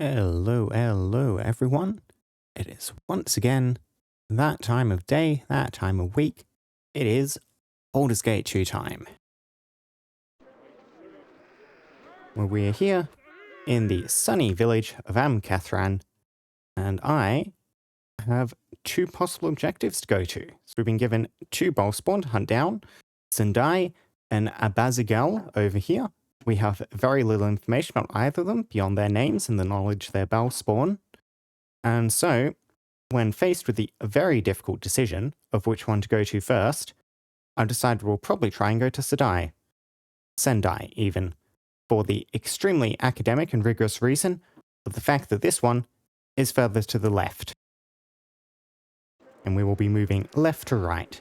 Hello everyone. It is once again that time of day, that time of week. It is Baldur's Gate 2 time. Where we are here in the sunny village of Amcathran, and I have two possible objectives to go to. So we've been given two bowl spawn to hunt down, Sendai and Abazigal over here. We have very little information about either of them beyond their names and the knowledge their bell spawn. And so, when faced with the very difficult decision of which one to go to first, I've decided we'll probably try and go to Sendai even, for the extremely academic and rigorous reason of the fact that this one is further to the left. And we will be moving left to right.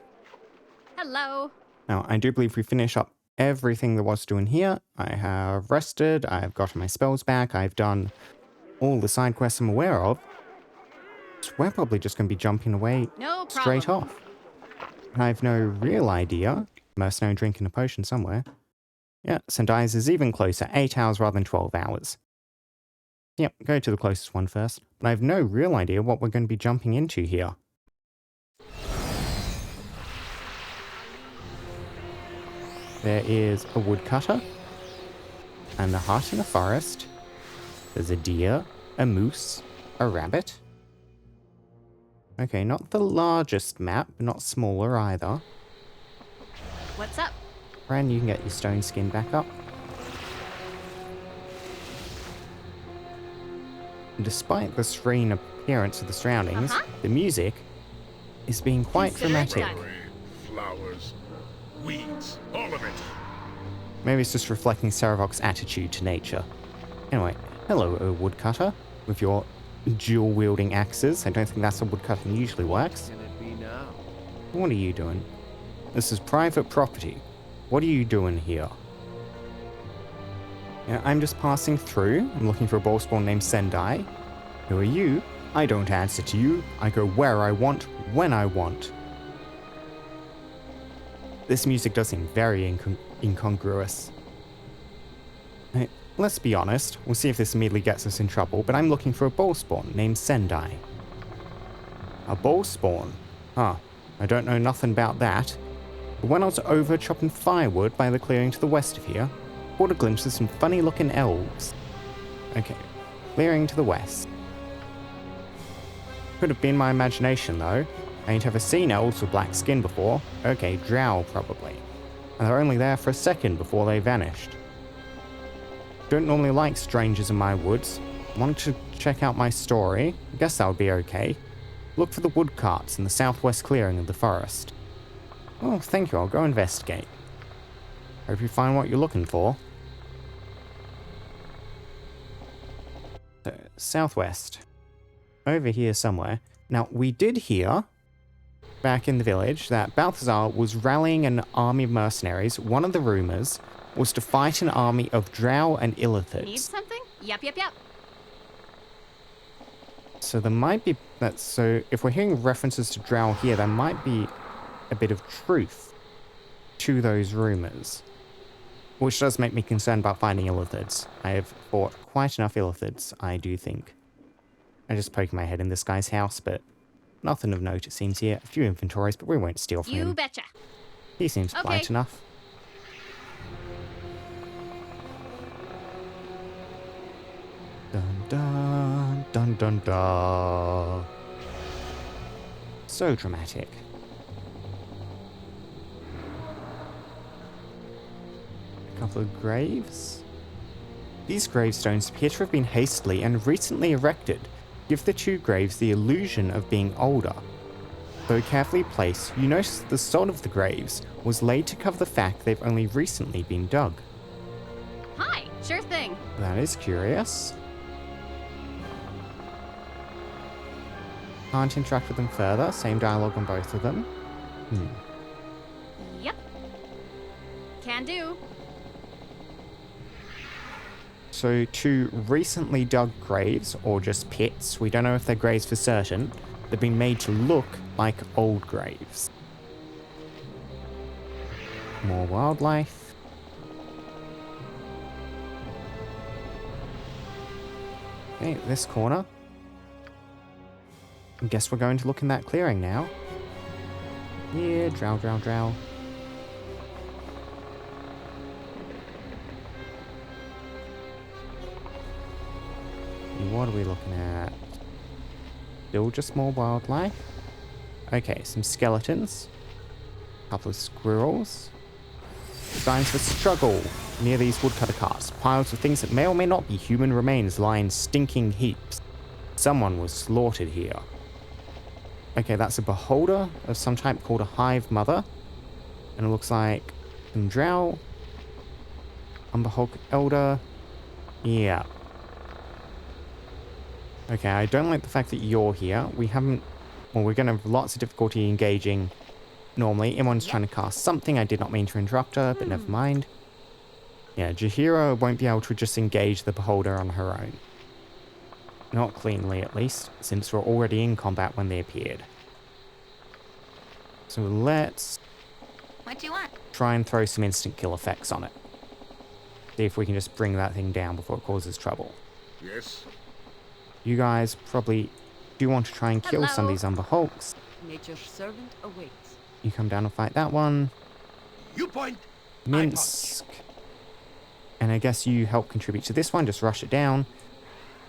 Hello. Now, I do believe we finish up everything there was to do in here. I have rested, I've gotten my spells back, I've done all the side quests I'm aware of. So we're probably just going to be jumping away straight off. And I have no real idea. Mercenary drinking a potion somewhere. Yeah, Sendai's is even closer, 8 hours rather than 12 hours. Yep, go to the closest one first. But I have no real idea what we're going to be jumping into here. There is a woodcutter, and a hut in the forest. There's a deer, a moose, a rabbit. Okay, not the largest map, but not smaller either. What's up? Ren, you can get your stone skin back up. Despite the serene appearance of the surroundings, the music is being quite dramatic. Flowers, weeds, all of it. Maybe it's just reflecting Saravok's attitude to nature. Anyway, hello, woodcutter, with your dual-wielding axes. I don't think that's how woodcutting usually works. Can it be now? What are you doing? This is private property. What are you doing here? Yeah, I'm just passing through. I'm looking for a bowl spawn named Sendai. Who are you? I don't answer to you. I go where I want, when I want. This music does seem very incongruous. Hey, let's be honest. We'll see if this immediately gets us in trouble, but I'm looking for a bowl spawn named Sendai. A bowl spawn? Huh. I don't know nothing about that. But when I was over chopping firewood by the clearing to the west of here, I caught a glimpse of some funny looking elves. Okay, clearing to the west. Could have been my imagination though. I ain't ever seen elves with black skin before. Okay, drow probably. And they're only there for a second before they vanished. Don't normally like strangers in my woods. Want to check out my story? I guess that would be okay. Look for the wood carts in the southwest clearing of the forest. Oh, thank you, I'll go investigate. Hope you find what you're looking for. So, southwest. Over here somewhere. Now, we did hear back in the village that Balthazar was rallying an army of mercenaries. One of the rumors was to fight an army of drow and illithids. Need something? Yep. So there might be that. So if we're hearing references to drow here, there might be a bit of truth to those rumors, which does make me concerned about finding illithids. I have fought quite enough illithids, I do think. I just poke my head in this guy's house, but nothing of note it seems here. A few inventories, but we won't steal from him. You betcha. He seems polite enough. Dun dun dun dun dun. So dramatic. A couple of graves. These gravestones appear to have been hastily and recently erected, give the two graves the illusion of being older. Though carefully placed, you notice that the sod of the graves was laid to cover the fact they've only recently been dug. Hi, sure thing. That is curious. Can't interact with them further, same dialogue on both of them. Yep. Can do. So two recently dug graves, or just pits, we don't know if they're graves for certain, they've been made to look like old graves. More wildlife. Okay, this corner. I guess we're going to look in that clearing now. Yeah, drow, drow, drow. What are we looking at? Still just more wildlife. Okay, some skeletons. A couple of squirrels. Signs of struggle near these woodcutter carts. Piles of things that may or may not be human remains lie in stinking heaps. Someone was slaughtered here. Okay, that's a beholder of some type called a hive mother. And it looks like some drow. Umberhulk elder. Yeah. Okay, I don't like the fact that you're here. We haven't... Well, we're going to have lots of difficulty engaging normally. Everyone's trying to cast something. I did not mean to interrupt her, but never mind. Yeah, Jaheira won't be able to just engage the beholder on her own. Not cleanly, at least, since we're already in combat when they appeared. So let's... What do you want? try and throw some instant kill effects on it. See if we can just bring that thing down before it causes trouble. Yes. You guys probably do want to try and kill some of these Umberhulks. Nature's servant awaits. You come down and fight that one. You point. Minsk. And I guess you help contribute to this one. Just rush it down.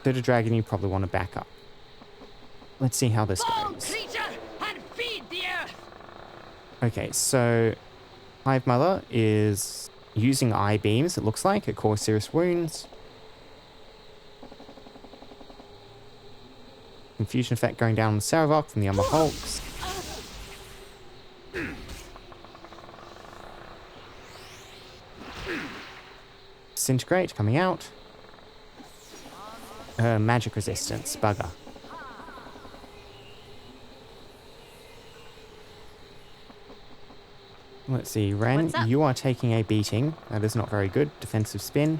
To the dragon, you probably want to back up. Let's see how this goes. Creature and feed the earth. Okay, so Hive Mother is using eye beams, it looks like. It caused serious wounds. Confusion effect going down on the Saravok from the Umberhulks. Disintegrate coming out. Magic resistance, bugger. Let's see, Ren, What's up? you are taking a beating. That is not very good. Defensive spin.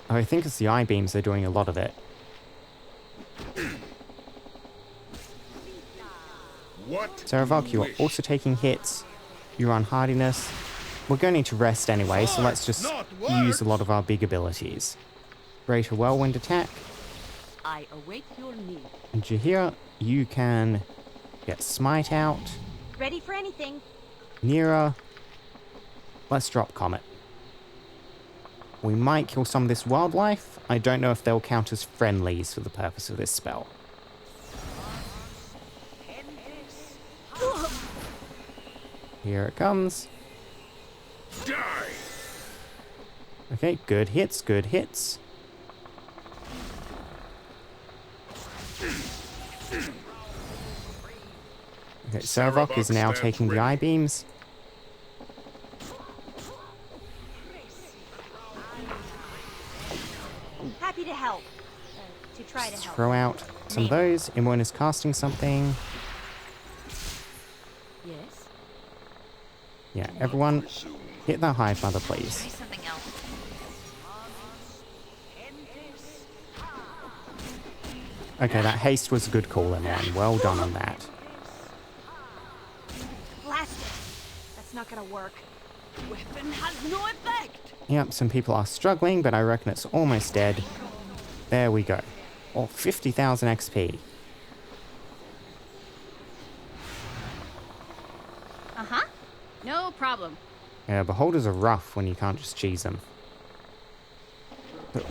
Oh, I think it's the eye beams, they're doing a lot of it. What? Saravok, you are also taking hits. You're on hardiness. We're going to need to rest anyway, so let's just use a lot of our big abilities. Greater Whirlwind attack. I await your need. And Jaheira, you can get Smite out. Ready for anything. Nearer. Let's drop Comet. We might kill some of this wildlife. I don't know if they'll count as friendlies for the purpose of this spell. Here it comes. Die. Okay, good hits, good hits. Okay, Saravok is now taking the eye beams. Happy to help. To try to help. Throw out some of those. Imran is casting something. Yes. Yeah, everyone hit that hive mother, please. Try something else. Okay, that haste was a good call, Imran. Well done on that. Blast it. That's not gonna work. Weapon has no effect. Yep, some people are struggling, but I reckon it's almost dead. There we go. Oh, 50,000 XP. Uh-huh. No problem. Yeah, beholders are rough when you can't just cheese them.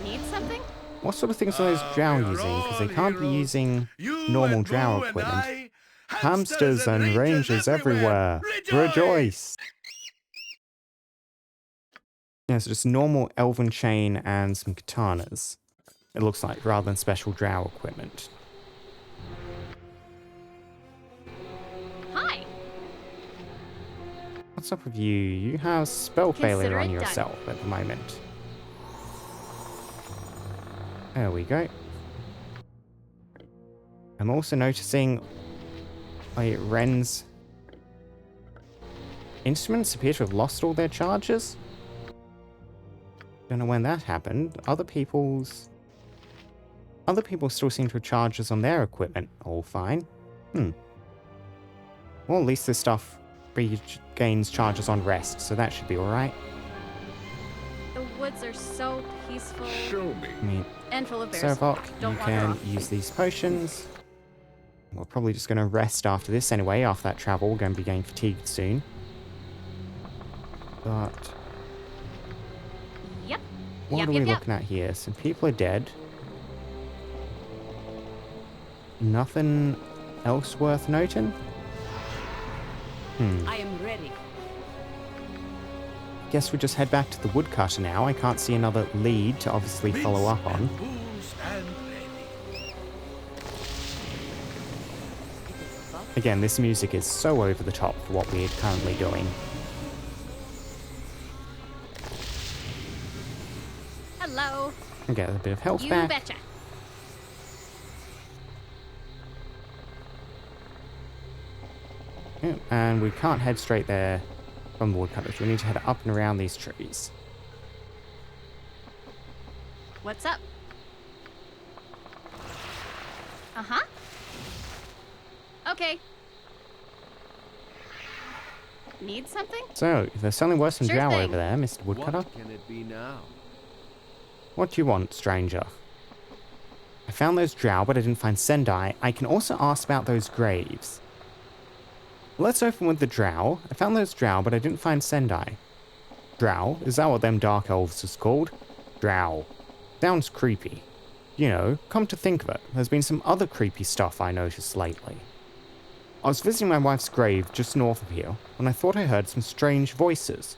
Need something? What sort of things are those drow using? Because they can't be using You normal and drow Boo and equipment. I, Hamsters and rangers everywhere. Rejoice! Yeah, so just normal elven chain and some katanas. It looks like, rather than special drow equipment. Hi. What's up with you? You have spell failure Consider on it done. yourself at the moment. There we go. I'm also noticing Ren's instruments appear to have lost all their charges. Don't know when that happened. Other people still seem to have charges on their equipment. All fine. Well, at least this stuff regains charges on rest, so that should be alright. The woods are so peaceful Show me. I mean, and full of bears. Servok, you Don't wander can off. use these potions. We're probably just going to rest after this anyway, after that travel. We're going to be getting fatigued soon. But Yep. what Yep, are we yep, yep. looking at here? Some people are dead. Nothing else worth noting? I am ready. Guess we just head back to the woodcutter now. I can't see another lead to obviously follow up on. Booze and ready. It is above. Again, this music is so over the top for what we're currently doing. Hello. We get a bit of health You back. betcha. Yeah, and we can't head straight there from the woodcutters. We need to head up and around these trees. What's up? Uh-huh. Okay. Need something? So, there's something worse than Sure drow thing. over there, Mr. Woodcutter. What can it be now? What do you want, stranger? I found those drow, but I didn't find Sendai. I can also ask about those graves. Let's open with the drow. I found those drow, but I didn't find Sendai. Drow? Is that what them dark elves is called? Drow. Sounds creepy. You know, come to think of it, there's been some other creepy stuff I noticed lately. I was visiting my wife's grave just north of here, when I thought I heard some strange voices.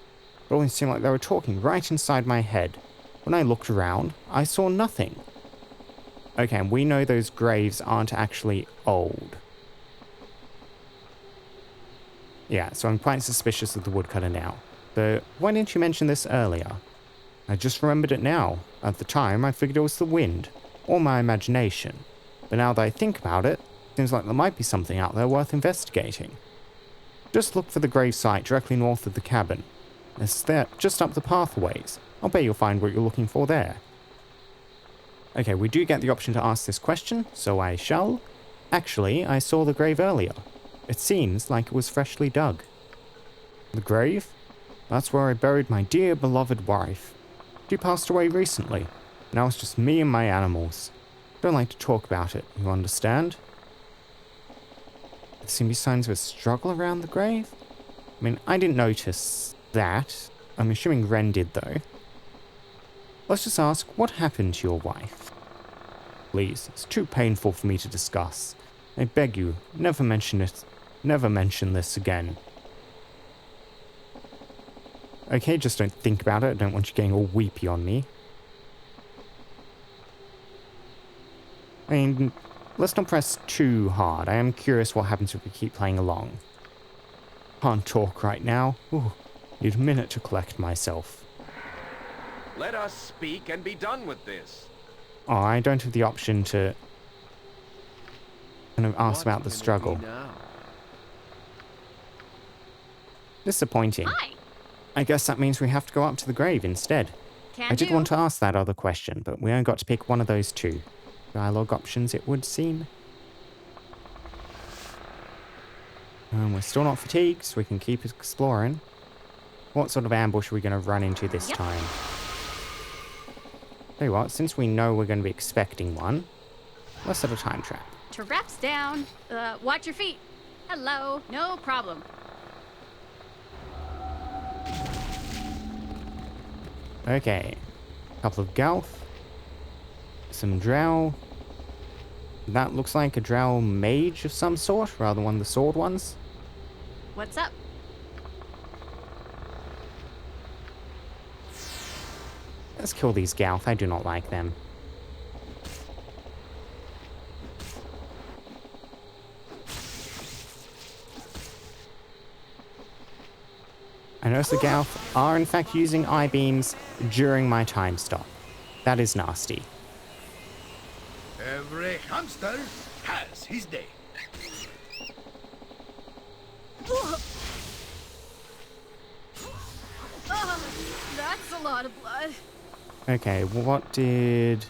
It always seemed like they were talking right inside my head. When I looked around, I saw nothing. Okay, and we know those graves aren't actually old. Yeah, so I'm quite suspicious of the woodcutter now. But why didn't you mention this earlier? I just remembered it now. At the time, I figured it was the wind, or my imagination. But now that I think about it, seems like there might be something out there worth investigating. Just look for the grave site directly north of the cabin. It's there, just up the pathways. I'll bet you'll find what you're looking for there. Okay, we do get the option to ask this question, so I shall. Actually, I saw the grave earlier. It seems like it was freshly dug. The grave? That's where I buried my dear beloved wife. She passed away recently. Now it's just me and my animals. Don't like to talk about it, you understand? There seem to be signs of a struggle around the grave. I mean, I didn't notice that. I'm assuming Ren did, though. Let's just ask, what happened to your wife? Please, it's too painful for me to discuss. I beg you, never mention it. Never mention this again. Okay, just don't think about it. I don't want you getting all weepy on me. I mean, let's not press too hard. I am curious what happens if we keep playing along. Can't talk right now. Ooh, need a minute to collect myself. Let us speak and be done with this. Oh, I don't have the option to kind of ask What about the can it be struggle. now? Disappointing. Hi. I guess that means we have to go up to the grave instead. Can I did do. want to ask that other question, but we only got to pick one of those two. Dialogue options, it would seem. We're still not fatigued, so we can keep exploring. What sort of ambush are we going to run into this Yep. time? Tell you what, since we know we're going to be expecting one, let's set a time trap. Traps down. Watch your feet. Hello. No problem. Okay. Couple of Galth. Some Drow. That looks like a Drow mage of some sort, rather than one of the sword ones. What's up? Let's kill these Galth, I do not like them. I notice the Galth are in fact using I-beams during my time stop. That is nasty. Every hamster has his day. That's a lot of blood. Okay, what did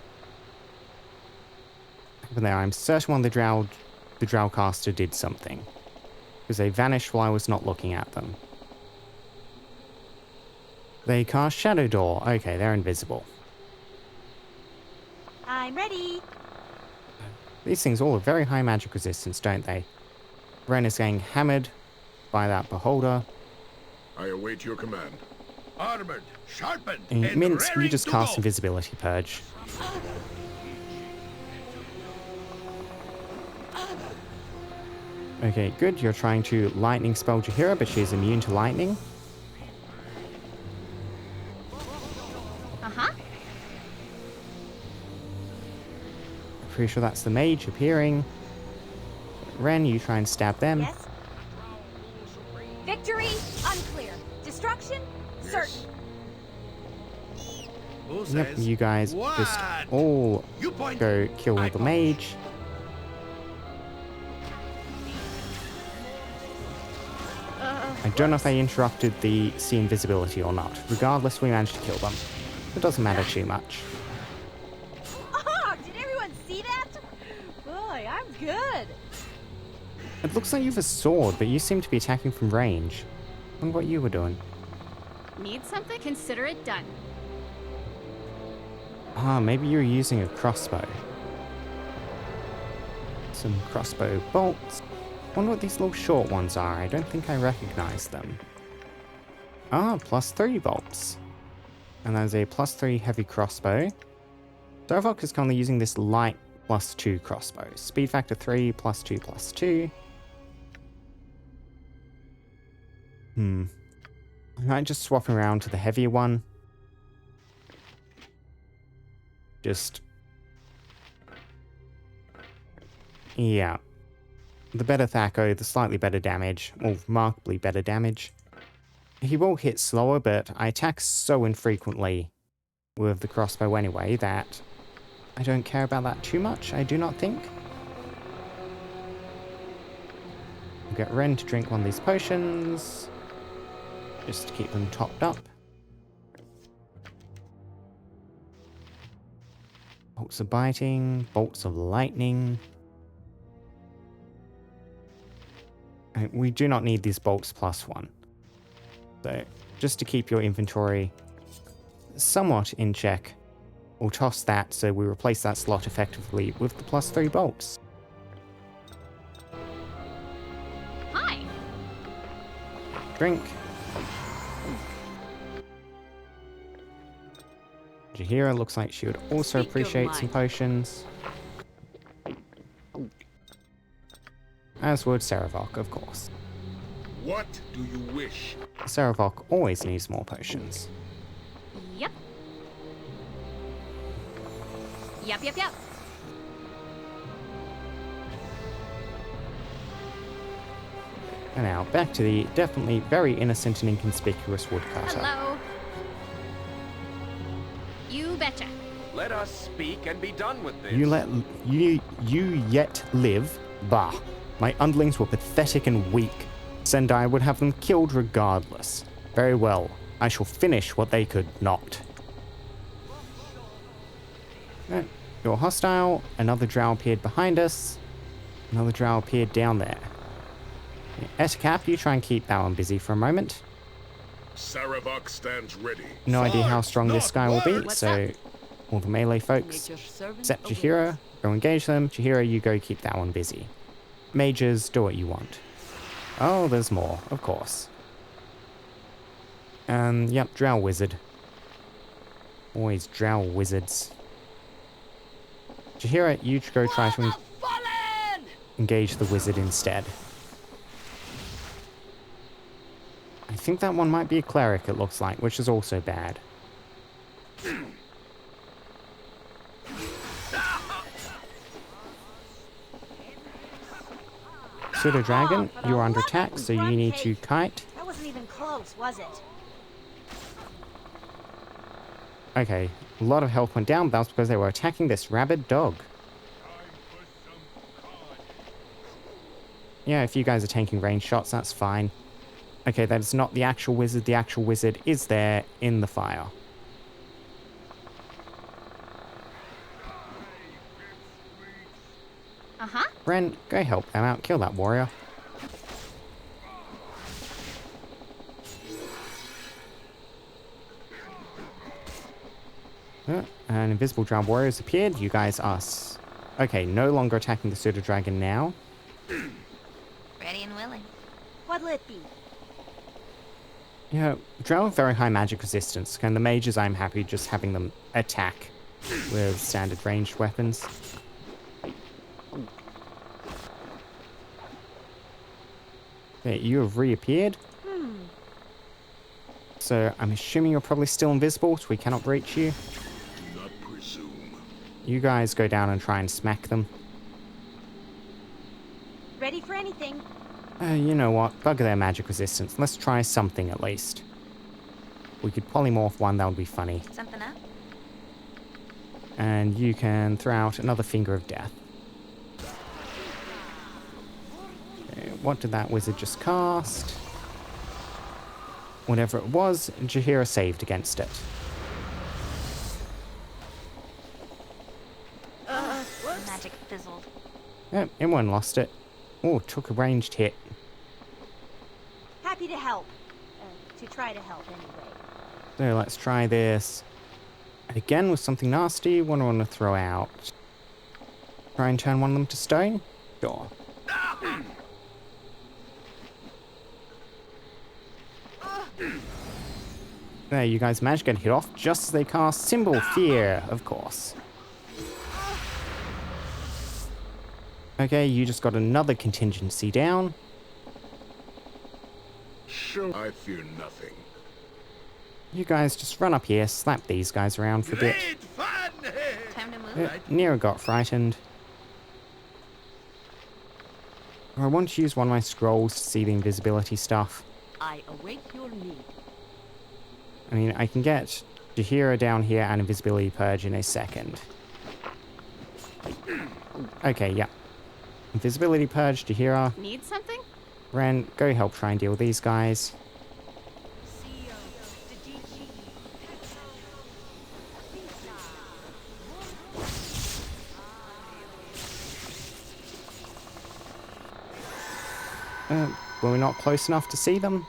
happen there? I'm certain one of the Drowcaster did something. Because they vanished while I was not looking at them. They cast Shadow Door. Okay, they're invisible. I'm ready. These things all have very high magic resistance, don't they? Ren is getting hammered by that beholder. I await your command. Armored, sharpened, And and Mince, you raring just to cast go. Invisibility Purge. Okay, good. You're trying to lightning spell Jaheira, but she's immune to lightning. Uh-huh. Pretty sure that's the mage appearing. Ren, you try and stab them. Yes. Victory unclear. Destruction certain. Who Yep, says you guys what? just all You point. go kill I the point. mage. I don't know if they interrupted the sea invisibility or not. Regardless, we managed to kill them. It doesn't matter too much. Oh, did everyone see that? Boy, I'm good. It looks like you have a sword, but you seem to be attacking from range. I wonder what you were doing. Need something? Consider it done. Ah, maybe you were using a crossbow. Some crossbow bolts. Wonder what these little short ones are. I don't think I recognize them. Ah, +3 bolts. And there's a +3 heavy crossbow. Sarevok is currently using this light +2 crossbow. Speed factor 3, +2, +2. I might just swap around to the heavier one. Just... yeah. The better Thaco, the slightly better damage, or remarkably better damage. He will hit slower, but I attack so infrequently with the crossbow anyway that I don't care about that too much, I do not think. We'll get Ren to drink one of these potions, just to keep them topped up. Bolts of biting, bolts of lightning. We do not need these bolts +1. So, just to keep your inventory somewhat in check, we'll toss that so we replace that slot effectively with the +3 bolts. Hi. Drink. Jaheira looks like she would also Speak your appreciate some mind. potions. As would Sarevok, of course. What do you wish? Sarevok always needs more potions. Yep. Yep. And now, back to the definitely very innocent and inconspicuous woodcutter. Hello. You betcha. Let us speak and be done with this. You yet live? Bah. My underlings were pathetic and weak. Sendai would have them killed regardless. Very well. I shall finish what they could not. You're hostile. Another drow appeared behind us. Another drow appeared down there. Etacap, you try and keep that one busy for a moment. Sarevok stands ready. No idea how strong this not guy will be, words. What's so all the melee folks, Make your servant except obey. Jaheira, go engage them. Jaheira, you go keep that one busy. Mages, do what you want. Oh, there's more, of course. Yep, Drow Wizard. Always Drow Wizards. Jaheira, you go try to engage the wizard instead. I think that one might be a cleric, it looks like, which is also bad. Pseudo Dragon, you're under attack, so you need to kite. That wasn't even close, was it? Okay, a lot of health went down, but that was because they were attacking this rabid dog. Yeah, if you guys are taking range shots, that's fine. Okay, that is not the actual wizard. The actual wizard is there in the fire. Uh-huh. Ren, go help them out. Kill that warrior. An invisible giant warrior has appeared. You guys are... Okay, no longer attacking the pseudo dragon now. Ready and willing. What'll it be? Yeah, drow have very high magic resistance, and the mages I'm happy just having them attack with standard ranged weapons. Okay, you have reappeared. So I'm assuming you're probably still invisible, so we cannot reach you. Do not presume. You guys go down and try and smack them. Ready for anything. You know what? Bugger their magic resistance. Let's try something at least. We could polymorph one, that would be funny. Something up? And you can throw out another Finger of Death. Okay, what did that wizard just cast? Whatever it was, Jaheira saved against it. Magic fizzled. Yep, everyone lost it. Oh, took a ranged hit. Happy to help. To try to help anyway. So let's try this again with something nasty. What do I want to throw out? Try and turn one of them to stone? Sure. There, you guys managed to get hit off just as they cast Symbol Fear, of course. Okay, you just got another contingency down. Sure. I fear nothing. You guys just run up here, slap these guys around for a bit. Great fun! Time to move. Nero got frightened. I want to use one of my scrolls to see the invisibility stuff. I await your need. I mean, I can get Jaheira down here and invisibility purge in a second. Okay, yeah. Invisibility purge, Jaheira. Need something? Ren, go help try and deal with these guys. Were we not close enough to see them?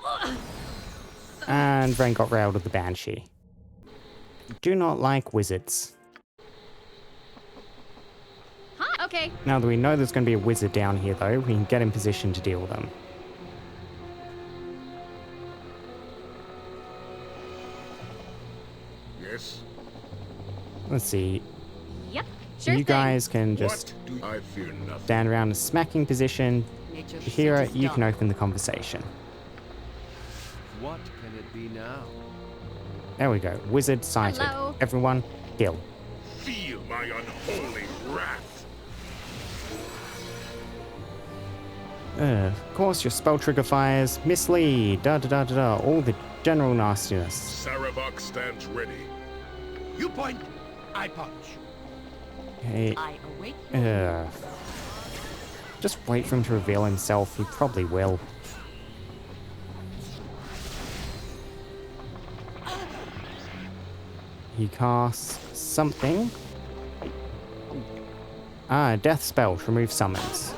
And Ren got railed with the Banshee. Do not like wizards. Huh? Okay. Now that we know there's going to be a wizard down here, though, we can get in position to deal with them. Yes? Let's see. Yep. Sure You thing. guys can just What do I fear nothing? stand around in a smacking position. Nature's Jaheira, seat is you can done. open the conversation. What can it be now? There we go. Wizard sighted. Hello. Everyone, kill. Feel my unholy wrath. Of course, your spell trigger fires, mislead, da-da-da-da-da, all the general nastiness. Saravok stands ready. You point, I punch. Okay, I await your just wait for him to reveal himself, he probably will. He casts something. Ah, death spell to remove summons.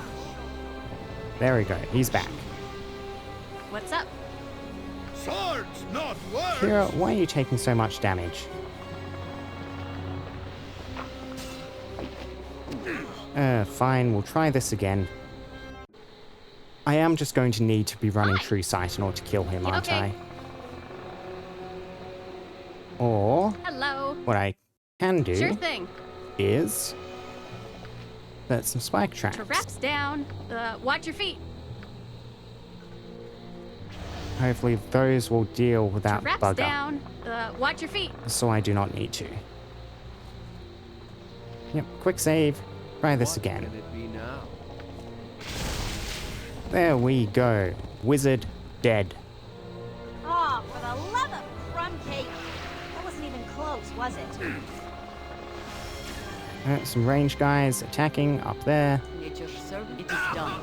There we go, he's back. What's up? Swords, not words! Kira, why are you taking so much damage? Fine, we'll try this again. I am just going to need to be running True Sight in order to kill him, aren't Okay. I? Or, Hello. what I can do Sure thing. is set some spike traps. Traps down. Watch your feet. Hopefully those will deal with that Traps bugger, down. Watch your feet. so I do not need to. Yep, quick save. Try this What again. can it be now? There we go. Wizard dead. Oh, for the love of crumb cake. That wasn't even close, was it? Some ranged guys attacking up there. nature's servant. It is done.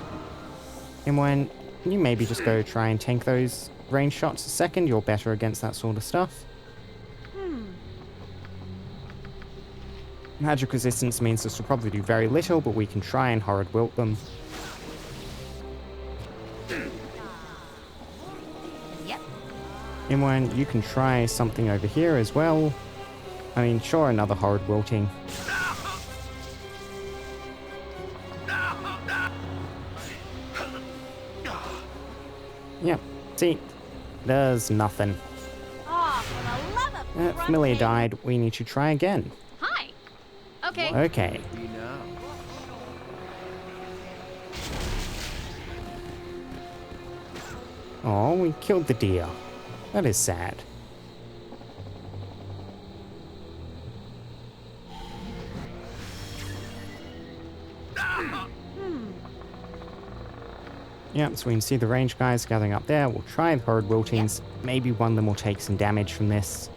And when you maybe just go try and tank those range shots a second, you're better against that sort of stuff. Magic resistance means this will probably do very little, but we can try and horrid wilt them. Yep. And when you can try something over here as well. I mean, sure, another horrid wilting. Yep, see, there's nothing. Oh, for the love of Familiar grunting. died, we need to try again. Hi. Okay. Okay, Be now. oh, we killed the deer. That is sad. Yep, so we can see the range guys gathering up there. We'll try the horrid wiltings. Maybe one of them will take some damage from this.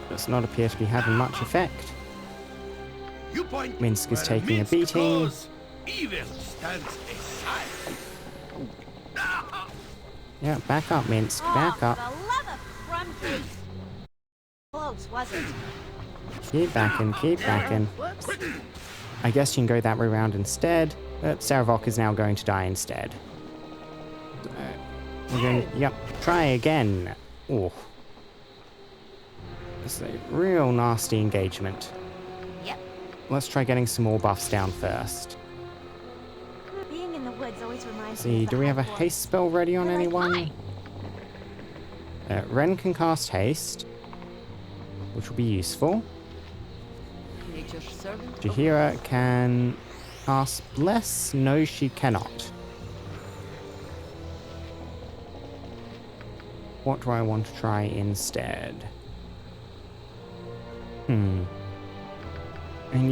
Does not appear to be having much effect. You point Minsk is where taking a Minsk beating. goes, evil stands aside. Yeah, back up, Minsk. Oh, Back up. for the love of grunting. Close, wasn't it? Keep backing, keep backing. Whoops. I guess you can go that way around instead, but Saravok is now going to die instead. We're going to, yep, try again. Oh. It's a real nasty engagement. Yep. Let's try getting some more buffs down first. Being in the woods always reminds See, me of do the we have a high haste spell ready on They're like, anyone? Hi. Ren can cast haste, which will be useful. Nature's servant. Jahira can cast bless. No, she cannot. What do I want to try instead? And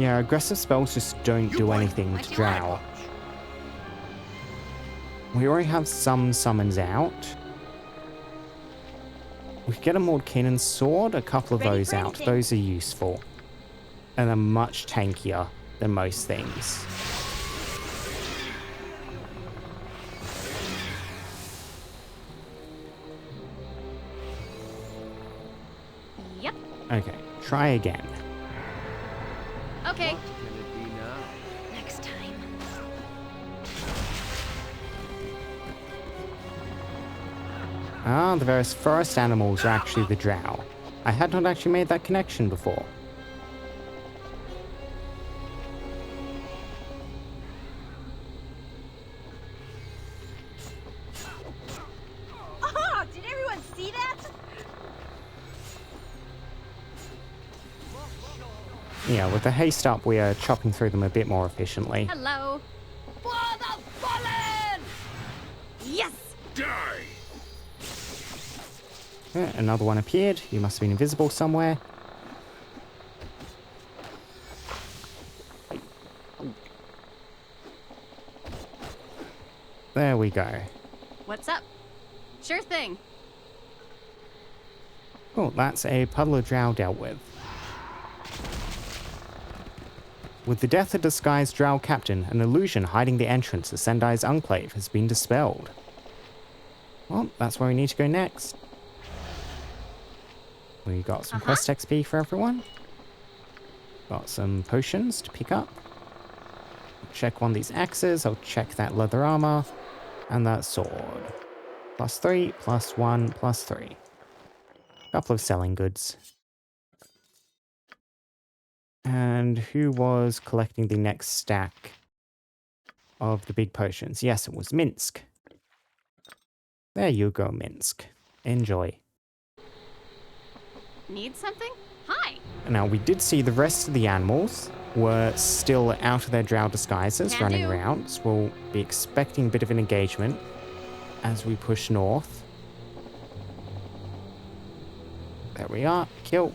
yeah, aggressive spells just don't do anything to Drow. We already have some summons out. We could get a Mordkinnon sword, a couple of Ready those for out. anything. Those are useful. And they're much tankier than most things. Yep. Okay, try again. Okay. What can it be now? Next time. Ah, the various forest animals are actually the Drow. I had not actually made that connection before. Oh, did everyone see that? Yeah, with the haste up, we are chopping through them a bit more efficiently. Hello. For the fallen! Yes! Die! Another one appeared. You must have been invisible somewhere. There we go. What's up? Sure thing. Oh, that's a puddle of Drow dealt with. With the death of disguised Drow captain, an illusion hiding the entrance to Sendai's Enclave has been dispelled. Well, that's where we need to go next. We got some quest XP for everyone. Got some potions to pick up. Check one of these axes. I'll check that leather armor. And that sword. +3, +1, +3. Couple of selling goods. And who was collecting the next stack of the big potions? Yes, it was Minsk. There you go, Minsk. Enjoy. Need something? Hi. Now, we did see the rest of the animals were still out of their Drow disguises, Can running do. around. So we'll be expecting a bit of an engagement as we push north. There we are. Kill.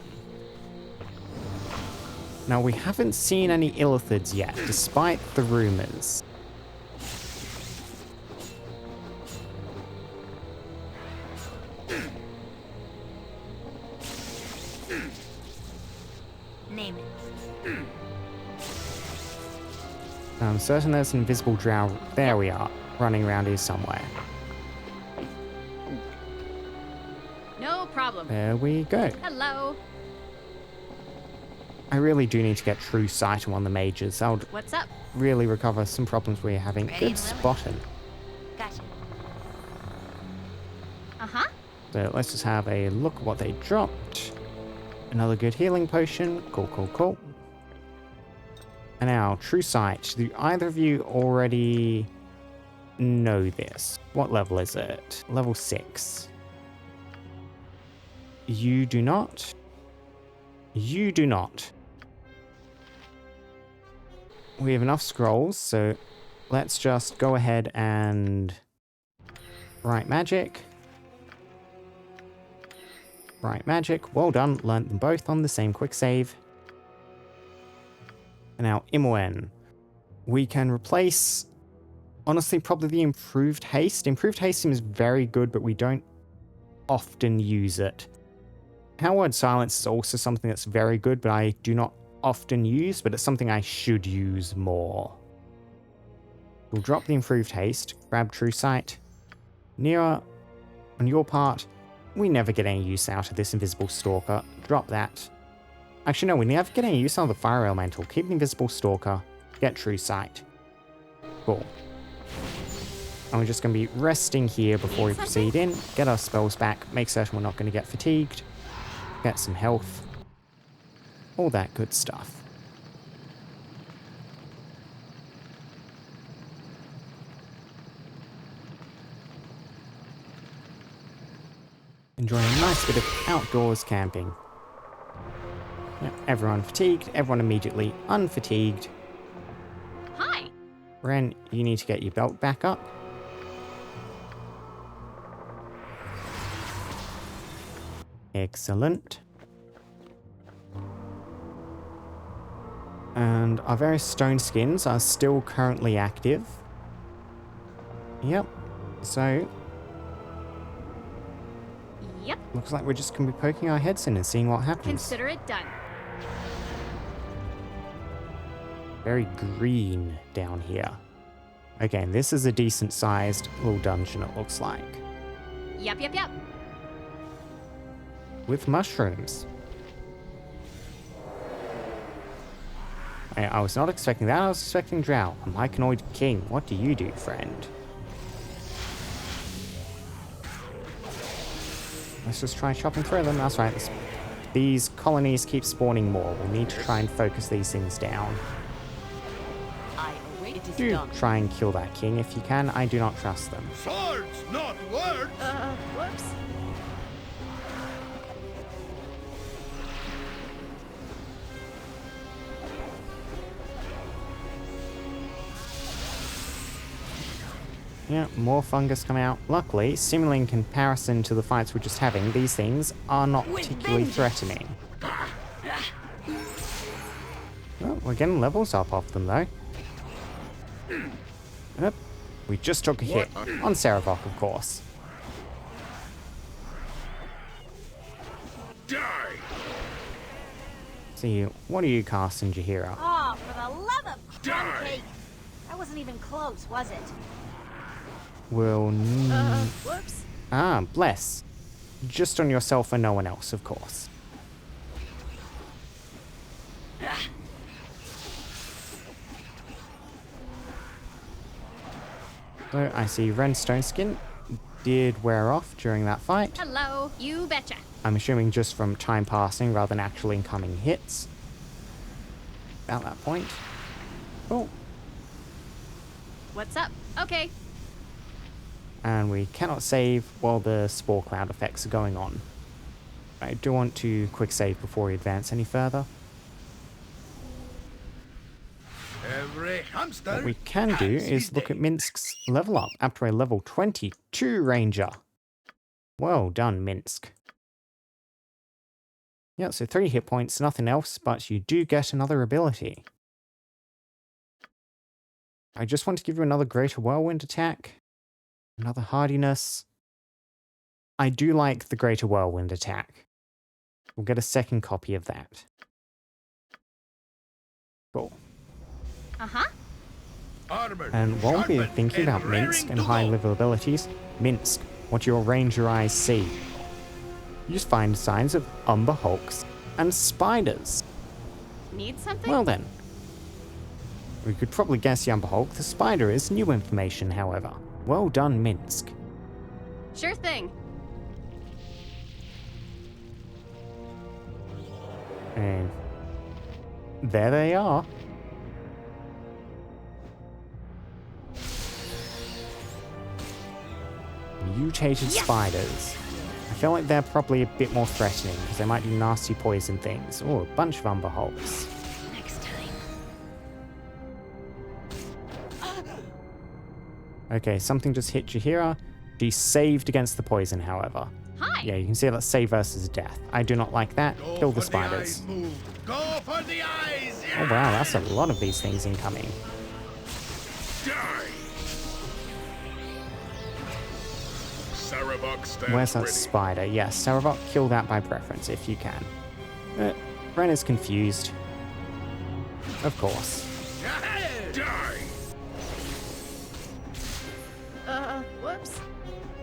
Now, we haven't seen any Illithids yet, despite the rumors. Name it. I'm certain there's an invisible Drow. There we are, running around here somewhere. No problem. There we go. Hello. I really do need to get true sight on one of the mages. That would What's up? really recover some problems we're having. Ready, Good Lily? spotting. Gotcha. Uh-huh. So let's just have a look at what they dropped. Another good healing potion. Cool, cool, cool. And now, true sight. Do either of you already know this? What level is it? Level 6. You do not? You do not. We have enough scrolls, so let's just go ahead and write magic. Write magic. Well done. Learned them both on the same quick save. And now, Imoen. We can replace, honestly, probably the improved haste. Improved haste seems very good, but we don't often use it. Howard Silence is also something that's very good, but I do not often use, but it's something I should use more. We'll drop the improved haste, grab true sight. Nira, on your part, we never get any use out of this invisible stalker. Drop that. Actually, no, we never get any use out of the fire elemental. Keep the invisible stalker, get true sight. Cool. And we're just going to be resting here before we proceed in, get our spells back, make certain we're not going to get fatigued, get some health, all that good stuff. Enjoying a nice bit of outdoors camping. Yep, everyone fatigued, everyone immediately unfatigued. Hi. Ren, you need to get your belt back up. Excellent. And our various stone skins are still currently active. Yep. So, Yep. looks like we're just going to be poking our heads in and seeing what happens. Consider it done. Very green down here. Again, this is a decent sized little dungeon, it looks like. Yep, yep, yep. With mushrooms. I was not expecting that, I was expecting Drow. A Myconoid king. What do you do, friend? Let's just try chopping through them. That's right. These colonies keep spawning more. We'll need to try and focus these things down. I await. It is Do done. try and kill that king if you can. I do not trust them. Swords, not words! Whoops. Yeah, more fungus come out. Luckily, seemingly in comparison to the fights we're just having, these things are not particularly threatening. Well, we're getting levels up off them, though. Yep. We just took a hit. On Saravok, of course. Die! See, what are you casting, Jahira? Oh, for the love of crumb Die. cake! That wasn't even close, was it? Will... Whoops. Ah, bless. Just on yourself and no one else, of course. So, I see Ren's stone skin did wear off during that fight. Hello. You betcha. I'm assuming just from time passing rather than actual incoming hits. About that point. Oh, What's up? Okay. and we cannot save while the spore cloud effects are going on. I do want to quick save before we advance any further. Every hamster. What we can do has his is look at day. Minsk's level up up to a level 22 ranger. Well done, Minsk. Yeah, so 3 hit points, nothing else, but you do get another ability. I just want to give you another Greater Whirlwind attack. Another hardiness. I do like the Greater Whirlwind attack. We'll get a second copy of that. Cool. Uh-huh. Armored, And while we're sharpened, thinking about raring Minsk and to high go. level abilities, Minsk, what do your ranger eyes see? You just find signs of umber hulks and spiders. Need something? Well then. We could probably guess Yumber Hulk. The spider is new information, however. Well done, Minsk. Sure thing. And there they are. Mutated spiders. I feel like they're probably a bit more threatening because they might do nasty poison things. Oh, a bunch of Umber Hulks. Next time. Okay, something just hit Jahira. She saved against the poison, however. Hi. Yeah, you can see that's save versus death. I do not like that. Go Kill the for spiders. eyes, move. Go for the eyes! Oh wow, that's a lot of these things incoming. Die! Sarabok stands Where's that ready. spider? Yes, Saravok, kill that by preference if you can. Ren is confused. Of course. Die! Whoops.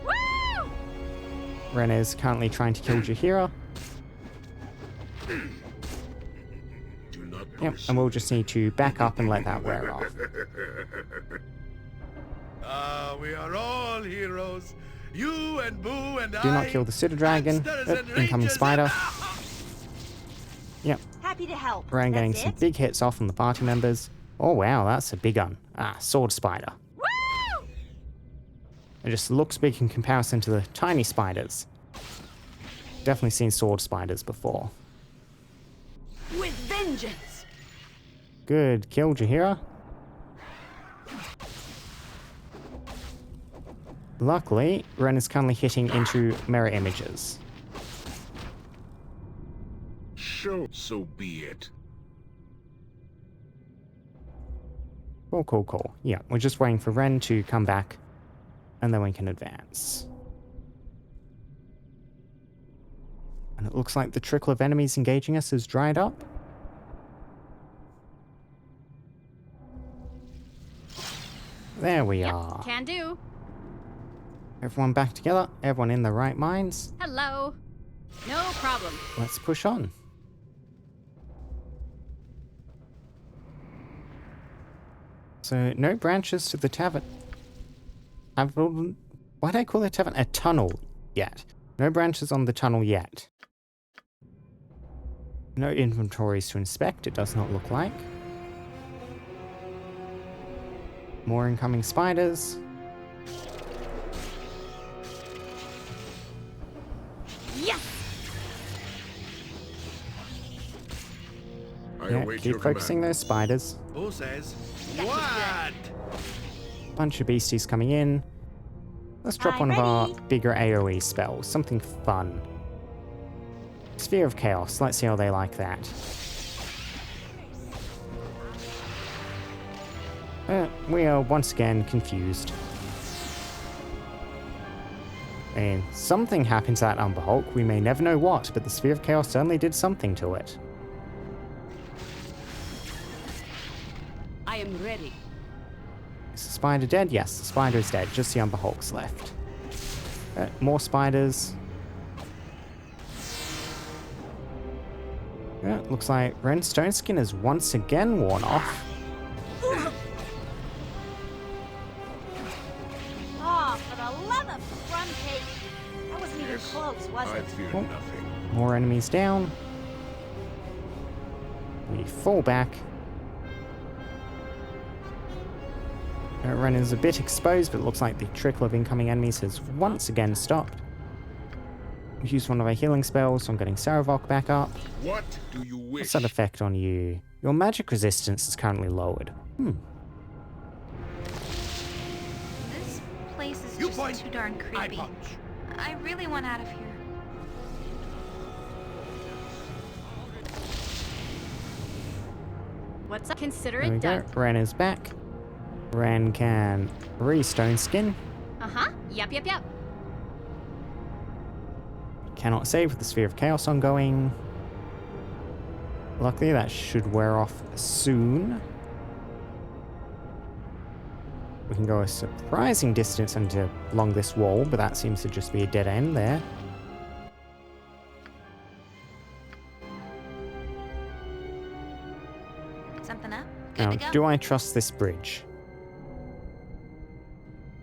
Woo! Ren is currently trying to kill Jahira. Do not Yep, and we'll just need to back up and let that wear off. We are all heroes. You and Boo and Do not kill the City Dragon. Hamsters and Incoming rangers spider. and- Yep, Happy to help. Ren getting That's some it? big hits off on the party members. Oh wow, that's a big one. Ah, sword spider. Woo! It just looks big in comparison to the tiny spiders. Definitely seen sword spiders before. With vengeance! Good kill, Jahira. Luckily, Ren is currently hitting into mirror images. So be it. Cool. Yeah, we're just waiting for Ren to come back, and then we can advance. And it looks like the trickle of enemies engaging us has dried up. There we Yep, are. can do. Everyone back together, everyone in their right minds. Hello. No problem. Let's push on. So, no branches to the tavern. Why do I call the tavern a tunnel yet? No branches on the tunnel yet. No inventories to inspect, it does not look like. More incoming spiders. Yes! I Yeah, await keep your focusing command. those spiders. Who says what? Bunch of beasties coming in. Let's drop I'm one of our ready. bigger AoE spells. Something fun. Sphere of Chaos. Let's see how they like that. We are once again confused. And something happened to that Umber Hulk. We may never know what, but the Sphere of Chaos certainly did something to it. I am ready. Is the spider dead? Yes, the spider is dead. Just the Umber Hulk's left. More spiders. Yeah, looks like Ren's stone skin is once again worn off. Oh, for the love of crumb cake. That wasn't even Yes, close, was I it? fear Oh. nothing. More enemies down. We fall back. Ren is a bit exposed, but it looks like the trickle of incoming enemies has once again stopped. We used one of our healing spells, so I'm getting Saravok back up. What do you wish? What's that effect on you? Your magic resistance is currently lowered. This place is You just point, too darn I creepy. punch. I really want out of here. What's up? Consider There we it go. done. Ren is back. Ren can re-stone skin. Uh-huh. Yep. Cannot save with the Sphere of Chaos ongoing. Luckily, that should wear off soon. We can go a surprising distance along this wall, but that seems to just be a dead end there. Good Now, to go. do I trust this bridge?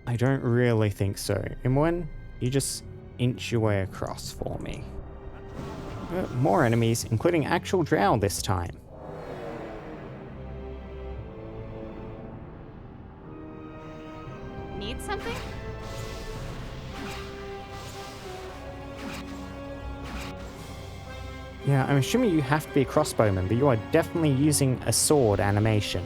I don't really think so. Imwen, you just inch your way across for me. More enemies, including actual drow this time. Need something? Yeah, I'm assuming you have to be a crossbowman, but you are definitely using a sword animation.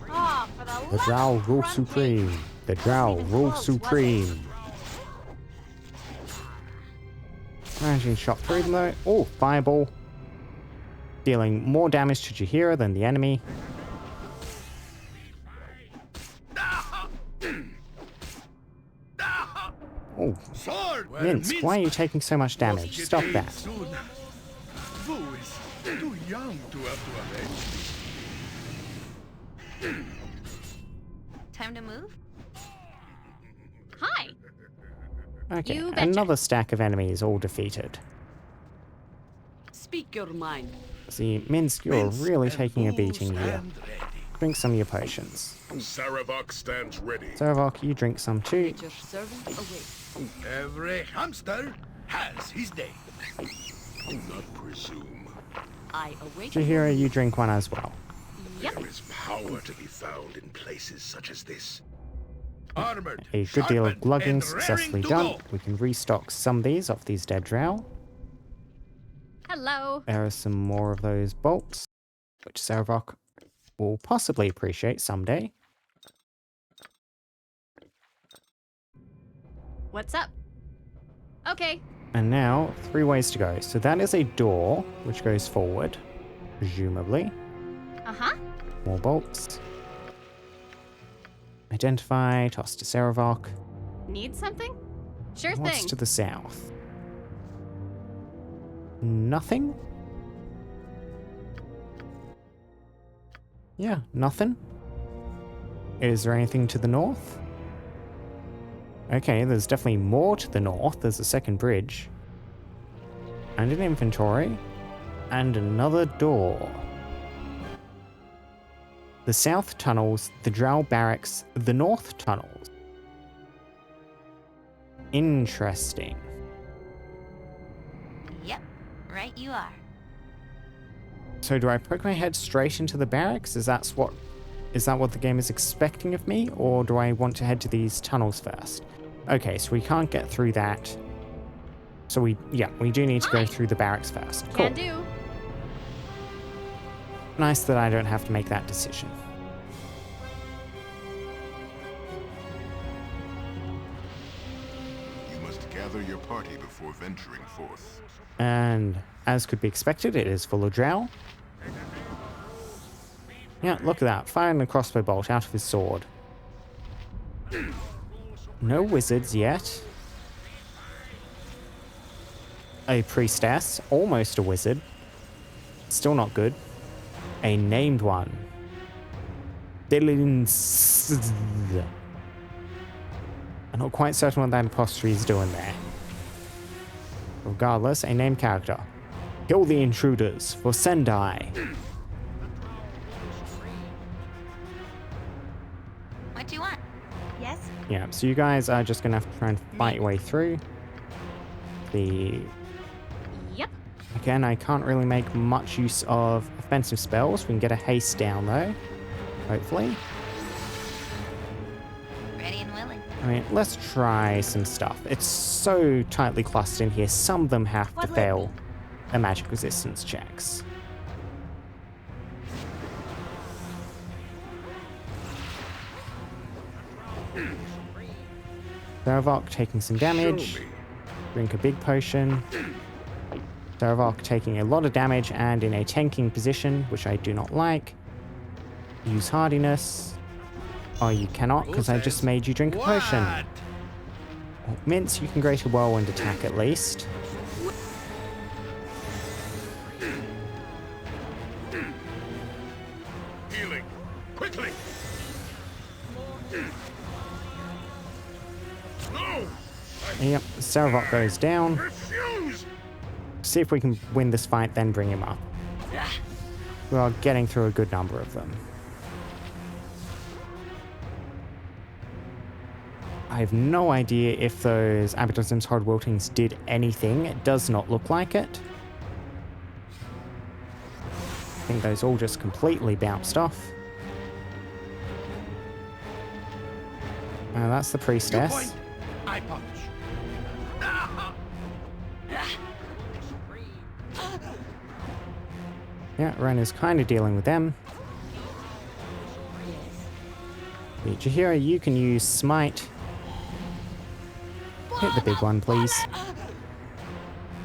Oh, for the The drow love rule of supreme. The drow even rule close, was it? supreme. Managing shot through them though. Oh, fireball. Dealing more damage to Jaheira than the enemy. Oh, Sword! Where Mince, Minsk why are you taking so much damage? must get Stop paid that. soon. Boo is too young to have to avenge. Time to move? Hi. Okay, You betcha. another stack of enemies all defeated. Speak your mind. See, Minsk, you're Minsk really and taking a Boo beating here. stand ready. Drink some of your potions. Saravok stands ready. Sarvok, you drink some too. Let your servant away. Every hamster has his day. Do not presume. I await. Jaheira, you drink one as well. Yep. There is power to be found in places such as this. Armored, A good deal of sharpened, glugging and successfully raring to done. go. We can restock some of these off these dead drow. Hello. There are some more of those bolts, which Sarvok will possibly appreciate someday. What's up? Okay. And now, 3 ways to go. So that is a door, which goes forward, presumably. Uh-huh. More bolts. Identify, toss to Sarvok. Need something? Sure What's thing. to the south? Nothing? Yeah, nothing. Is there anything to the north? Okay, there's definitely more to the north. There's a second bridge. And an inventory. And another door. The south tunnels, the drow barracks, the north tunnels. Interesting. Yep. Right you are. So do I poke my head straight into the barracks? Is that what the game is expecting of me? Or do I want to head to these tunnels first? Okay, so we can't get through that. So we do need to go Fine. through the barracks first. Cool. Can do. Nice that I don't have to make that decision. You must gather your party before venturing forth. And as could be expected, it is full of drow. Yeah, look at that. Firing a crossbow bolt out of his sword. No wizards yet. A priestess, almost a wizard. Still not good. A named one. Billins. I'm not quite certain what that apostrophe is doing there. Regardless, a named character. Kill the intruders for Sendai. What do you want? Yes? Yeah, so you guys are just gonna have to try and fight your way through. Yep. Again, I can't really make much use of offensive spells. We can get a haste down though, hopefully. Ready and willing. I mean, let's try some stuff. It's so tightly clustered in here, some of them have to What fail their magic resistance checks. Saravok taking some damage. Show me. Drink a big potion. Saravok taking a lot of damage and in a tanking position, which I do not like. Use hardiness. Oh, you cannot, because I just made you drink a potion. What? Oh, Mince, you can great a whirlwind attack at least. Healing. Quickly. Yep, Saravok goes down. Refuse! See if we can win this fight, then bring him up. We are getting through a good number of them. I have no idea if those Abydos Hard Wiltings did anything. It does not look like it. I think those all just completely bounced off. That's the You priestess. point, I punch. Yeah, Ren is kind of dealing with them. Jahira, you can use Smite. Hit the big one, please.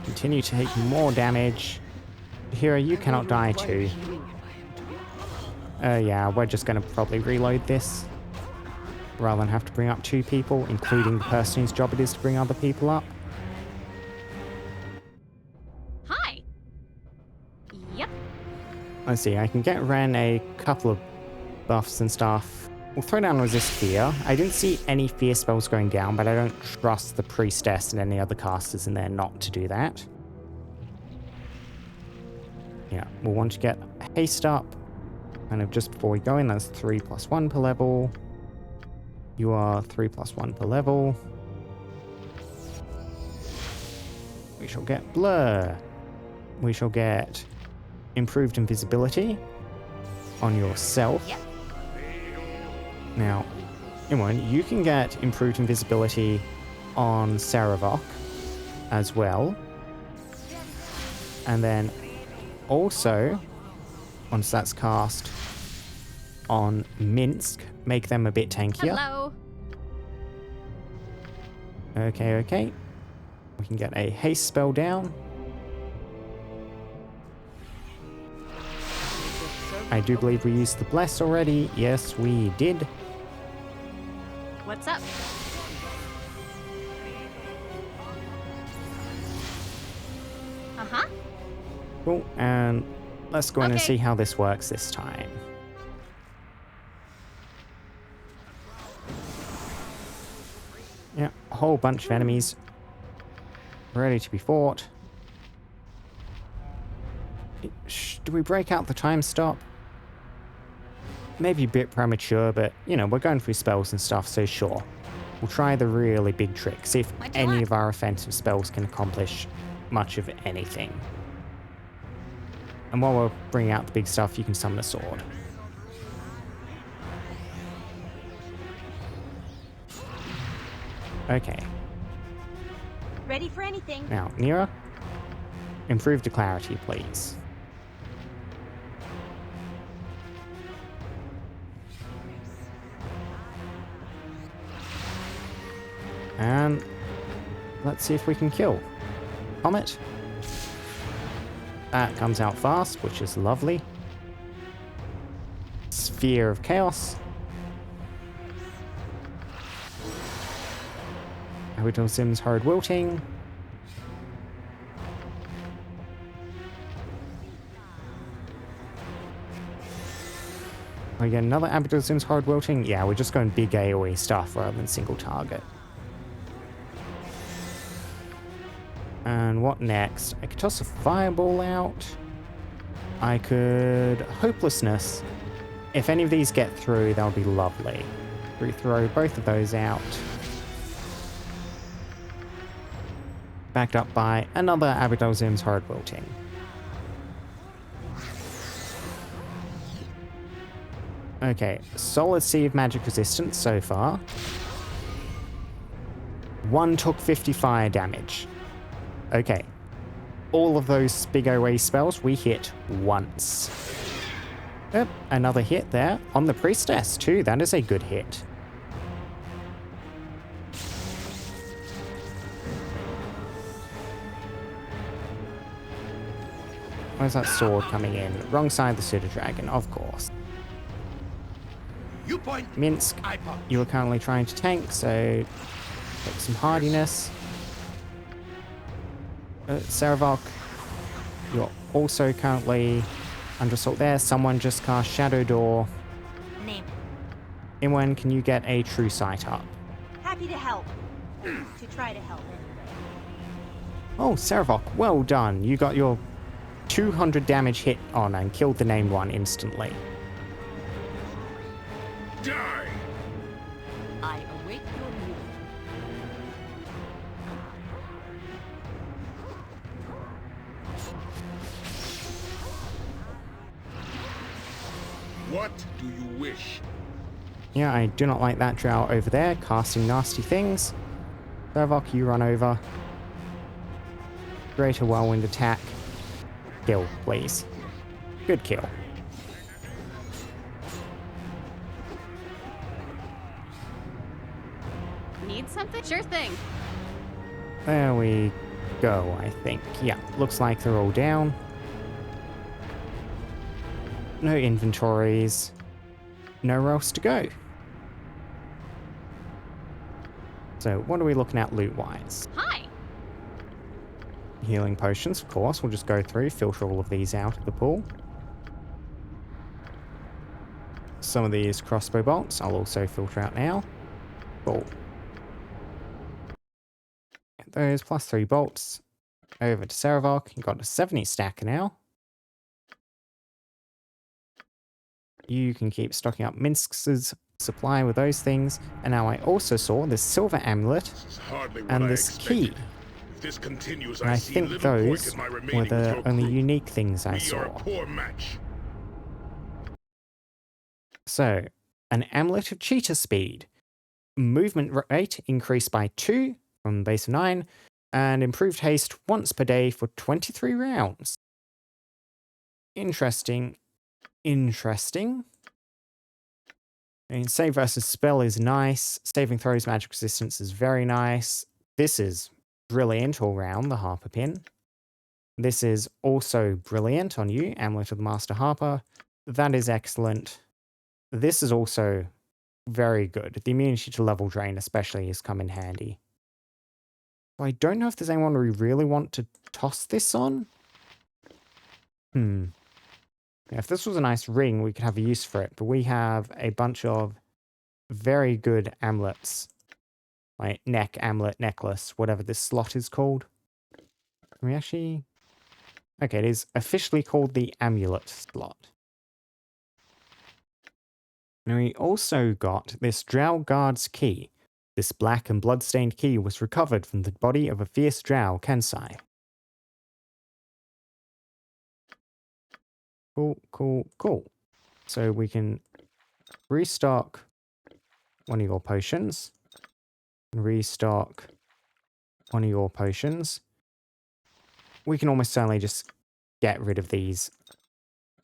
Continue to take more damage. Jahira, you cannot die too. Yeah, we're just going to probably reload this. Rather than have to bring up 2 people, including the person whose job it is to bring other people up. Hi. Yep. Let's see, I can get Ren a couple of buffs and stuff. We'll throw down Resist Fear. I didn't see any fear spells going down, but I don't trust the Priestess and any other casters in there not to do that. Yeah, we'll want to get Haste up. Kind of just before we go in, that's 3+1 per level. You are 3+1 per level. We shall get Blur. We shall get Improved Invisibility on yourself. Yep. Now, Imran, you can get Improved Invisibility on Saravok as well. And then also, once that's cast on Minsk, make them a bit tankier. Hello. Okay. We can get a haste spell down. I do believe we used the bless already. Yes, we did. What's up? Uh-huh. Cool, and let's go in and Okay. see how this works this time. Yeah, a whole bunch of enemies ready to be fought. Do we break out the time stop? Maybe a bit premature, but, you know, we're going through spells and stuff, so sure. We'll try the really big trick, see if What do you any want? of our offensive spells can accomplish much of anything. And while we're bringing out the big stuff, you can summon a sword. Okay, Ready for anything. now, Nira, improve the clarity, please. And let's see if we can kill. Comet. That comes out fast, which is lovely. Sphere of Chaos. Abydos Sims Hard Wilting. We get another Abydos Sims Hard Wilting. Yeah, we're just going big AoE stuff rather than single target. And what next? I could toss a fireball out. I could Hopelessness. If any of these get through, that'll be lovely. We throw both of those out. Backed up by another Abydos Sims Hard Wilting. Okay, solid Sea of Magic resistance so far. One took 50 fire damage. Okay. All of those big AoE spells we hit once. Yep, another hit there. On the Priestess too, that is a good hit. Where's that sword coming in? Wrong side of the Pseudo Dragon, of course. You point, Minsk, I punch. you are currently trying to tank, so take some hardiness. Saravok, you're also currently under assault there. Someone just cast Shadow Door. Name it. Imwen, can you get a True Sight up? Happy to help. to try to help. Oh, Servok, well done. You got your 200 damage hit on and killed the named one instantly. Die! I await your move. What do you wish? Yeah, I do not like that drow over there, casting nasty things. Servok, you run over. Greater whirlwind attack. Kill, please. Good kill. Need something? Sure thing. There we go, I think. Yeah, looks like they're all down. No inventories. Nowhere else to go. So, what are we looking at loot-wise? Hi. Healing potions, of course. We'll just go through, filter all of these out of the pool. Some of these crossbow bolts I'll also filter out now. Cool. Get those +3 bolts. Over to Servok. You've got a 70 stacker now. You can keep stocking up Minsk's supply with those things. And now I also saw this silver amulet This is hardly what and I this expected. key. If this continues, And I see think little point those in my were remaining with the your only crew. unique things I We saw. are a poor match. So, an amulet of cheetah speed. Movement rate increased by 2 from base of 9, and improved haste once per day for 23 rounds. Interesting. Interesting. I mean, save versus spell is nice. Saving throws magic resistance is very nice. This is brilliant all round, the Harper pin. This is also brilliant on you, Amulet of the Master Harper. That is excellent. This is also very good. The immunity to level drain especially has come in handy. I don't know if there's anyone we really want to toss this on. Yeah, if this was a nice ring, we could have a use for it, but we have a bunch of very good amulets. Like neck, amulet, necklace, whatever this slot is called. Can we actually... Okay, it is officially called the amulet slot. Now we also got this Drow Guard's key. This black and blood-stained key was recovered from the body of a fierce drow, Kensai. Cool, cool, cool. So we can restock one of your potions. Restock one of your potions. We can almost certainly just get rid of these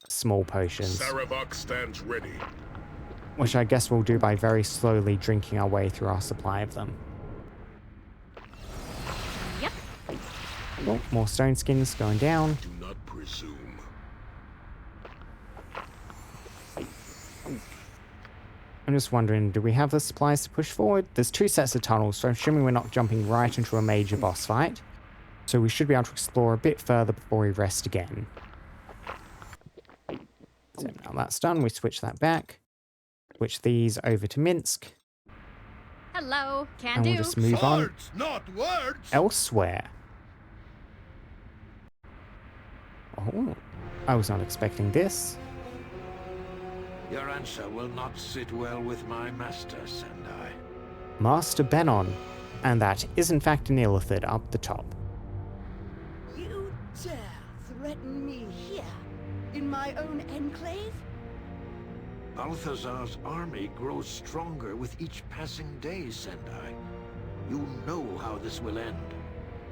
small potions. Sarabak stands ready. Which I guess we'll do by very slowly drinking our way through our supply of them. Yep. Oh, more stone skins going down. Do not presume. I'm just wondering, do we have the supplies to push forward? There's 2 sets of tunnels, so assuming we're not jumping right into a major boss fight. So we should be able to explore a bit further before we rest again. So now that's done, we switch that back. Switch these over to Minsk. Hello. Can And do. we'll just move on Swords, not words. elsewhere. Oh, I was not expecting this. Your answer will not sit well with my master, Sendai. Master Benon. And that is in fact an Illithid up the top. You dare threaten me here, in my own enclave? Balthazar's army grows stronger with each passing day, Sendai. You know how this will end.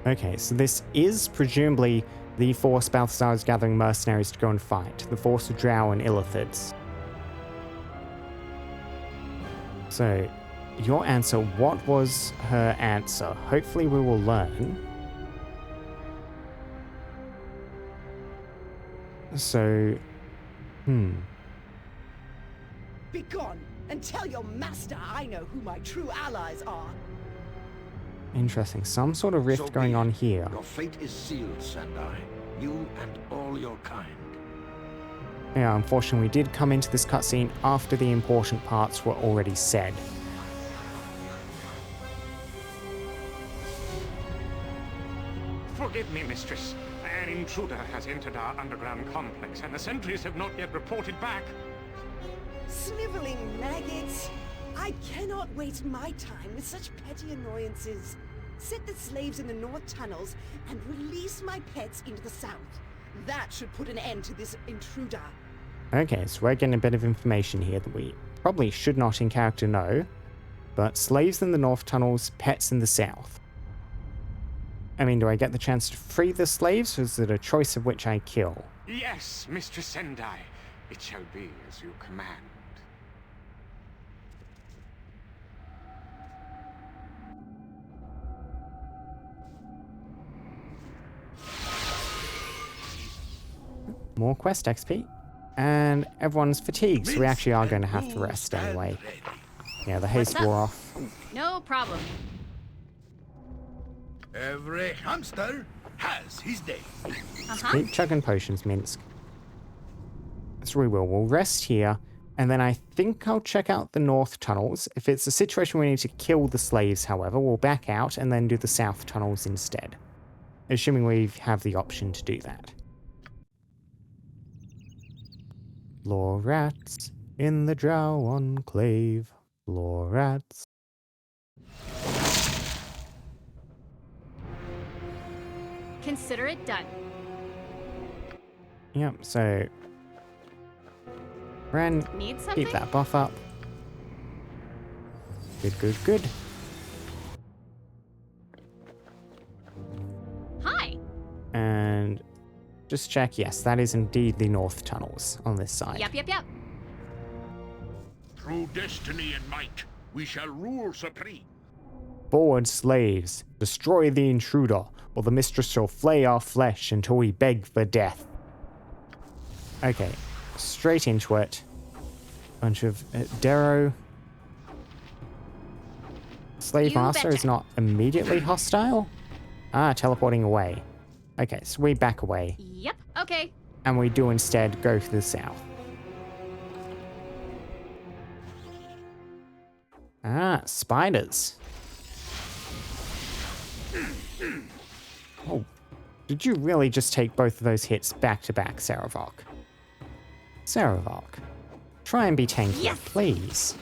Okay, so this is presumably the force Balthazar is gathering mercenaries to go and fight. The force of Drow and Illithids. So, your answer, what was her answer? Hopefully we will learn. So, Begone, and tell your master I know who my true allies are. interesting. Some sort of rift So be going on it. here. Your fate is sealed, Sendai. You and all your kind. Yeah, unfortunately we did come into this cutscene after the important parts were already said. Forgive me, mistress. An intruder has entered our underground complex, and the sentries have not yet reported back. Sniveling maggots! I cannot waste my time with such petty annoyances. Set the slaves in the north tunnels and release my pets into the south. That should put an end to this intruder. Okay, so we're getting a bit of information here that we probably should not in character know. But slaves in the north tunnels, pets in the south. I mean, do I get the chance to free the slaves, or is it a choice of which I kill? Yes, Mistress Sendai. It shall be as you command. More quest XP. And everyone's fatigued, so we actually are going to have to rest anyway. Yeah, the haste wore off. No problem. Every hamster has his day. Keep chugging potions, Minsk. So we will. We'll rest here, and then I think I'll check out the north tunnels. If it's a situation where we need to kill the slaves, however, we'll back out and then do the south tunnels instead. Assuming we have the option to do that. Law rats in the Drow Enclave. Law rats. Consider it done. Yep, so Ren, Need something? keep that buff up. Good, good, good. Hi. And just check, yes, that is indeed the north tunnels on this side. Yep. Through destiny and might, we shall rule supreme. Forward, slaves, destroy the intruder, or the mistress shall flay our flesh until we beg for death. Okay, straight into it. Bunch of Darrow. Slave You Master betcha. is not immediately hostile. Teleporting away. Okay, so we back away. Yep. Okay. And we do instead go to the south. Spiders. Oh, did you really just take both of those hits back to back, Saravok? Saravok, try and be tankier, Yes. please.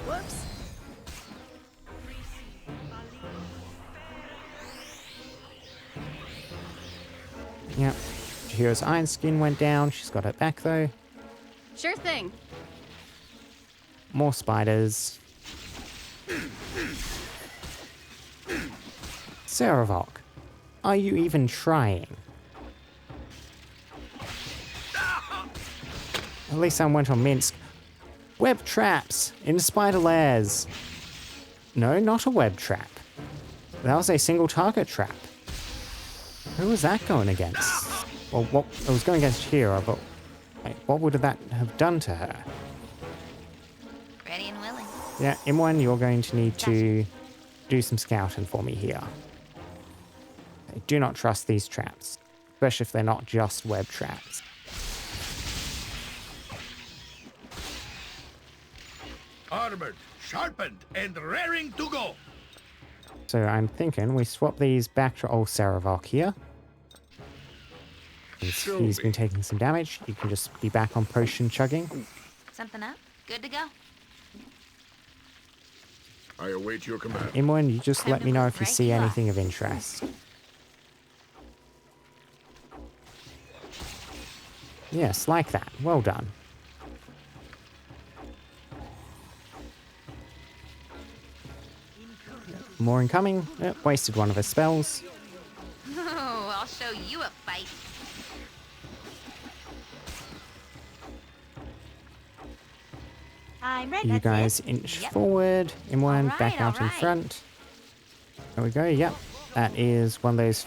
Whoops. Yep. Chihira's iron skin went down. She's got it back though. Sure thing. More spiders. Saravok, are you even trying? At least I went on Minsk. Web traps in spider lairs. No, not a web trap. That was a single target trap. Who was that going against? Well, what it was going against Chihira, but wait, what would that have done to her? Ready and willing. Yeah, M1, you're going to need to do some scouting for me here. I do not trust these traps, especially if they're not just web traps. Armored, sharpened, and raring to go. So I'm thinking we swap these back to old Saravok here. He's been taking some damage. You can just be back on potion chugging. Something up? Good to go. I await your command. M1, you just Time let to me know move if you right see you are. anything of interest. Yes, like that. Well done. More incoming. Wasted one of his spells. Oh, I'll show you a fight. I'm ready. You guys inch Yep. forward. M1 Alright, back out in alright. front. There we go. Yep. That is one of those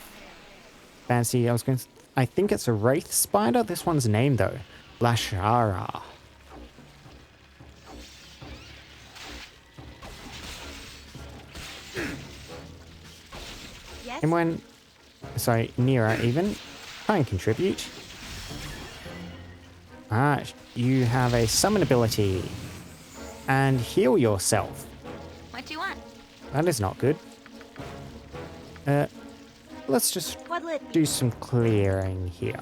fancy. I think it's a wraith spider. This one's name though. Lashara. Yes. M1. Sorry, Nira even. Try and contribute. You have a summon ability. And heal yourself. What do you want? That is not good. Let's just What'll it do some clearing here.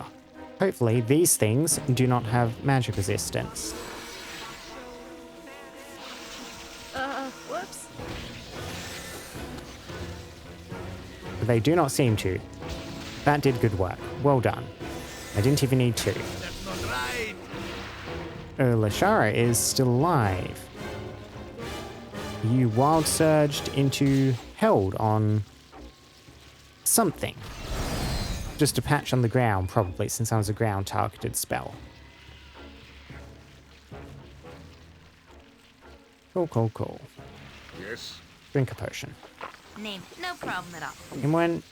Hopefully these things do not have magic resistance. Whoops. They do not seem to. That did good work. Well done. I didn't even need to. That's not right. Lashara is still alive. You wild surged into held on something. Just a patch on the ground, probably, since that was a ground targeted spell. Cool. Yes? Drink a potion. Name, no problem at all. And when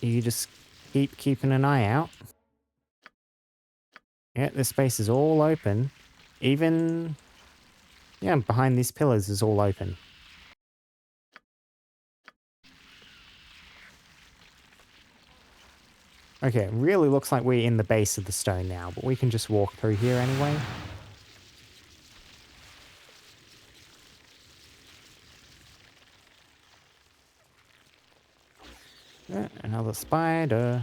you just keep keeping an eye out. Yeah, this space is all open. Even, yeah, behind these pillars is all open. Okay, it really looks like we're in the base of the stone now, but we can just walk through here anyway. Yeah, another spider.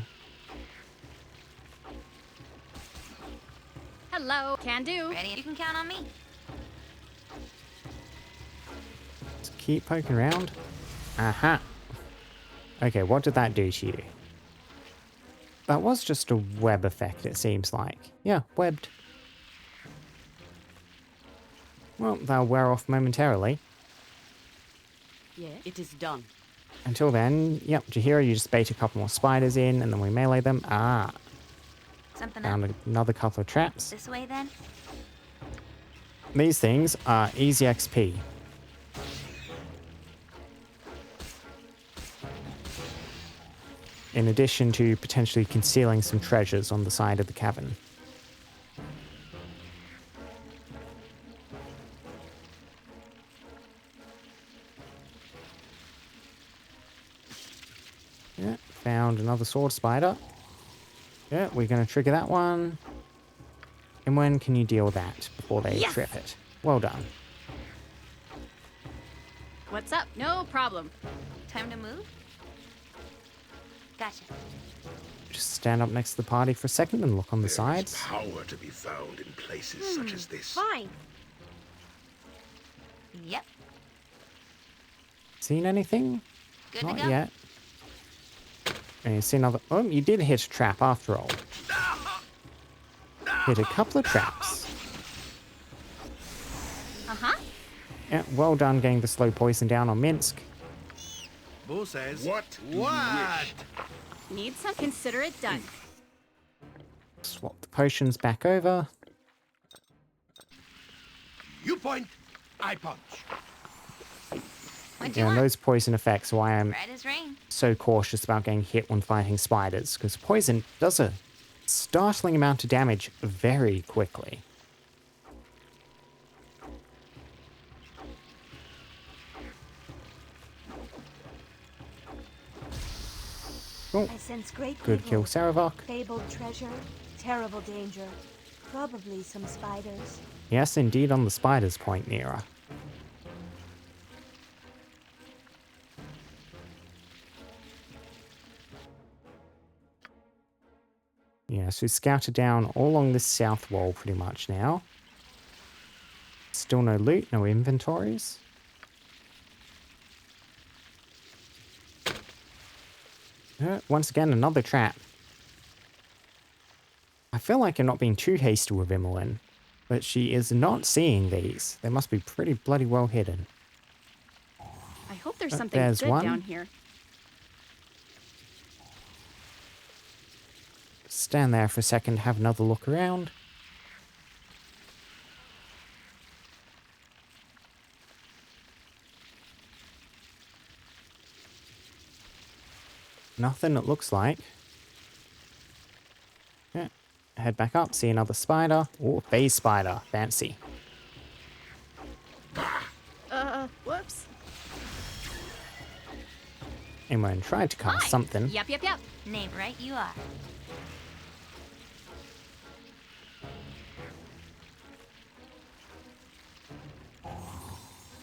Hello. Can do. Ready? You can count on me. Just keep poking around. Aha. Okay, what did that do to you? That was just a web effect, it seems like. Yeah, webbed. Well, that'll wear off momentarily. Yeah, it is done. Until then, yep, Jahira, you just bait a couple more spiders in, and then we melee them. Ah, Something up. found another couple of traps. This way then? These things are easy XP. In addition to potentially concealing some treasures on the side of the cavern. Yeah, found another sword spider. Yeah, we're going to trigger that one. And when can you deal with that before they trip it? Well done. What's up? No problem. Time to move? Gotcha. Just stand up next to the party for a second and look on the There is sides. power to be found in places such as this. Fine. Yep. Seen anything? Good Not to go. yet. And you see another... Oh, you did hit a trap after all. Hit a couple of traps. Uh-huh. Yeah, well done getting the slow poison down on Minsk. Boo says. What? What? Need some? Consider it done. Swap the potions back over. You point, I punch. What'd you Yeah, and want? those poison effects are why I'm Red as rain. so cautious about getting hit when fighting spiders, because poison does a startling amount of damage very quickly. Oh, I sense great good kill, evil, Saravok. fabled treasure, terrible danger, probably some spiders. Yes, indeed, on the spider's point, Nira. Yeah, so we scouted down all along this south wall pretty much now. Still no loot, no inventories. Once again, another trap. I feel like I'm not being too hasty with Imogen, but she is not seeing these. They must be pretty bloody well hidden. I hope there's something there's good one. down here. Stand there for a second, have another look around. Nothing, it looks like. Yeah. Head back up, see another spider. Oh, phase spider. Fancy. Whoops. Imogen tried to cast Hi. something. Yep. Name right you are.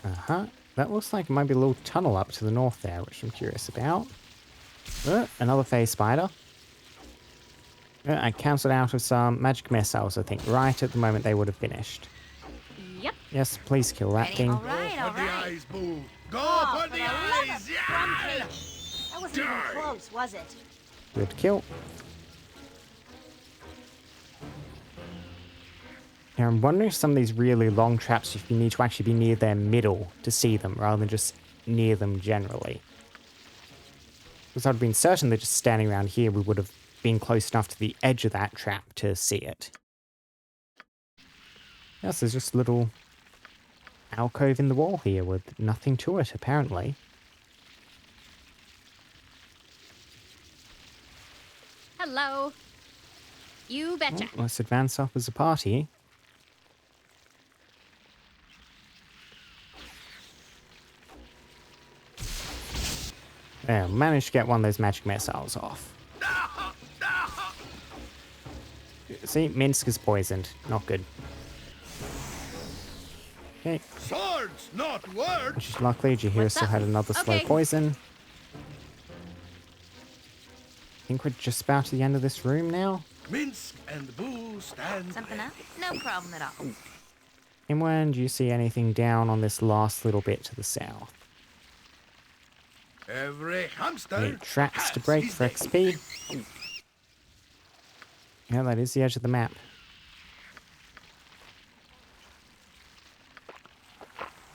Uh-huh. that looks like it might be a little tunnel up to the north there, which I'm curious about. Another phase spider. I cancelled out of some magic missiles, I think, right at the moment they would have finished. Yep. Yes, please kill that thing. All right, all For the right. eyes, Boo! Go Oh, for the love eyes! it. Yeah! That wasn't even close, was it? Good kill. Now I'm wondering if some of these really long traps, if you need to actually be near their middle to see them, rather than just near them generally. Because I'd been certain that just standing around here we would have been close enough to the edge of that trap to see it. Yes, there's just a little alcove in the wall here with nothing to it, apparently. Hello. You betcha. Oh, let's advance up as a party. There, managed to get one of those magic missiles off. See, Minsk is poisoned. Not good. Okay. Swords, not words! Which is luckily, Jahira What's still up? had another slow Okay. poison. I think we're just about to the end of this room now. Minsk and Boo stand. Something up? No problem at all. Imwen, do you see anything down on this last little bit to the south? Every hamster. Any traps to has break his for day. XP? Yeah, that is the edge of the map.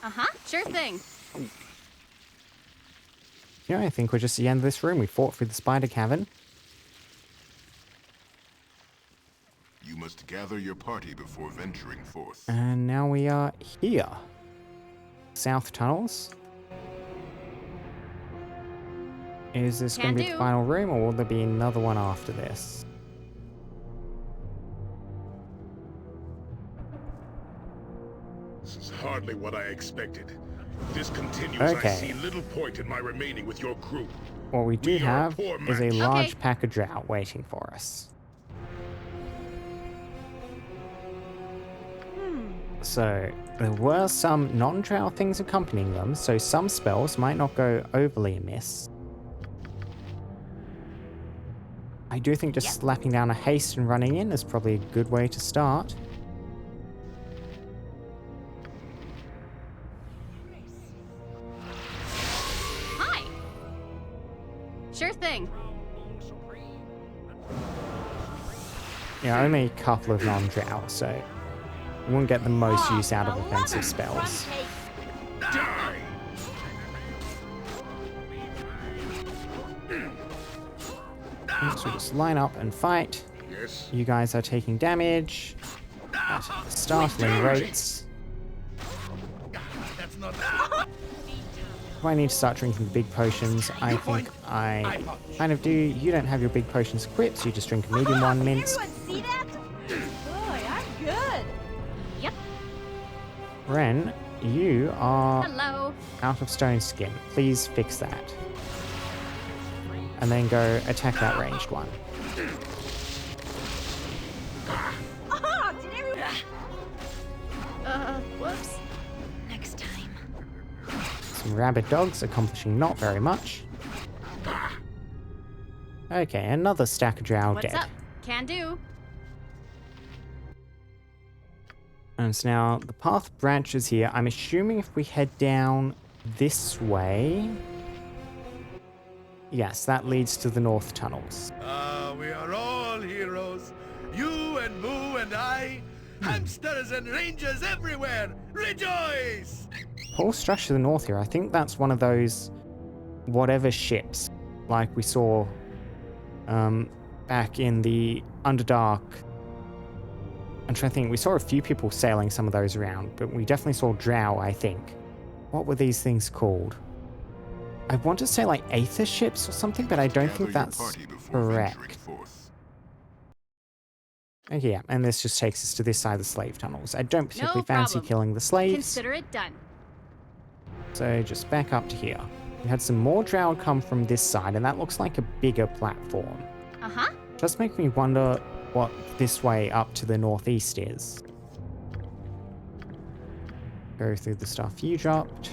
Uh-huh. Sure thing. Yeah, I think we're just at the end of this room. We fought through the spider cavern. You must gather your party before venturing forth. And now we are here. South tunnels. Is this going Can to be the do. final room, or will there be another one after this? This is hardly what I expected. If this continues, Okay. I see little point in my remaining with your crew. What we do We are a have poor is a match. large Okay. pack of drought waiting for us. So, there were some non-drow things accompanying them, so some spells might not go overly amiss. I do think just slapping down a haste and running in is probably a good way to start. Hi. Sure thing. Yeah, only a couple of non-drow, so we won't get the most use out of offensive spells. Die! So just line up and fight. Yes? You guys are taking damage at startling rates. That's not. If I need to start drinking the big potions, I think I kind of do. You don't have your big potions equipped, so you just drink a medium one, Did Minsk. everyone see that? Boy, I'm good. Yep. Ren, you are Hello. out of stone skin. Please fix that. And then go attack that ranged one. Oh, did everyone? Whoops. Next time. Some rabid dogs accomplishing not very much. Okay, another stack of drow What's dead. up? Can do. And so now the path branches here. I'm assuming if we head down this way. Yes, that leads to the north tunnels. We are all heroes. You and Boo and I. Hamsters and rangers everywhere. Rejoice! Whole structure to the north here. I think that's one of those whatever ships, like we saw back in the Underdark. I'm trying to think. We saw a few people sailing some of those around, but we definitely saw drow, I think. What were these things called? I want to say like Aether ships or something, but I don't Gather think your that's party before venturing correct. forth. Okay, yeah, and this just takes us to this side of the slave tunnels. I don't particularly fancy problem. killing the slaves, Consider it done. so just back up to here. We had some more drow come from this side, and that looks like a bigger platform. Uh-huh. Just make me wonder what this way up to the northeast is. Go through the stuff you dropped.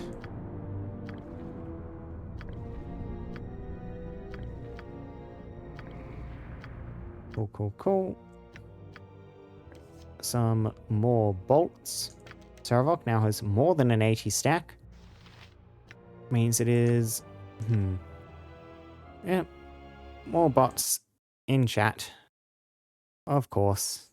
Cool, cool, cool. Some more bolts. Saravok now has more than an 80 stack. Means it is... Yeah. More bots in chat. Of course.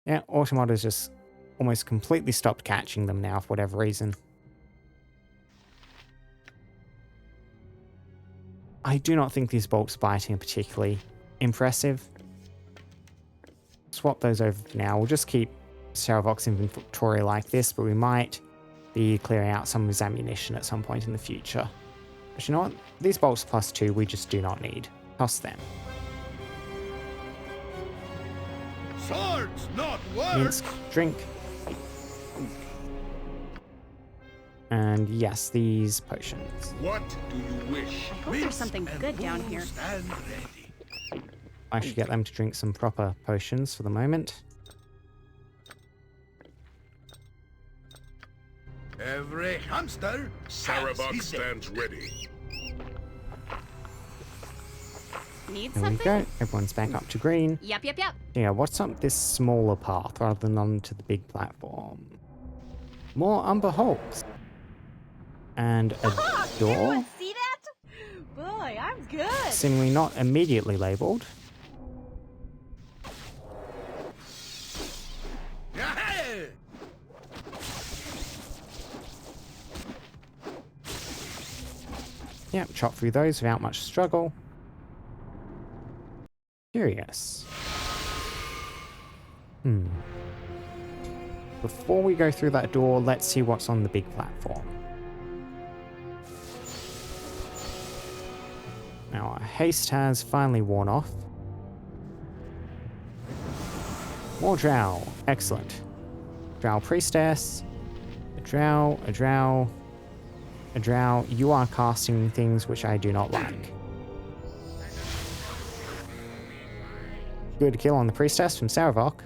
Yeah, Automata's just almost completely stopped catching them now for whatever reason. I do not think these bolts biting are particularly impressive. Swap those over for now. We'll just keep Saravok's inventory like this, but we might be clearing out some of his ammunition at some point in the future. But you know what? These bolts +2 we just do not need. Toss them. Swords, not words. Minsk, drink. And yes, these potions. What do you wish? I hope there's something good down here. Stand ready. I should get them to drink some proper potions for the moment. Every hamster. Saravok stands ready. Need There we something? go. Everyone's back up to green. Yep. Yeah, what's up this smaller path rather than onto the big platform? More umber hulks. And a Did door, everyone see that? Boy, I'm good. seemingly not immediately labeled. Yeah. Yep, chop through those without much struggle. Curious. Before we go through that door, let's see what's on the big platform. Now, our haste has finally worn off. More drow. Excellent. Drow priestess. A drow, a drow, a drow. You are casting things which I do not like. Good kill on the priestess from Saravok.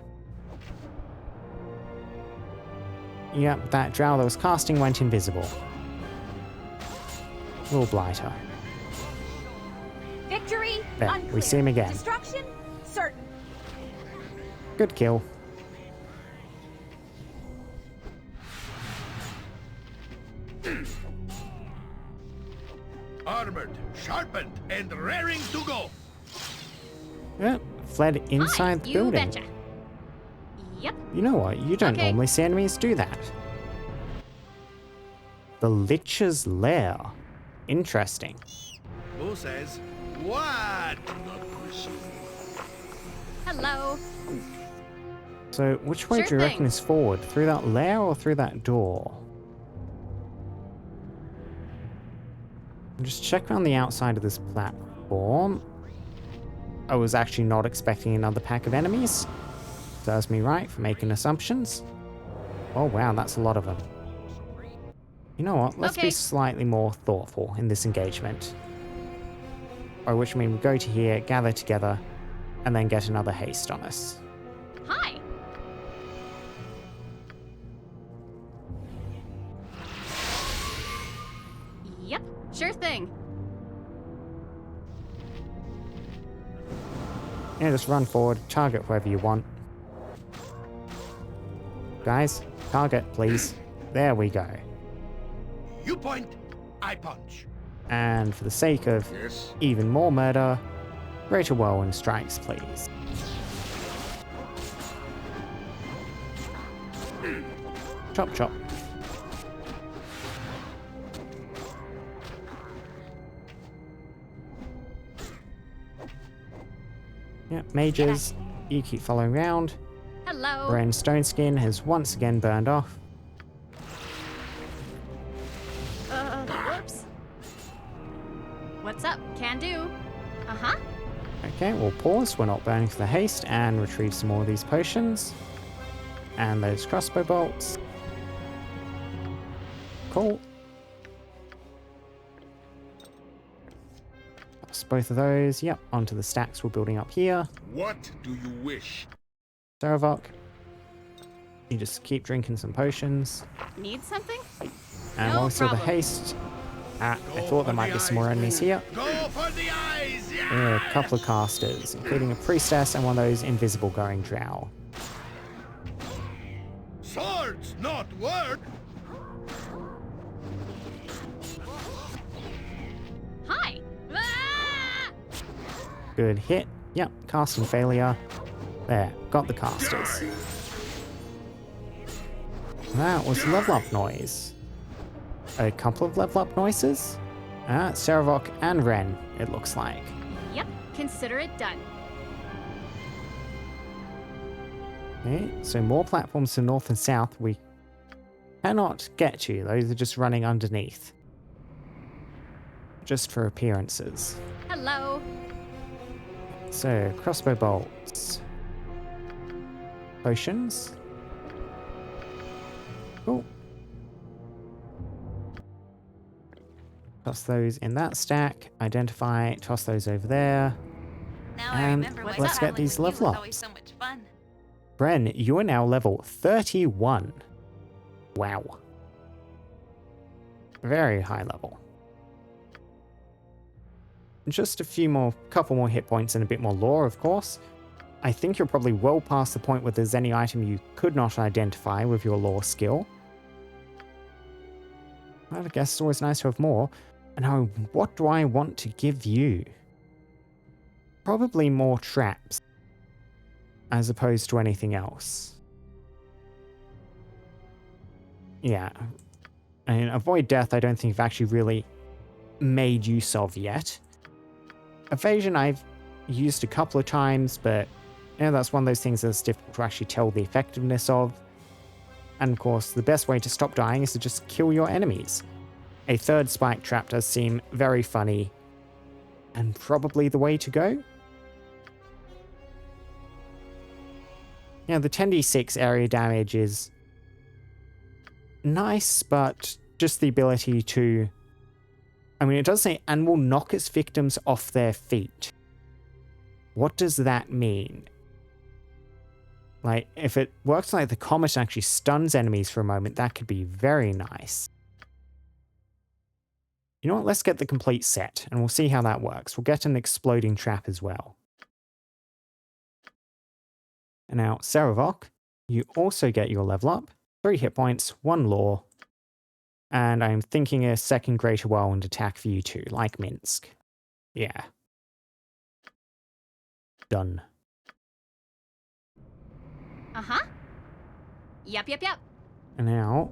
Yep, that drow that was casting went invisible. Little blighter. Victory There, we unclear. see him again. Destruction certain. Good kill. Armored, sharpened, and raring to go. Yep, fled inside the You building. betcha. Yep. You know what? You don't Okay. normally see enemies do that. The Lich's Lair. Interesting. Who says what? Hello. So, which way Sure do you reckon thing. is forward? Through that lair or through that door? Just check around the outside of this platform. I was actually not expecting another pack of enemies. Serves me right for making assumptions. Oh wow, that's a lot of them. You know what? Let's Okay. be slightly more thoughtful in this engagement. By which I mean we go to here, gather together, and then get another haste on us. Hi. Yep. Sure thing. Yeah, just run forward, target whoever you want. Guys, target, please. There we go. You point, I punch. And for the sake of Yes. even more murder, greater whirlwind strikes, please. Chop chop. Yep, mages, you keep following around. Hello. Ren Stoneskin has once again burned off. Whoops. What's up? Can do. Uh-huh. Okay, we'll pause. We're not burning for the haste and retrieve some more of these potions. And those crossbow bolts. Cool. Toss both of those. Yep, onto the stacks we're building up here. What do you wish? Saravok, you just keep drinking some potions. Need something? And No also the problem. haste. I Go thought for there might the be some more eyes, enemies boo. here. Go for the eyes, yeah! There are a couple of casters, including a priestess and one of those invisible going drow. Swords, not word! Hi! Ah! Good hit. Yep, casting failure. There, got the casters. That was level up noise. A couple of level up noises? Saravok and Ren, it looks like. Yep, consider it done. Okay, so more platforms to north and south we cannot get to. Those are just running underneath. Just for appearances. Hello. So, crossbow bolts. Potions. Cool. Toss those in that stack. Identify, toss those over there. Now I And remember why let's get traveling these with you level was always ups. so much fun. Bren, you are now level 31. Wow. Very high level. Just couple more hit points and a bit more lore, of course. I think you're probably well past the point where there's any item you could not identify with your lore skill. Well, I guess it's always nice to have more. And now, what do I want to give you? Probably more traps, as opposed to anything else. Yeah. I mean, avoid death I don't think you've actually really made use of yet. Evasion I've used a couple of times, but that's one of those things that's difficult to actually tell the effectiveness of. And of course, the best way to stop dying is to just kill your enemies. A third spike trap does seem very funny, and probably the way to go. Yeah, the 10d6 area damage is nice, but just the ability to... I mean, it does say, and will knock its victims off their feet. What does that mean? Like, if it works like the comet actually stuns enemies for a moment, that could be very nice. You know what, let's get the complete set, and we'll see how that works. We'll get an exploding trap as well. And now, Saravok, you also get your level up. 3 hit points, 1 lore. And I'm thinking a second Greater Whirlwind attack for you too, like Minsk. Yeah. Done. Uh-huh. Yep. And now,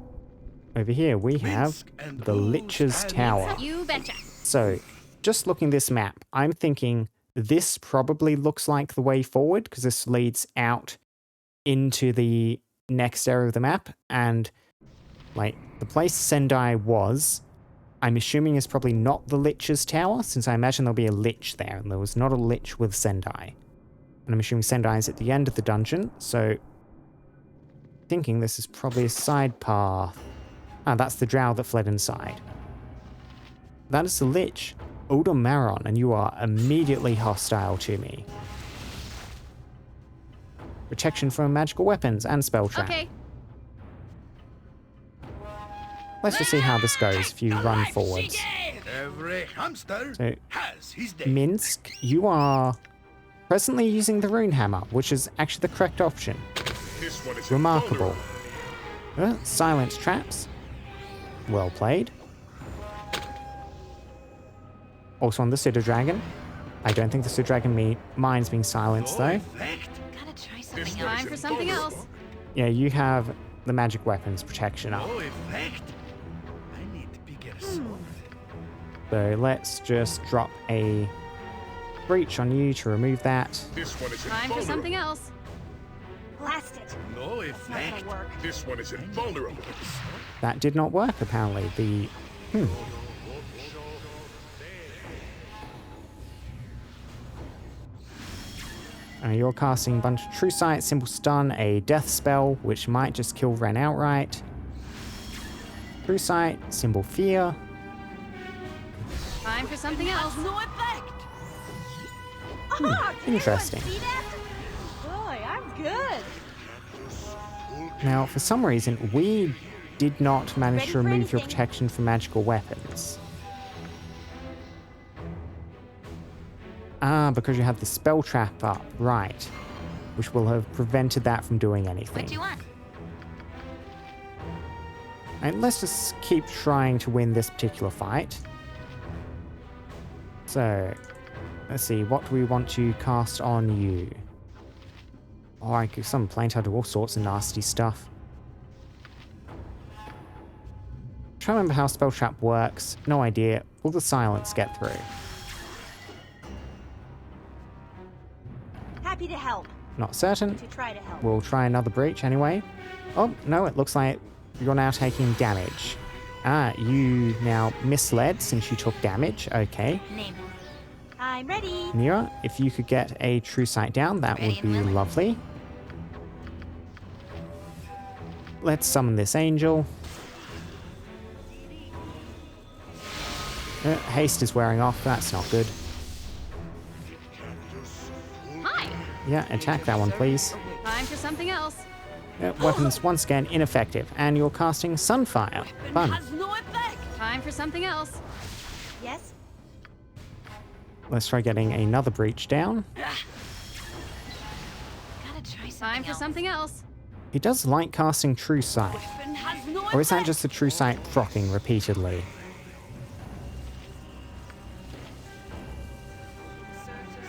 over here we have the Lich's Tower. You betcha. So, just looking at this map, I'm thinking this probably looks like the way forward, because this leads out into the next area of the map, and like the place Sendai was, I'm assuming is probably not the Lich's Tower, since I imagine there'll be a Lich there, and there was not a Lich with Sendai. And I'm assuming Sendai is at the end of the dungeon, so thinking this is probably a side path. Ah, that's the drow that fled inside. That is the Lich, Odomaron, and you are immediately hostile to me. Protection from magical weapons and spell trap. Okay. Let's just see how this goes if you run forwards. Every hamster So, has his day. Minsk, you are presently using the rune hammer, which is actually the correct option. This one is Remarkable. Silent traps. Well played. Also on the Pseudo Dragon. I don't think the Pseudo Dragon mind's being silenced though. Effect. Gotta try This something one else. Time for something else. Yeah, you have the magic weapons protection up. No effect. I need bigger sword. So let's just drop a breach on you to remove that. This one is Time for invulnerable. something else. Blast it. No Not effect. gonna work. This one is invulnerable. That did not work apparently. You're casting a bunch of True Sight, Simple Stun, a Death Spell, which might just kill Ren outright. True Sight, Symbol Fear. Time for something else. No effect. Oh, did interesting. everyone see that? Boy, I'm good. Now, for some reason, we did not manage Ready to for remove your anything? protection from magical weapons. Ah, because you had the spell trap up, right. Which will have prevented that from doing anything. What do you want? And let's just keep trying to win this particular fight. So, let's see, what do we want to cast on you? Oh, I could summon Plaintiff, do all sorts of nasty stuff. Try to remember how spell trap works. No idea. Will the silence get through? Happy to help. Not certain. To try to help. We'll try another breach anyway. Oh, no, it looks like you're now taking damage. Ah, you now misled since you took damage. Okay. Name. I'm ready. Mira, if you could get a true sight down, that Ready would be and willing. lovely. Let's summon this angel. Haste is wearing off. That's not good. Hi. Yeah, attack that one, please. Time for something else. Weapons once again ineffective, and you're casting Sunfire. Fun. Has no effect. Time for something else. Yes? Let's try getting another breach down. Gotta try something Time for else. something else. He does like casting True Sight. Weapon has no Or is that effect. just the True Sight proccing repeatedly?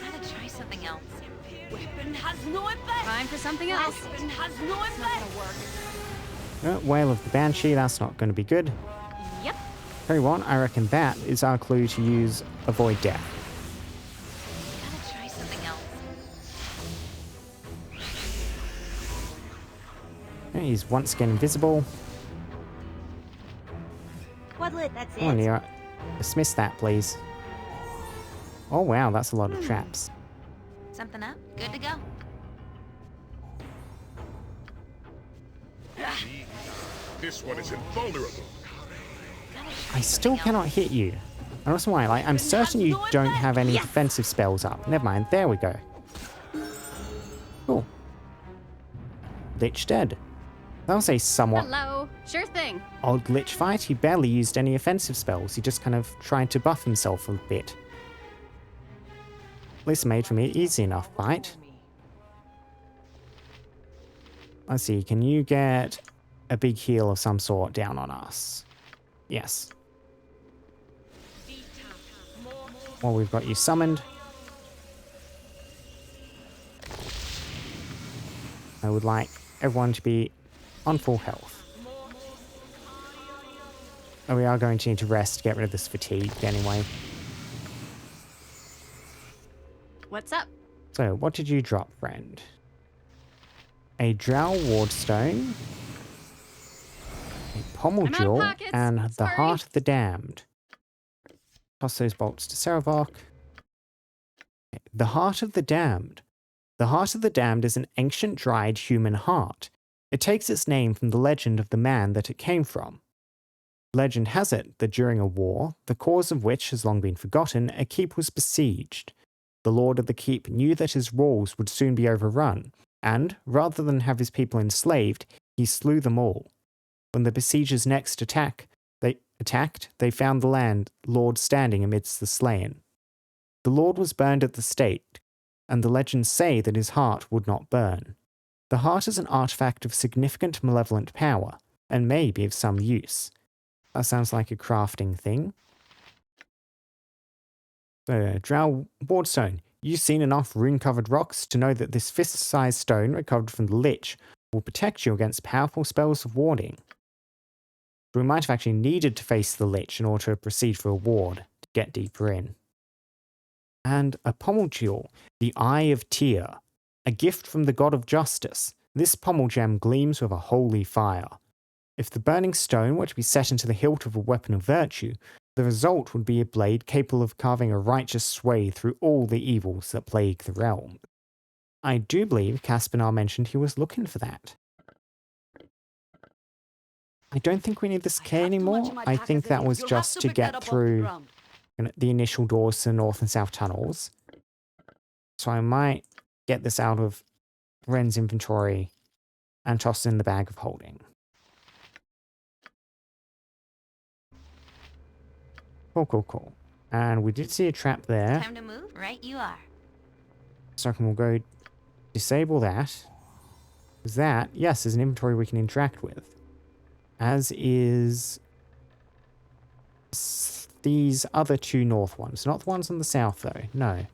Gotta try something else. Weapon has no effect. Time for something else. Weapon has no effect. Wail of the Banshee, that's not going to be good. Yep. Very well, I reckon that is our clue to use Avoid Death. Gotta try something else. He's once again invisible. Quadlet, that's Come on, it. Nira. Dismiss that, please. Oh wow, that's a lot of traps. Something up? Good to go. This one is invulnerable. Gotta try I still something cannot else. hit you. I don't know why. Like, I'm certain you don't have any defensive spells up. Never mind. There we go. Cool. Lich dead. That was a somewhat Hello. Sure thing. odd Lich fight. He barely used any offensive spells. He just kind of tried to buff himself a bit. At least it made for me easy enough fight. Let's see. Can you get a big heal of some sort down on us? Yes. Well, we've got you summoned. I would like everyone to be on full health. And we are going to need to rest to get rid of this fatigue anyway. What's up? So, what did you drop, friend? A Drow Wardstone, a Pommel I'm out of Jewel, pockets. and the Sorry. Heart of the Damned. Toss those bolts to Sarevok. The Heart of the Damned. The Heart of the Damned is an ancient dried human heart. It takes its name from the legend of the man that it came from. Legend has it that during a war, the cause of which has long been forgotten, a keep was besieged. The lord of the keep knew that his walls would soon be overrun, and, rather than have his people enslaved, he slew them all. When the besiegers next attacked, they found the lord standing amidst the slain. The lord was burned at the stake, and the legends say that his heart would not burn. The heart is an artifact of significant malevolent power, and may be of some use. That sounds like a crafting thing. Drow Wardstone. You've seen enough rune-covered rocks to know that this fist-sized stone recovered from the Lich will protect you against powerful spells of warding. We might have actually needed to face the Lich in order to proceed for a ward to get deeper in. And a pommel jewel, the Eye of Tyr, a gift from the god of justice. This pommel gem gleams with a holy fire. If the burning stone were to be set into the hilt of a weapon of virtue, the result would be a blade capable of carving a righteous sway through all the evils that plague the realm. I do believe Caspinar mentioned he was looking for that. I don't think we need this key anymore. I think that was just to get through the initial doors to the north and south tunnels. So I might get this out of Ren's inventory and toss it in the bag of holding. Cool. And we did see a trap there. Time to move? Right you are. So we'll go disable that. That, yes, is an inventory we can interact with. As is these other two north ones. Not the ones on the south, though. No.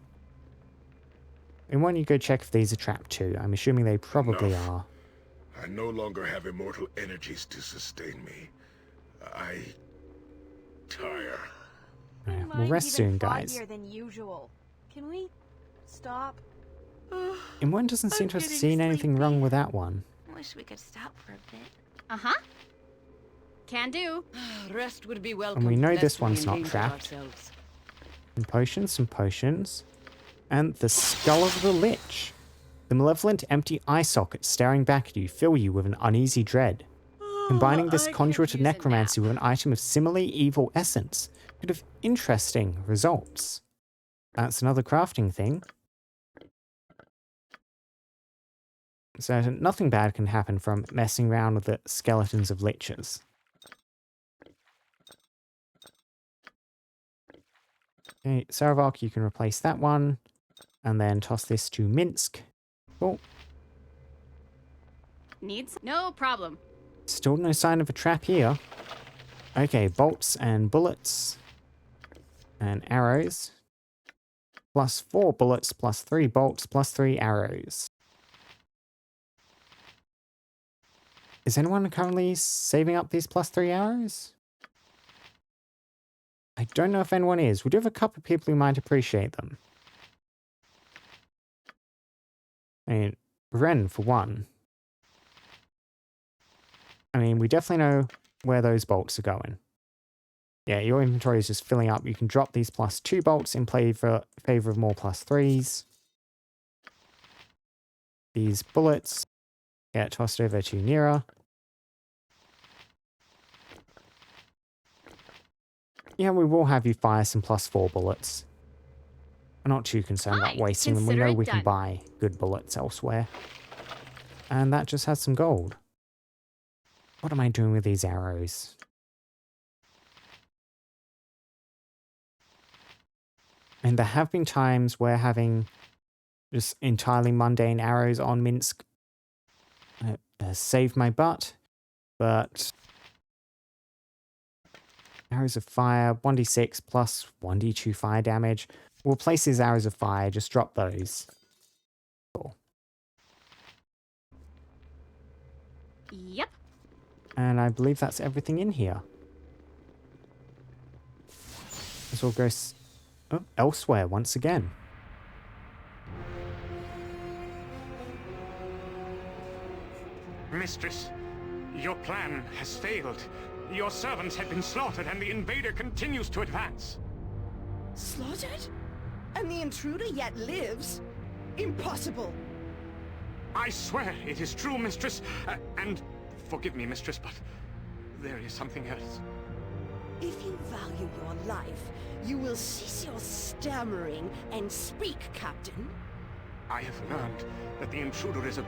And why don't you go check if these are trapped too? I'm assuming they probably are. I no longer have immortal energies to sustain me. I tire. Right, we'll Mine's rest even soon, guys. foggier than usual. Can we stop? And one doesn't seem to have seen anything wrong with that one. Wish we could stop for a bit. Uh-huh. Can do. Rest would be welcome. And we know lest this we one's not endanger trapped. ourselves. Some potions. And the skull of the Lich. The malevolent empty eye sockets staring back at you fill you with an uneasy dread. Combining this I conduit could of use a necromancy with an item of similarly evil essence could have interesting results. That's another crafting thing. So nothing bad can happen from messing around with the skeletons of liches. Okay, Saravok, you can replace that one. And then toss this to Minsk. Cool. Needs? No problem. Still no sign of a trap here. Okay, bolts and bullets. And arrows. Plus 4 bullets, plus 3 bolts, plus 3 arrows. Is anyone currently saving up these plus 3 arrows? I don't know if anyone is. We do have a couple of people who might appreciate them. I mean, Ren, for one. I mean, we definitely know where those bolts are going. Yeah, your inventory is just filling up. You can drop these plus 2 bolts in favor of more plus 3s. These bullets get tossed over to Nira. Yeah, we will have you fire some plus 4 bullets. I'm not too concerned about Fine, wasting them. We consider know it we can done. buy good bullets elsewhere. And that just has some gold. What am I doing with these arrows? And there have been times where having just entirely mundane arrows on Minsk saved my butt, but arrows of fire, 1d6 plus 1d2 fire damage. We'll place these arrows of fire, just drop those. Cool. Yep. And I believe that's everything in here. This all goes elsewhere once again. Mistress, your plan has failed. Your servants have been slaughtered and the invader continues to advance. Slaughtered? And the intruder yet lives? Impossible! I swear it is true, mistress. And forgive me, mistress, but there is something else. If you value your life, you will cease your stammering and speak, Captain. I have learned that the intruder is a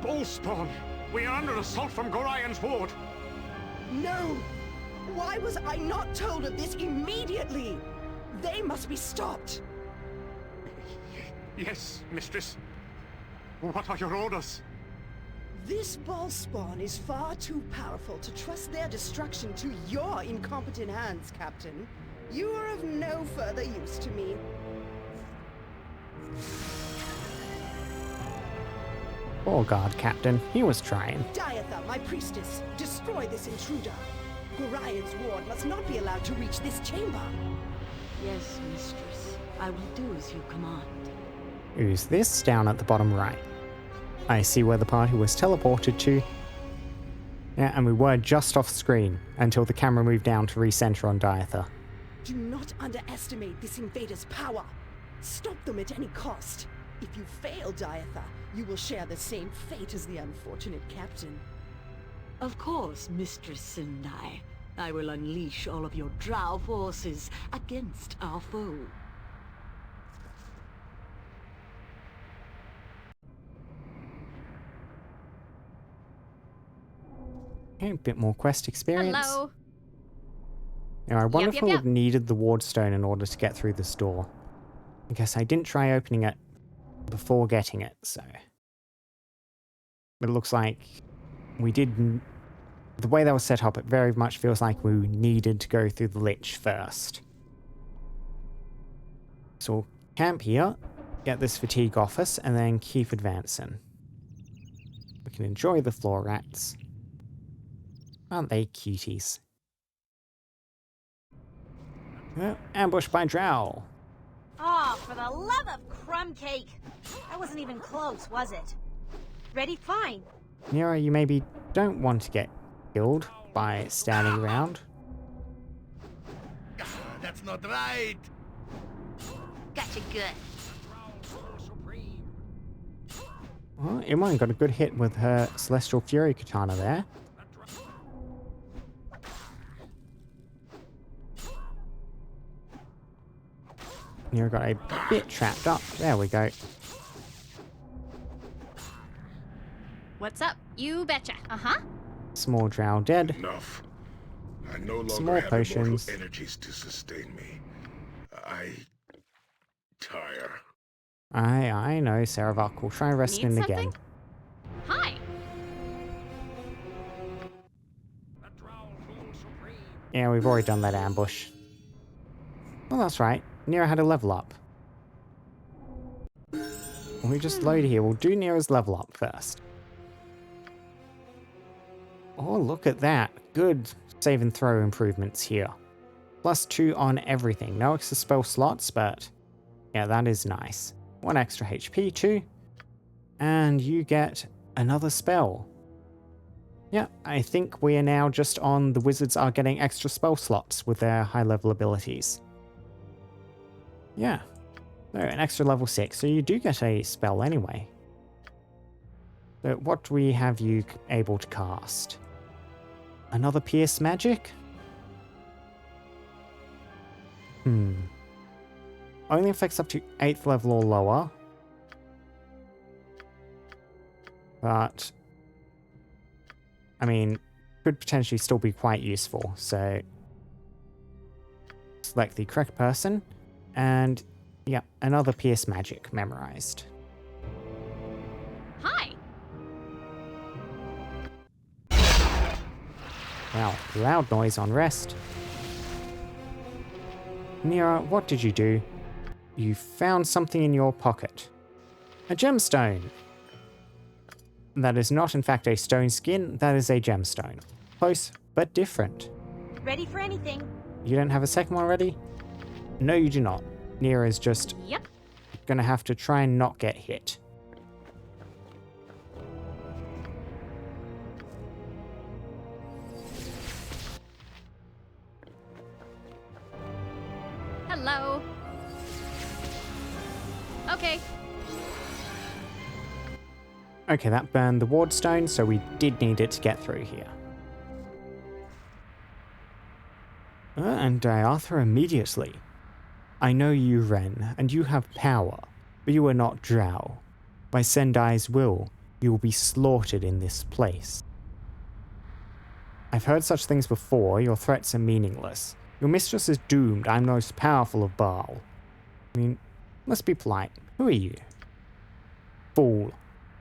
bull spawn. We are under assault from Gorian's ward. No! Why was I not told of this immediately? They must be stopped. Yes, mistress. What are your orders? This ball spawn is far too powerful to trust their destruction to your incompetent hands, Captain. You are of no further use to me. Poor guard captain, he was trying. Diatha, my priestess, destroy this intruder. Gorian's ward must not be allowed to reach this chamber. Yes, mistress. I will do as you command. Who's this down at the bottom right? I see where the party was teleported to. Yeah, and we were just off screen until the camera moved down to recenter on Diatha. Do not underestimate this invader's power. Stop them at any cost. If you fail, Diatha, you will share the same fate as the unfortunate captain. Of course, Mistress Sendai. I will unleash all of your drow forces against our foe. Okay, a bit more quest experience. Hello. Now, I wonder Yep, if yep, I would yep. have needed the ward stone in order to get through this door. I guess I didn't try opening it before getting it, so... But it looks like we did... The way that was set up, it very much feels like we needed to go through the Lich first. So we'll camp here, get this fatigue off us, and then keep advancing. We can enjoy the floor rats. Aren't they cuties? Ambushed by Drow. Oh, for the love of crumb cake! That wasn't even close, was it? Ready? Fine. Nero, you maybe don't want to get killed by standing around. That's not right. Gotcha good. Well, Imran got a good hit with her Celestial Fury Katana there. Nero got a bit trapped up. There we go. What's up? You betcha. Uh-huh. Small Drow dead. Enough. I no longer Some more have immortal potions. energies to sustain me. I tire. I know, Saravak. We'll try resting Need again. something? Hi. Yeah, we've already done that ambush. Well, that's right. Nero had a level up. When we just load here, we'll do Nero's level up first. Oh, look at that. Good save and throw improvements here. +2 on everything. No extra spell slots, but yeah, that is nice. 1 extra HP too. And you get another spell. Yeah, I think we are now just on the wizards are getting extra spell slots with their high level abilities. Yeah. So an extra level 6, so you do get a spell anyway. So what do we have you able to cast? Another Pierce Magic? Only affects up to 8th level or lower. But, I mean, could potentially still be quite useful, so... Select the correct person, and, yeah, another Pierce Magic memorized. Hi. Wow, loud noise on rest. Nira, what did you do? You found something in your pocket. A gemstone. That is not in fact a stone skin, that is a gemstone. Close, but different. Ready for anything. You don't have a second one ready? No, you do not. Nira is just Yep. gonna have to try and not get hit. Hello. Okay. Okay, that burned the ward stone, so we did need it to get through here. And Diarthur immediately. I know you, Ren, and you have power, but you are not Drow. By Sendai's will, you will be slaughtered in this place. I've heard such things before, your threats are meaningless. Your mistress is doomed, I'm the most powerful of Baal. I mean, let's be polite. Who are you? Fool.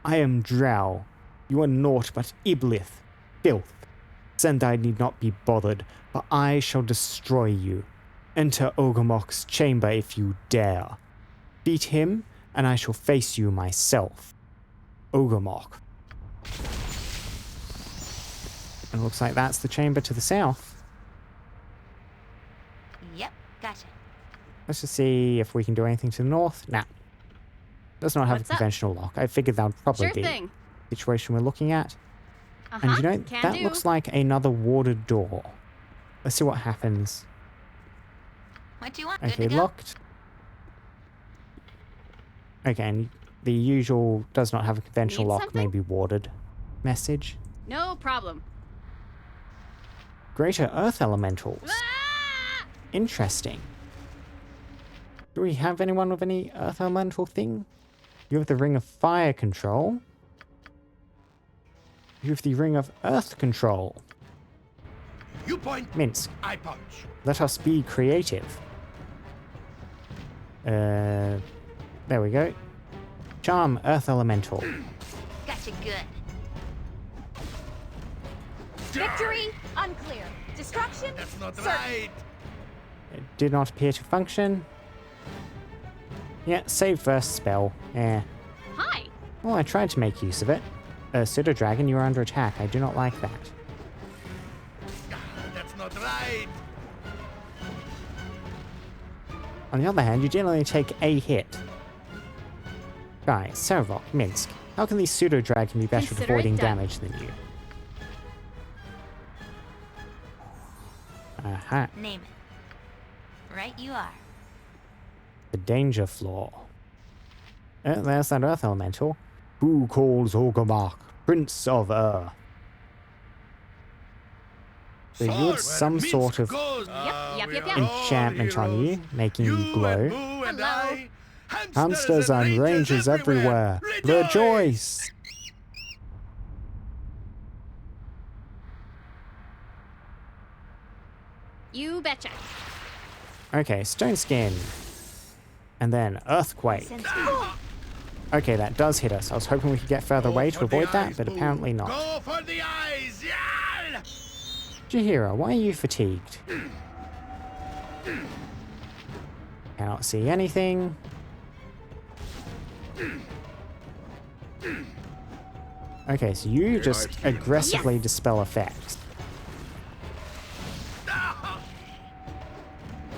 I am Drow. You are naught but Iblith. Filth. Sendai need not be bothered, but I shall destroy you. Enter Ogomok's chamber if you dare. Beat him, and I shall face you myself. Ogomok. It looks like that's the chamber to the south. Yep, gotcha. Let's just see if we can do anything to the north. Nah. Does not have What's a up? conventional lock. I figured that would probably Sure be thing. the situation we're looking at. Uh-huh. And you know, Can that do. looks like another warded door. Let's see what happens. What do you want? Good Okay, to go? locked. Okay, and the usual does not have a conventional Need lock, something? maybe warded message. No problem. Greater Earth Elementals. Ah! Interesting. Do we have anyone with any Earth Elemental thing? You have the Ring of Fire Control. You have the Ring of Earth Control. You point, Minsk, I punch. let us be creative. There we go. Charm, Earth Elemental. Gotcha good. Victory unclear. Destruction That's not certain. right. It did not appear to function. Yeah, save first spell. Yeah. Hi. Well, I tried to make use of it. Pseudo Dragon, you are under attack. I do not like that. That's not right. On the other hand, you generally take a hit. Guys, Servok, Minsk, how can these Pseudo Dragon be better at Consider it avoiding done. damage than you? Aha, Name it. Right you are. the danger floor. There's that Earth Elemental. Who calls Orgrimmar, Prince of Earth? So you Sword, had some where sort of Minsk goes. Yep, We yep, are yep. all enchantment on you, heroes. making you You glow. and Boo and Hello. I, Hamsters and rangers everywhere. Rejoice! You betcha. Okay, Stone Skin. And then Earthquake. Okay, that does hit us. I was hoping we could get further away to avoid that, but apparently not. Go for the eyes, yeah! Jahira, why are you fatigued? Cannot see anything. Okay, so you just aggressively dispel effects.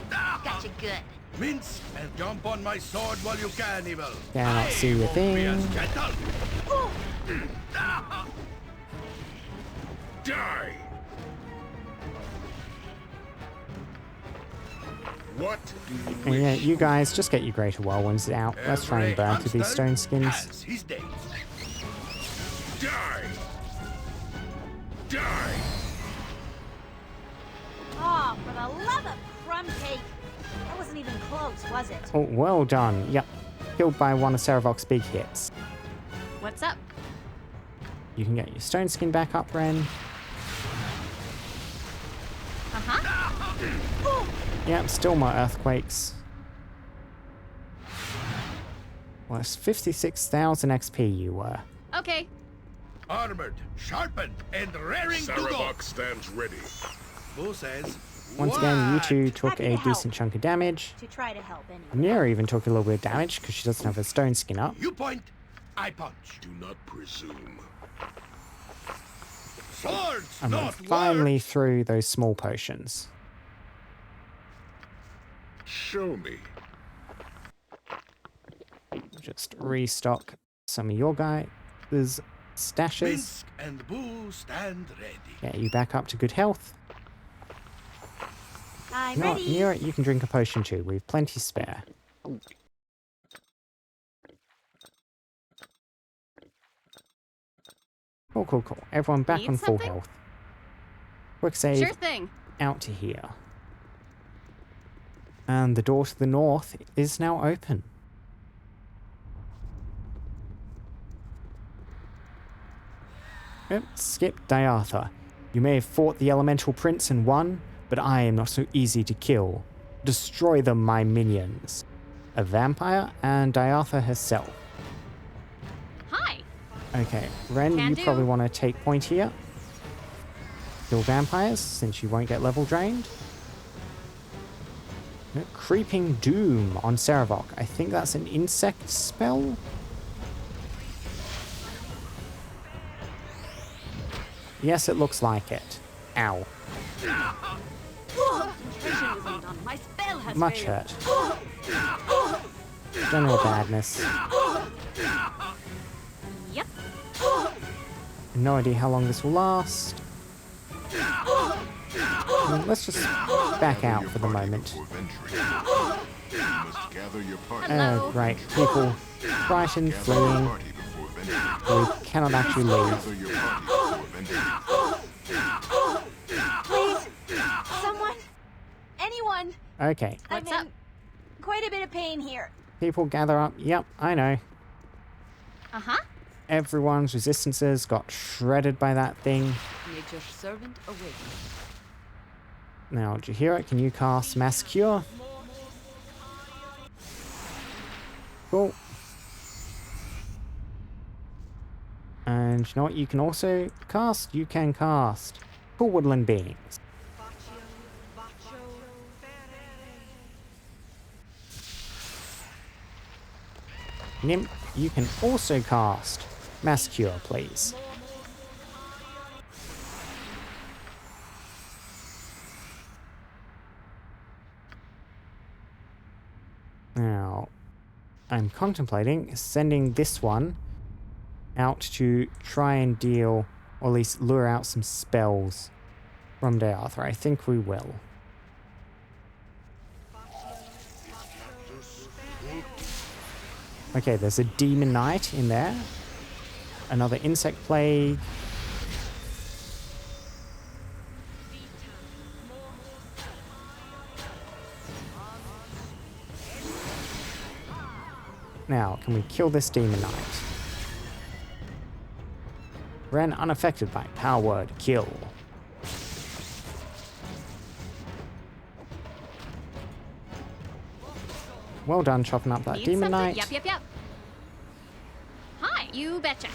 Gotcha good. Mince and jump on my sword while you can, evil. Cannot see a won't be thing. as gentle. Die! What do you And yeah, you guys just get your Greater Whirlwinds out. Let's try and burn through these Stone Skins. Has his days. Die! Die! Oh, for the love of crumb cake. That wasn't even close, was it? Oh, well done. Yep. Killed by one of Saravok's big hits. What's up? You can get your Stone Skin back up, Ren. Uh-huh. Yep, still more Earthquakes. Well, it's 56,000 XP you were. Okay. Armored, sharpened, and raring to go. Saravok stands ready. Boo says, Once again, you "What?" two took Happy a to help. decent chunk of damage. To try to help anyway. Nera even took a little bit of damage because she doesn't have her Stone Skin up. You point, I punch. Do not presume. Swords, And we're not finally through those small potions. Show me. Just restock some of your guys' stashes. Minsk and Boo stand ready. Get you back up to good health. I'm You know what, ready. Nera, you can drink a potion too. We've plenty spare. Cool. Everyone back Need on full something? health. Quick save Sure thing. out to here. And the door to the north is now open. Yep, skip Diartha. You may have fought the Elemental Prince and won, but I am not so easy to kill. Destroy them, my minions. A vampire and Diartha herself. Hi. Okay, Ren, Can you do. probably want to take point here. Kill vampires, since you won't get level drained. Creeping Doom on Saravok. I think that's an insect spell? Yes, it looks like it. Ow. Concentration isn't done. My spell has Much failed. hurt. General badness. Yep. No idea how long this will last. Let's just back out for the moment. Hello. Right, people frightened, fleeing. We cannot actually leave. Please, someone, anyone. Okay, What's I'm up? in quite a bit of pain here. people gather up. Yep, I know. Uh-huh. Everyone's resistances got shredded by that thing. Nature's servant awakens. Now, Jahira, can you cast Mass Cure? Cool. And you know what you can also cast? You can cast Cool Woodland Beings. Nymph, you can also cast Mass Cure, please. Now, I'm contemplating sending this one out to try and deal, or at least lure out some spells from Dearthra. I think we will. Okay, there's a Demon Knight in there. Another Insect Plague. Now, can we kill this Demon Knight? Ren unaffected by Power Word Kill. Well done chopping up that Need Demon something? Knight. Yep. Hi, you betcha.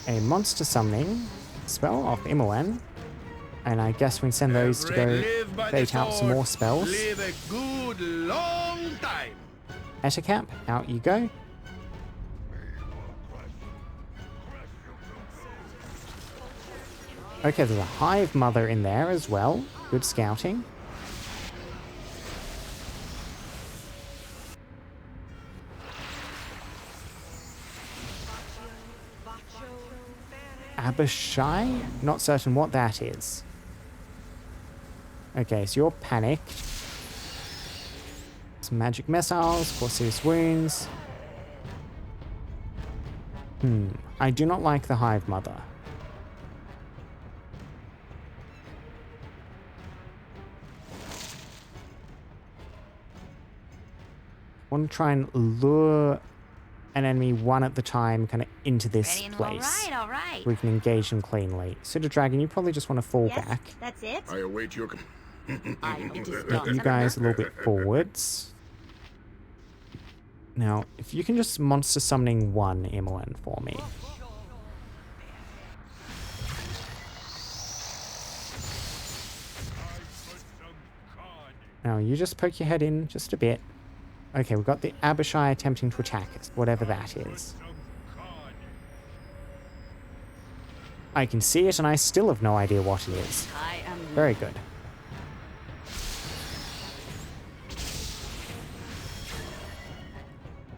A monster summoning spell off Imoen. And I guess we can send those to go bait out some more spells. Live a good long time. Ettercap, out you go. Okay, there's a Hive Mother in there as well. Good scouting. Abishai? Not certain what that is. Okay, so you're panicked. Some magic missiles, serious wounds. I do not like the Hive Mother. I want to try and lure an enemy one at the time kind of into this place. All right. We can engage them cleanly. Pseudo Dragon, you probably just want to fall back. That's it? I await your... Get you guys a little bit forwards. Now, if you can just monster summoning one Imoen for me. Now, you just poke your head in just a bit. Okay, we've got the Abishai attempting to attack us, whatever that is. I can see it and I still have no idea what it is. Very good.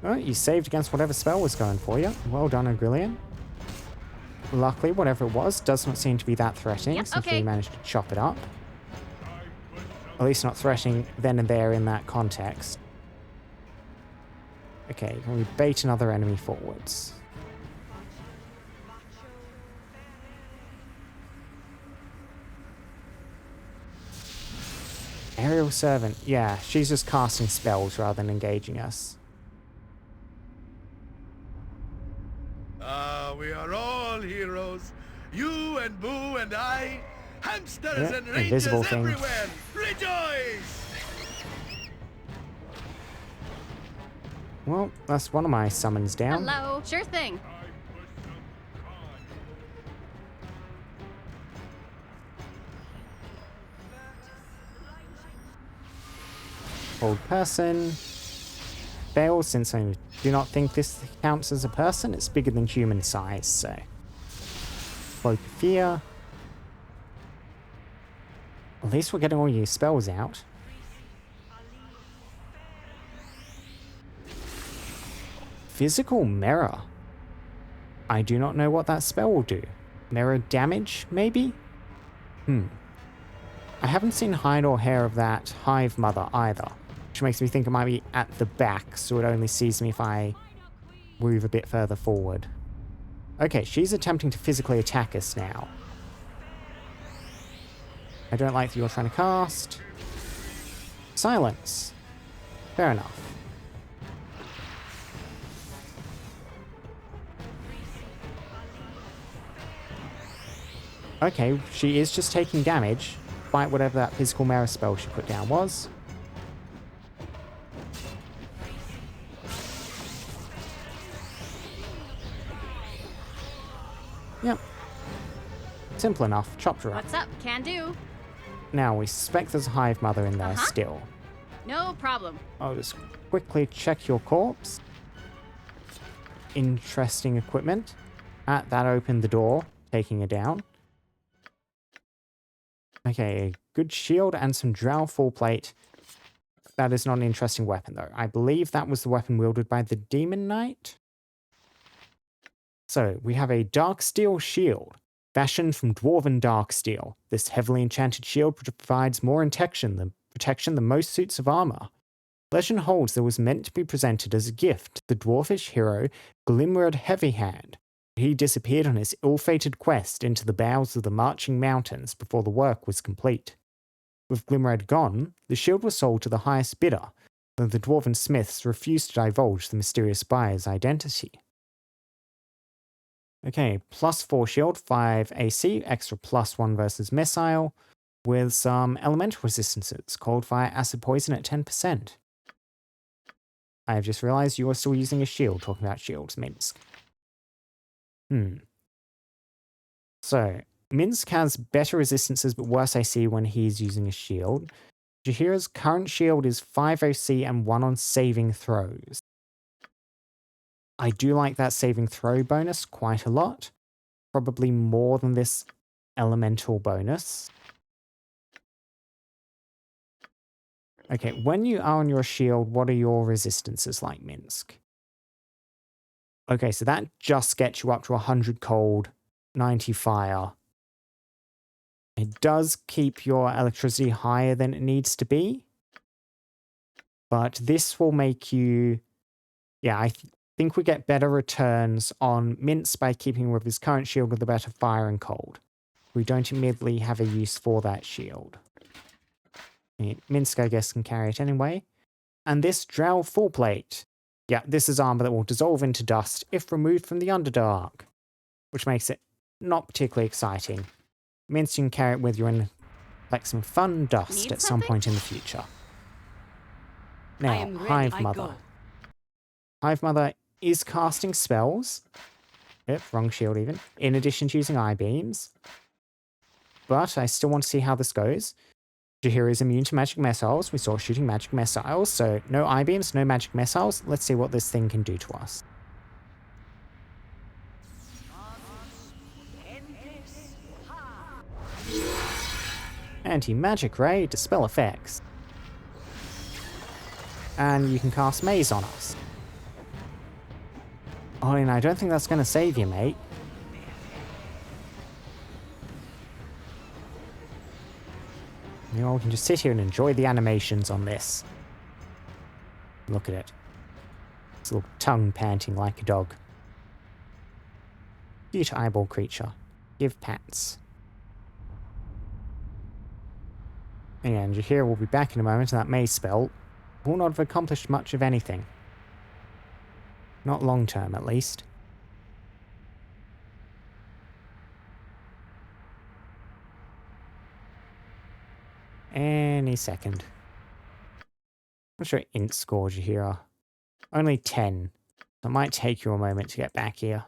Oh, you saved against whatever spell was going for you. Well done, Ogrillion. Luckily, whatever it was does not seem to be that threatening, since we managed to chop it up. At least not threatening then and there in that context. Okay, can we bait another enemy forwards? Aerial Servant. Yeah, she's just casting spells rather than engaging us. We are all heroes. You and Boo and I. Hamsters and rangers invisible thing. everywhere. Rejoice! Well, that's one of my summons down. Hello. Sure thing. Old person. Fails, since I do not think this counts as a person. It's bigger than human size, so. Cloak of Fear. At least we're getting all your spells out. Physical Mirror. I do not know what that spell will do. Mirror damage, maybe? I haven't seen hide or hair of that Hive Mother either, which makes me think it might be at the back, so it only sees me if I move a bit further forward. Okay, she's attempting to physically attack us now. I don't like that you're trying to cast. Silence. Fair enough. Okay, she is just taking damage. despite whatever that physical mirror spell she put down was. Yep. Simple enough. Chopped her up. What's up? Can do. Now, we suspect there's a hive mother in there still. No problem. I'll just quickly check your corpse. Interesting equipment. That opened the door, taking her down. Okay, a good shield and some drow full plate. That is not an interesting weapon, though. I believe that was the weapon wielded by the Demon Knight. So, we have a dark steel shield, fashioned from dwarven dark steel. This heavily enchanted shield provides more protection than most suits of armor. Legend holds that it was meant to be presented as a gift to the dwarfish hero Glimrod Heavyhand. He disappeared on his ill-fated quest into the bowels of the marching mountains before the work was complete. With Glimrod gone, the shield was sold to the highest bidder, though the dwarven smiths refused to divulge the mysterious buyer's identity. Okay, +4 shield, 5 AC, extra +1 versus missile, with some elemental resistances, cold fire, acid poison at 10%. I have just realized you are still using a shield, talking about shields, Minsk. So, Minsk has better resistances but worse AC when he's using a shield. Jaheira's current shield is 5 OC and 1 on saving throws. I do like that saving throw bonus quite a lot. Probably more than this elemental bonus. Okay, when you are on your shield, what are your resistances like, Minsk? Okay, so that just gets you up to 100 cold, 90 fire. It does keep your electricity higher than it needs to be. But this will make you... Yeah, I think we get better returns on Minsk by keeping with his current shield with a better fire and cold. We don't immediately have a use for that shield. Minsk, I guess, can carry it anyway. And this Drow full plate. Yeah, this is armor that will dissolve into dust if removed from the Underdark, which makes it not particularly exciting. Means you can carry it with you and like some fun dust at some point in the future. Now, Hive Mother. Hive Mother is casting spells. Yep, wrong shield even. In addition to using eye beams. But I still want to see how this goes. Jaheira is immune to magic missiles. We saw shooting magic missiles, so no eye beams, no magic missiles. Let's see what this thing can do to us. Anti-magic ray, dispel effects. And you can cast maze on us. Oh, and I don't think that's going to save you, mate. You know, we can just sit here and enjoy the animations on this. Look at it. Its little tongue panting like a dog. Cute eyeball creature. Give pats. And Jaheira will be back in a moment, and that maze spell will not have accomplished much of anything. Not long term, at least. Any second. What's your int score, Jaheira? Only 10. So it might take you a moment to get back here.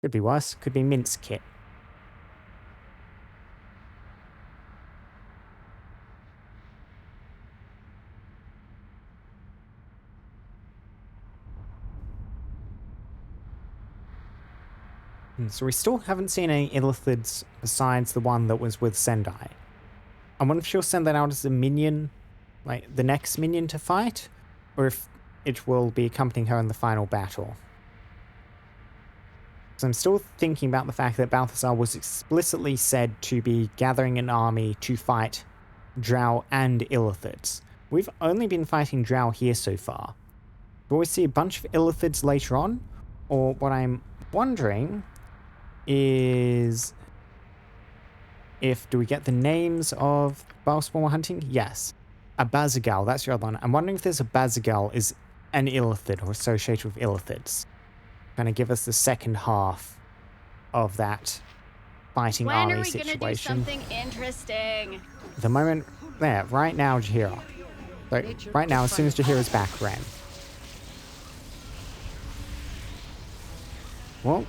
Could be worse. Could be Mince Kit. So we still haven't seen any Illithids besides the one that was with Sendai. I wonder if she'll send that out as a minion, like the next minion to fight, or if it will be accompanying her in the final battle. So I'm still thinking about the fact that Balthazar was explicitly said to be gathering an army to fight Drow and Illithids. We've only been fighting Drow here so far. Will we see a bunch of Illithids later on? Or what I'm wondering is... do we get the names of Balspawn we're hunting? Yes. A Bazagal, that's your other one. I'm wondering if there's a Bazagal is an Illithid or associated with Illithids. Kind of give us the second half of that fighting When Ari are we gonna do situation. something interesting? The moment there, right now, Jahira. So, right now, as soon as Jahira's back, Ren. Well,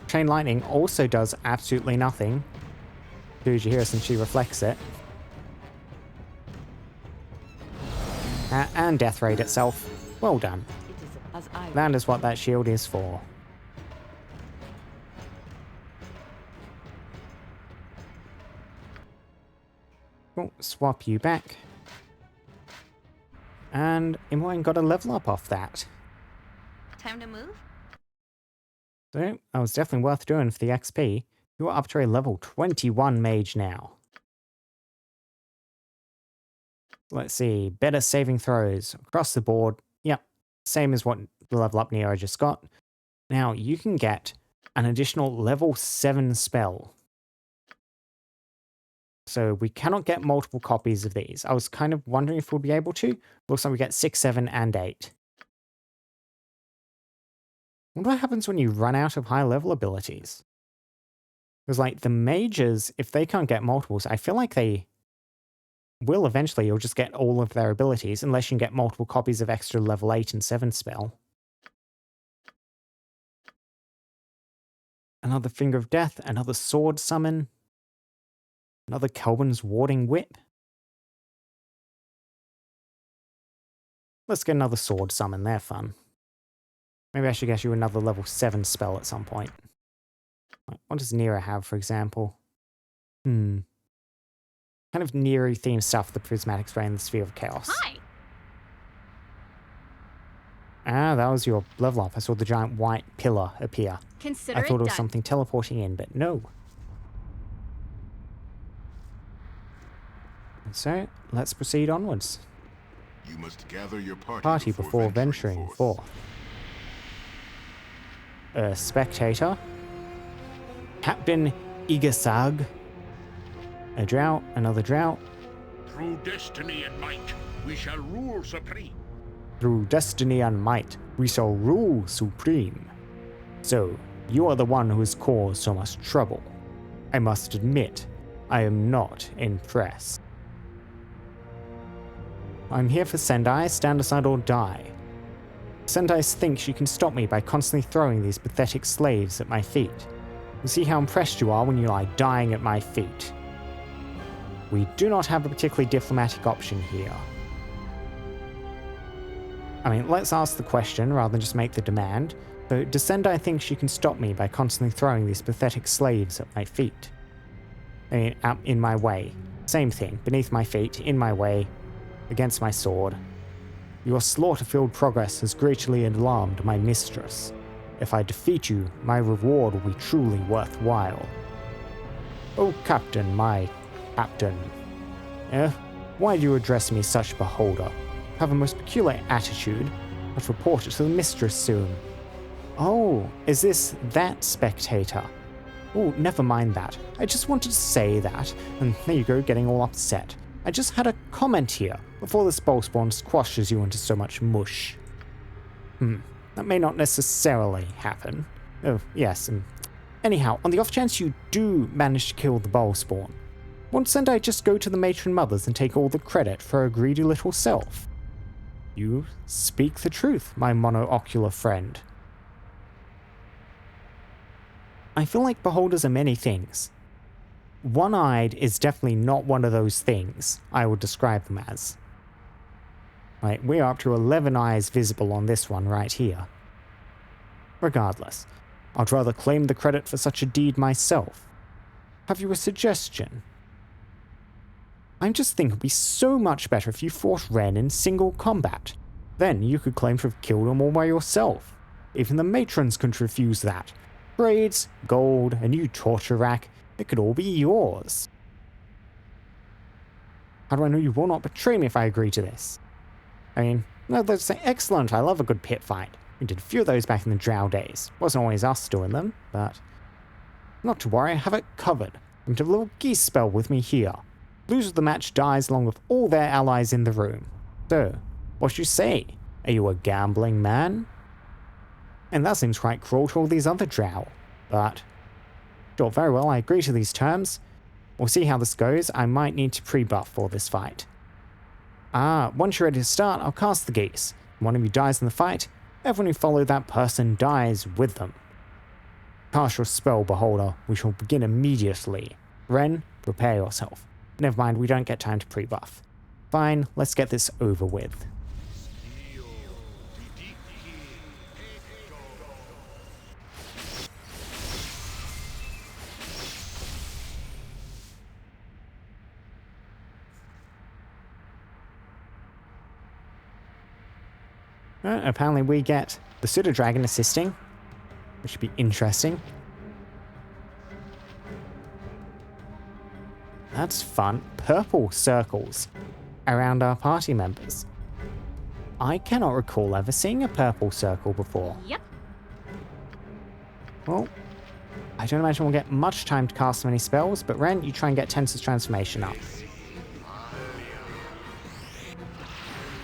Chain Lightning also does absolutely nothing to Jahira since she reflects it. And Death Raid itself. Well done. That is what that shield is for. Cool, swap you back. And Imoen got a level up off that. Time to move? So, that was definitely worth doing for the XP. You're up to a level 21 mage now. Let's see, better saving throws across the board. Yep, same as what the level up Nero just got. Now, you can get an additional level 7 spell. So we cannot get multiple copies of these. I was kind of wondering if we'll be able to. Looks like we get 6, 7, and 8. I wonder what happens when you run out of high level abilities. Because like the mages, if they can't get multiples, I feel like they will eventually. You'll just get all of their abilities unless you can get multiple copies of extra level 8 and 7 spell. Another Finger of Death, another Sword Summon. Another Kelvin's Warding Whip. Let's get another Sword Summon, they're fun. Maybe I should get you another level 7 spell at some point. What does Nero have, for example? Kind of Nero themed stuff, the Prismatic Spray and the Sphere of Chaos. Hi! Ah, that was your level up. I saw the giant white pillar appear. Consider I thought it was done. something teleporting in, but no. And so, let's proceed onwards. You must gather your Party before venturing forth. A spectator. Captain Igasag. A drought, another drought. Through destiny and might, we shall rule supreme. Through destiny and might, we shall rule supreme. So, you are the one who has caused so much trouble. I must admit, I am not impressed. I'm here for Sendai, stand aside or die. Sendai thinks you can stop me by constantly throwing these pathetic slaves at my feet. We'll see how impressed you are when you lie dying at my feet. We do not have a particularly diplomatic option here. I mean, let's ask the question rather than just make the demand. So, does Sendai think she can stop me by constantly throwing these pathetic slaves at my feet? I mean, out in my way. Same thing, beneath my feet, in my way, against my sword. Your slaughter-filled progress has greatly alarmed my mistress. If I defeat you, my reward will be truly worthwhile. Oh, Captain, my Captain. Why do you address me such beholder? Have a most peculiar attitude. I'll report it to the mistress soon. Oh, is this that spectator? Oh, never mind that. I just wanted to say that, and there you go, getting all upset. I just had a comment here, before this ballspawn squashes you into so much mush. That may not necessarily happen. Oh, yes, anyhow, on the off chance you do manage to kill the ballspawn, won't Sendai just go to the matron mothers and take all the credit for her greedy little self? You speak the truth, my monoocular friend. I feel like beholders are many things. One-eyed is definitely not one of those things I would describe them as. Right, we're up to 11 eyes visible on this one right here. Regardless, I'd rather claim the credit for such a deed myself. Have you a suggestion? I'm just thinking it would be so much better if you fought Ren in single combat. Then you could claim to have killed him all by yourself. Even the matrons couldn't refuse that. Braids, gold, a new torture rack, it could all be yours. How do I know you will not betray me if I agree to this? I mean, no, let's say excellent, I love a good pit fight. We did a few of those back in the Drow days. Wasn't always us doing them, but... Not to worry, I have it covered. I'm to have a little geese spell with me here. Loser of the match dies along with all their allies in the room. So, what you say? Are you a gambling man? And that seems quite cruel to all these other Drow, but... Sure, very well, I agree to these terms. We'll see how this goes. I might need to pre-buff for this fight. Once you're ready to start, I'll cast the geese. One of you dies in the fight, everyone who followed that person dies with them. Cast your spell, Beholder. We shall begin immediately. Ren, prepare yourself. Never mind, we don't get time to pre-buff. Fine, let's get this over with. Apparently we get the pseudo dragon assisting, which should be interesting. That's fun. Purple circles around our party members. I cannot recall ever seeing a purple circle before. Yep. Well, I don't imagine we'll get much time to cast so many spells, but Ren, you try and get Tensor's transformation up.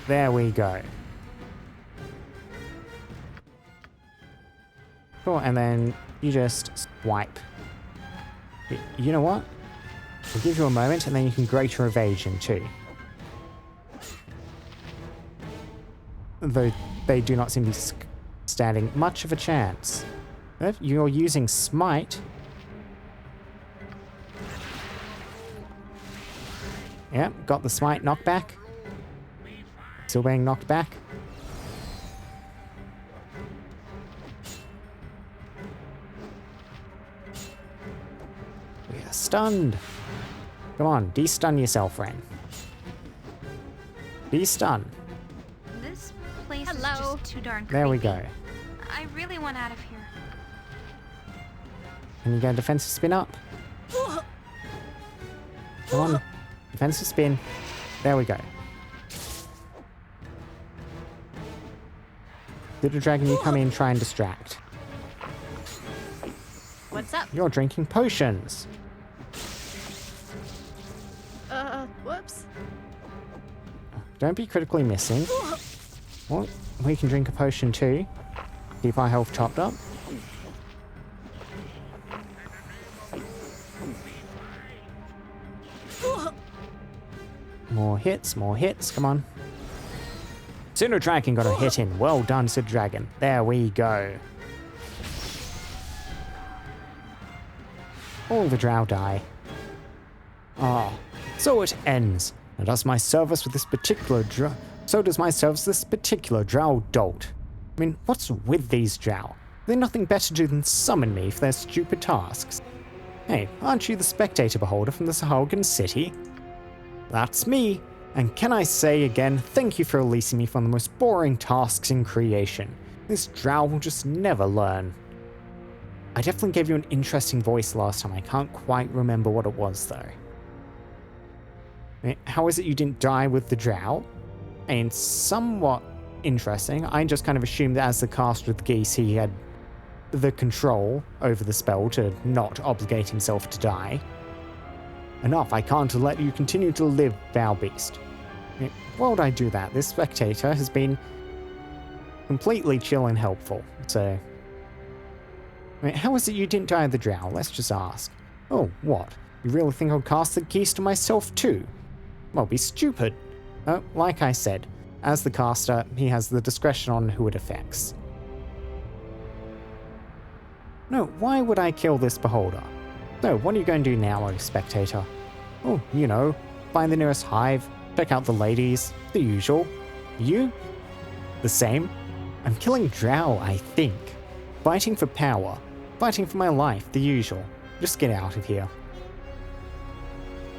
There we go. Cool, and then you just swipe. You know what? I'll give you a moment, and then you can grate your evasion too. Though they do not seem to be standing much of a chance. If you're using smite. Yeah, got the smite knockback. Still being knocked back. We are stunned. Come on, de-stun yourself, Ren. De-stun. This place is Hello. just too darn creepy. There we go. I really want out of here. Can you get a defensive spin up? Come on. Defensive spin. There we go. Little dragon, you come in, try and distract. What's up? You're drinking potions. Whoops. Don't be critically missing. Well, we can drink a potion too. Keep our health topped up. More hits, come on. Pseudo Dragon got a hit in. Well done, Pseudo Dragon. There we go. All the drow die. So it ends. And does my service with this particular so does my service with this particular drow dolt. I mean, what's with these drow? They're nothing better to do than summon me for their stupid tasks. Hey, aren't you the spectator beholder from the Sahuagin city? That's me. And can I say again, thank you for releasing me from the most boring tasks in creation. This drow will just never learn. I definitely gave you an interesting voice last time. I can't quite remember what it was though. How is it you didn't die with the drow? And somewhat interesting. I just kind of assumed that as the caster of the geese, he had the control over the spell to not obligate himself to die. Enough, I can't let you continue to live, foul beast. Why would I do that? This spectator has been completely chill and helpful, so... how is it you didn't die of the drow? Let's just ask. Oh, what? You really think I'll cast the geese to myself too? Well, be stupid. Like I said, as the caster, he has the discretion on who it affects. No, why would I kill this beholder? No, what are you going to do now, oh spectator? Oh, you know, find the nearest hive, check out the ladies, the usual. You? The same? I'm killing drow, I think. Fighting for power, fighting for my life, the usual. Just get out of here.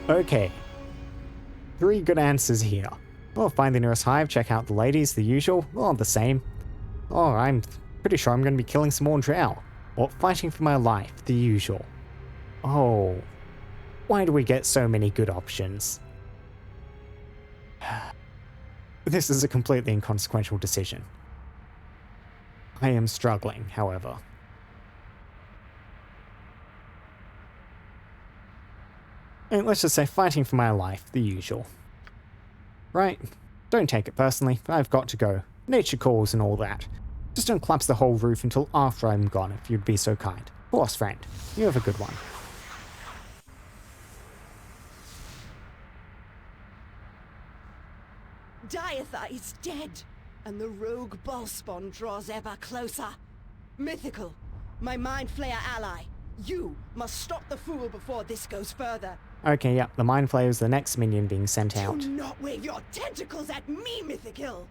Okay. 3 good answers here. Well, find the nearest hive, check out the ladies, the usual. Well, the same. Oh, I'm pretty sure I'm going to be killing some more drow. Or fighting for my life, the usual. Oh, why do we get so many good options? This is a completely inconsequential decision. I am struggling, however. And let's just say fighting for my life, the usual. Right, don't take it personally, I've got to go. Nature calls and all that. Just don't collapse the whole roof until after I'm gone, if you'd be so kind. course, friend. You have a good one. Diatha is dead, and the rogue Ballspawn draws ever closer. Mythical, my Mind Flayer ally, you must stop the fool before this goes further. Okay, yeah, the Mind Flayer is the next minion being sent out. Do not wave your tentacles at me, Mythical!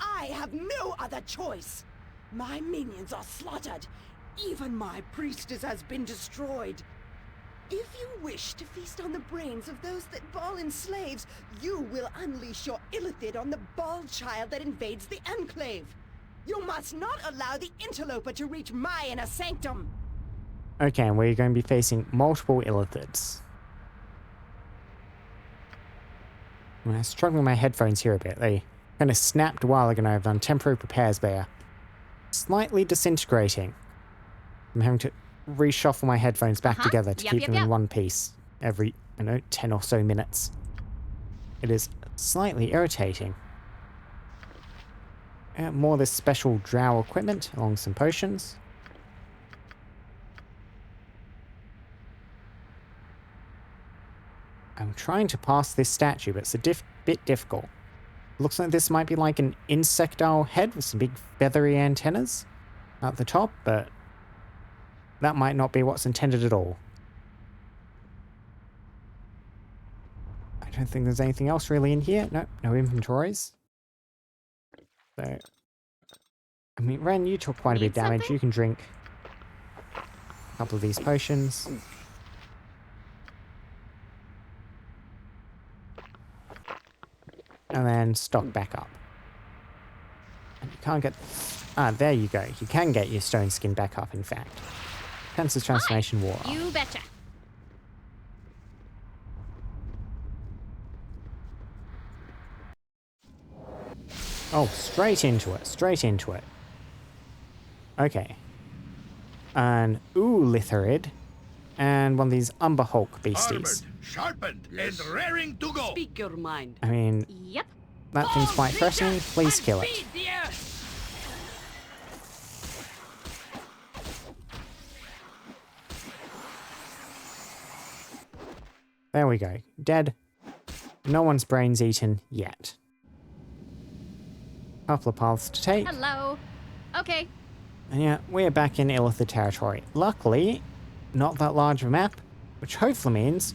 I have no other choice. My minions are slaughtered. Even my priestess has been destroyed. If you wish to feast on the brains of those that Ball enslaves, you will unleash your illithid on the Ball child that invades the Enclave. You must not allow the interloper to reach my inner sanctum. Okay, and we're going to be facing multiple illithids. I'm struggling with my headphones here a bit. They kind of snapped a while ago and I've done temporary repairs there. Slightly disintegrating. I'm having to reshuffle my headphones back together to keep them in one piece every, 10 or so minutes. It is slightly irritating. More of this special drow equipment along some potions. I'm trying to pass this statue, but it's a bit difficult. Looks like this might be like an insectile head with some big feathery antennas at the top, but that might not be what's intended at all. I don't think there's anything else really in here. No inventories. So, I mean, Ren, you took quite a bit of damage. Something? You can drink a couple of these potions. And then stock back up. And you can't get... Ah, there you go. You can get your stone skin back up, in fact. Senses transformation wore off. You betcha. Oh, straight into it. Straight into it. Okay. An Lithorid. And one of these Umber Hulk beasties. Armored, sharpened, and raring to go. Speak your mind. I mean, Yep. that thing's quite threatening. Please kill it. There we go. Dead. No one's brains eaten yet. Couple of paths to take. Hello. Okay. And yeah, we're back in Illithid territory. Luckily, not that large of a map, which hopefully means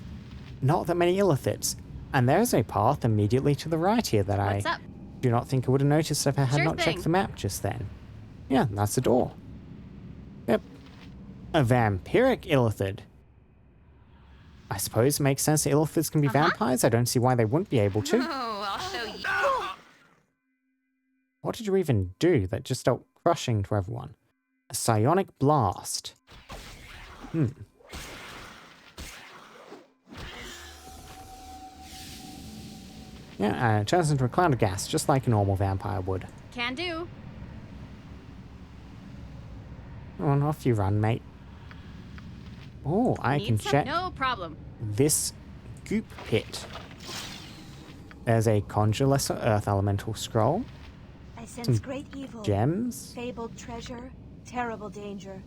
not that many Illithids. And there's a path immediately to the right here that What's I up? do not think I would have noticed if I had Sure not thing. checked the map just then. Yeah, that's the door. Yep. A vampiric Illithid. I suppose it makes sense that Illithids can be vampires. I don't see why they wouldn't be able to. Oh, I'll show you. What did you even do that just dealt crushing to everyone? A psionic blast. Yeah, it turns into a cloud of gas, just like a normal vampire would. Can do. On off you run, mate. Oh, I Need can some? check No problem. this goop pit. There's a Conjure Lesser Earth Elemental Scroll. I sense Some great evil. Gems. Fabled treasure. Terrible danger.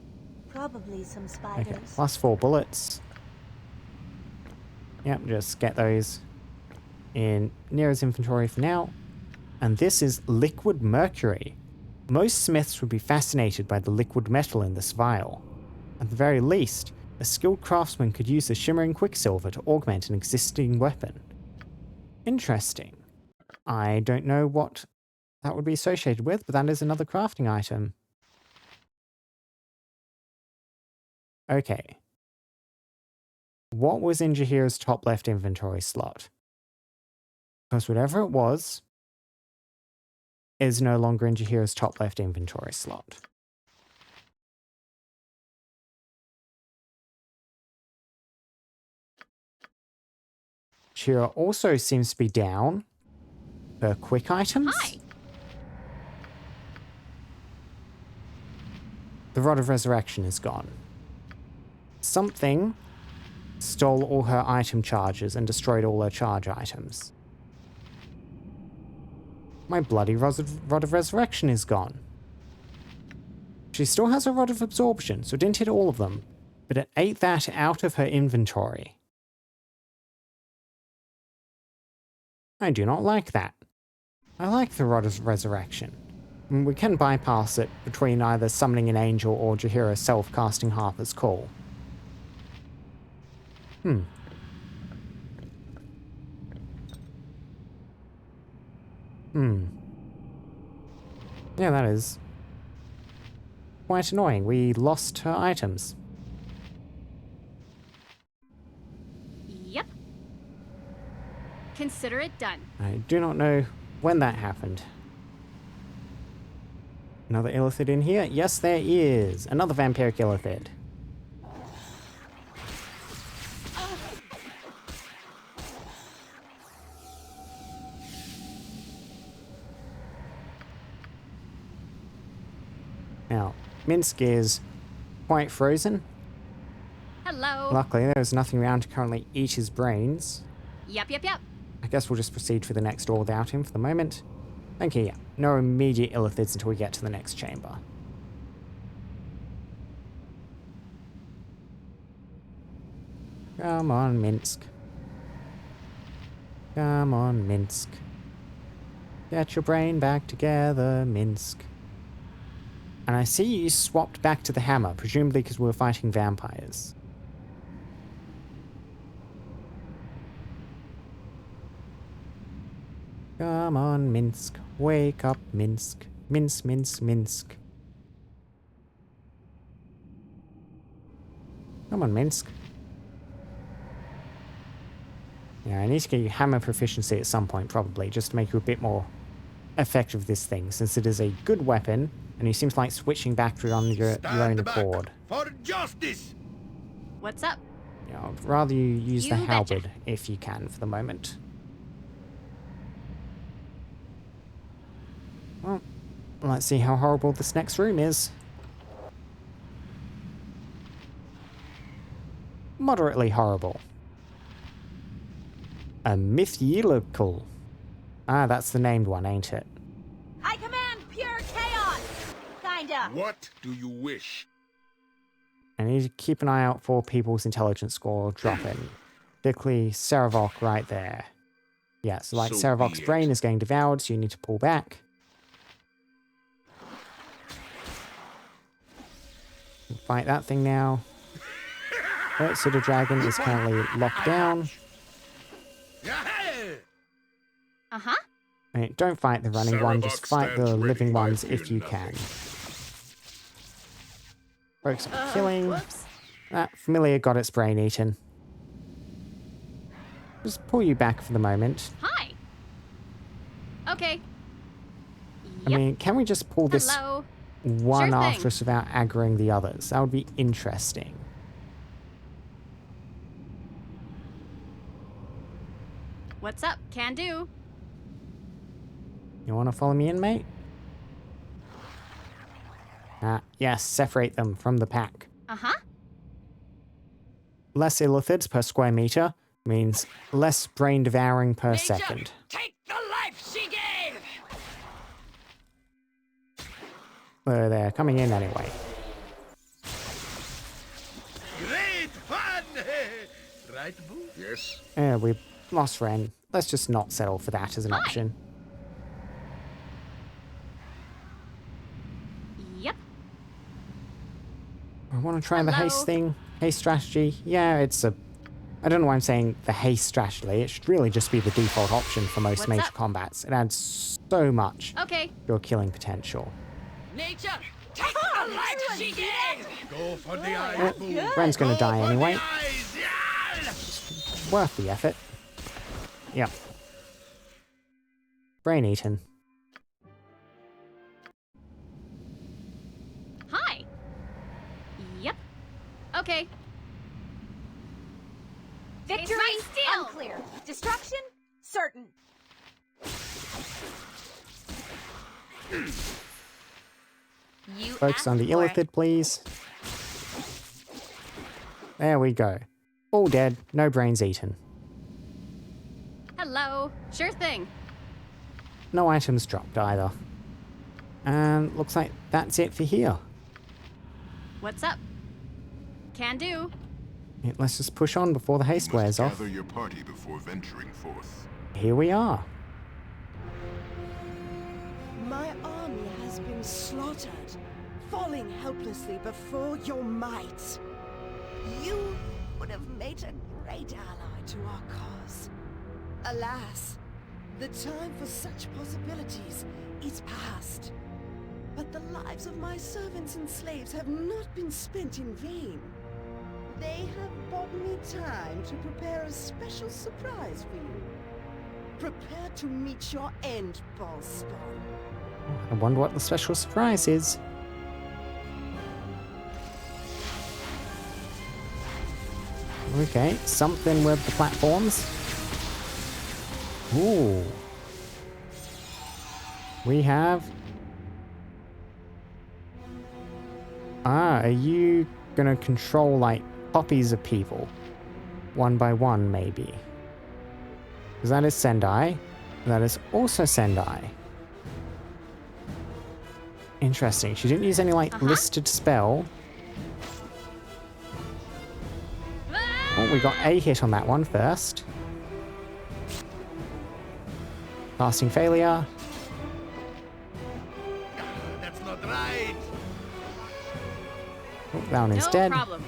Probably some Okay, spiders. plus 4 bullets. Yep, just get those in Nero's inventory for now. And this is liquid mercury. Most smiths would be fascinated by the liquid metal in this vial. At the very least, a skilled craftsman could use the shimmering quicksilver to augment an existing weapon. Interesting. I don't know what that would be associated with, but that is another crafting item. Okay. What was in Jaheira's top left inventory slot? Because whatever it was is no longer in Jaheira's top left inventory slot. Jaheira also seems to be down for quick items. Hi. The Rod of Resurrection is gone. Something stole all her item charges and destroyed all her charge items. My bloody Rod of Resurrection is gone. She still has a Rod of Absorption, so it didn't hit all of them, but it ate that out of her inventory. I do not like that. I like the Rod of Resurrection. We can bypass it between either summoning an angel or Jaheira herself casting Harper's Call. Yeah, that is quite annoying. We lost her items. Yep. Consider it done. I do not know when that happened. Another illithid in here? Yes, there is. Another vampiric illithid. Now, Minsk is quite frozen. Hello. Luckily, there's nothing around to currently eat his brains. Yep. I guess we'll just proceed for the next door without him for the moment. Okay, yeah. No immediate illithids until we get to the next chamber. Come on, Minsk. Come on, Minsk. Get your brain back together, Minsk. And I see you swapped back to the hammer, presumably because we were fighting vampires. Come on, Minsk. Wake up, Minsk. Minsk. Come on, Minsk. Yeah, I need to get you hammer proficiency at some point, probably, just to make you a bit more effective with this thing, since it is a good weapon, and you seem to like switching back to it on your own accord. For justice! What's up? Yeah, I'd rather you use the You betcha. halberd if you can for the moment. Well, let's see how horrible this next room is. Moderately horrible. A mythical. Ah, that's the named one, ain't it? I command pure chaos! Kinda. What do you wish? I need to keep an eye out for people's intelligence score dropping. Particularly Saravok right there. Yeah, so like So Saravok's be it. brain is getting devoured, so you need to pull back. Fight that thing now. So the dragon is currently locked down. Uh-huh. Right, don't fight the running one, just Saravok fight the stands living ready, I ones fear if you nothing. can. Focus on killing. Whoops. That familiar got its brain eaten. Just pull you back for the moment. Hi. Okay. I Yep. mean, can we just pull this Hello. one Sure after thing. us without aggroing the others? That would be interesting. What's up? Can do. You want to follow me in, mate? Yes, separate them from the pack. Uh-huh. Less illithids per square meter means less brain devouring per second. Take the life she gave! They're coming in anyway. Great fun! Right, Boo? Yes? We lost Ren. Let's just not settle for that as an option. Yep. I want to try the haste Hello? thing. Haste strategy. Yeah, it's a... I don't know why I'm saying the haste strategy. It should really just be the default option for most What's major up? combats. It adds so much Okay. to your killing potential. Nature, take the life she gave! Go for the eyes, Boo! Ren's gonna Go die for anyway. the eyes! Yeah! Worth the effort. Yep. Brain eaten. Hi. Yep. Okay. Victory my steel. unclear. Destruction certain. You Focus on the asked for it. illithid, please. There we go. All dead, no brains eaten. Hello. Sure thing. No items dropped either. And looks like that's it for here. What's up? Can do. Yeah, let's just push on before the haste wears off. Gather your party before venturing forth. Here we are. My army has been slaughtered, falling helplessly before your might. You would have made a great ally to our cause. Alas, the time for such possibilities is past. But the lives of my servants and slaves have not been spent in vain. They have bought me time to prepare a special surprise for you. Prepare to meet your end, Ballspawn. I wonder what the special surprise is. Okay, something with the platforms. Ooh. We have... are you gonna control, like, copies of people? One by one, maybe? Because that is Sendai. That is also Sendai. Interesting. She didn't use any, like, listed spell. Oh, we got a hit on that one first. Casting failure. That's not right. Oh, that one is No dead. problem.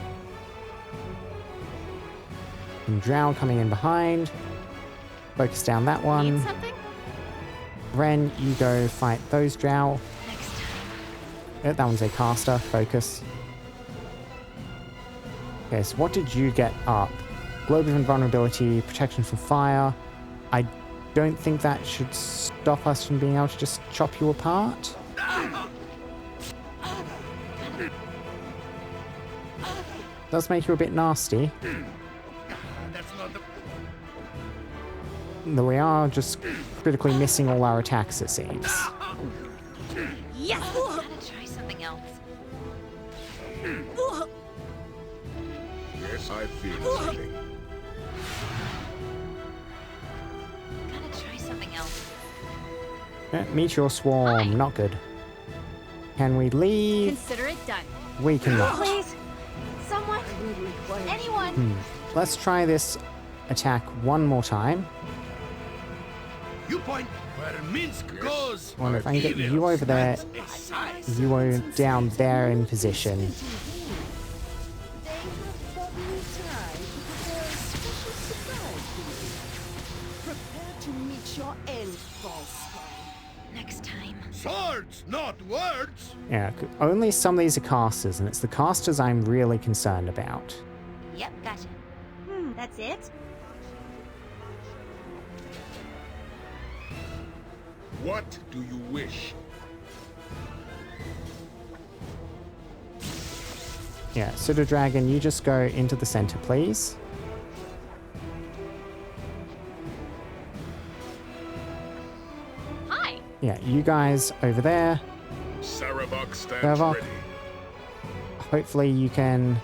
And Drow coming in behind. Focus down that Need one. something? Ren, you go fight those Drow. Next time. That one's a caster. Focus. Okay, so what did you get up? Globe of Invulnerability, protection from fire. I don't think that should stop us from being able to just chop you apart. Does make you a bit nasty. That's not the... Though we are just critically missing all our attacks, it seems. Yes! Gotta try something else. Yes, I feel something. Gotta try something else. Meteor Swarm, not good. Can we leave? Consider it done. We cannot. Please, someone, anyone. Let's try this attack one more time. You point where Minsk goes. Well, if I can get you over there, you are down there in position. They have bought me time to prepare a special surprise for you. Prepare to meet your end, Ballspawn. Next time. Swords, not words. Yeah, only some of these are casters, and it's the casters I'm really concerned about. Yep, gotcha. That's it? What do you wish? Yeah, Pseudo Dragon, you just go into the center, please. Hi. Yeah, you guys over there. Saravok stands Saravok. ready. Hopefully you can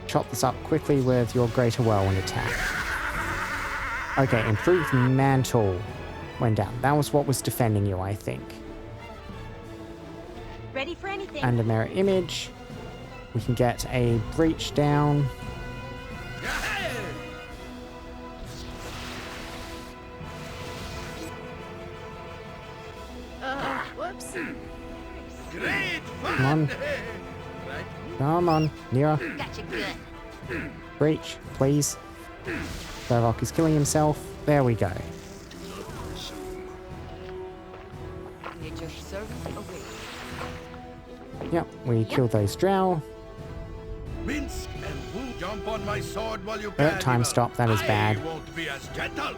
chop this up quickly with your Greater Whirlwind attack. Okay, Improved Mantle went down. That was what was defending you, I think. Ready for anything? And a Mirror Image. We can get a Breach down. Whoops. Great fun. Come on. Right? Come on, Nira. Gotcha good. Breach, please. Saravok is killing himself. There we go. Nature's servant awaits. Yep, we killed those Drow. Minsk and Wu jump on my sword while you can. Time stop, that is bad. I won't be as gentle.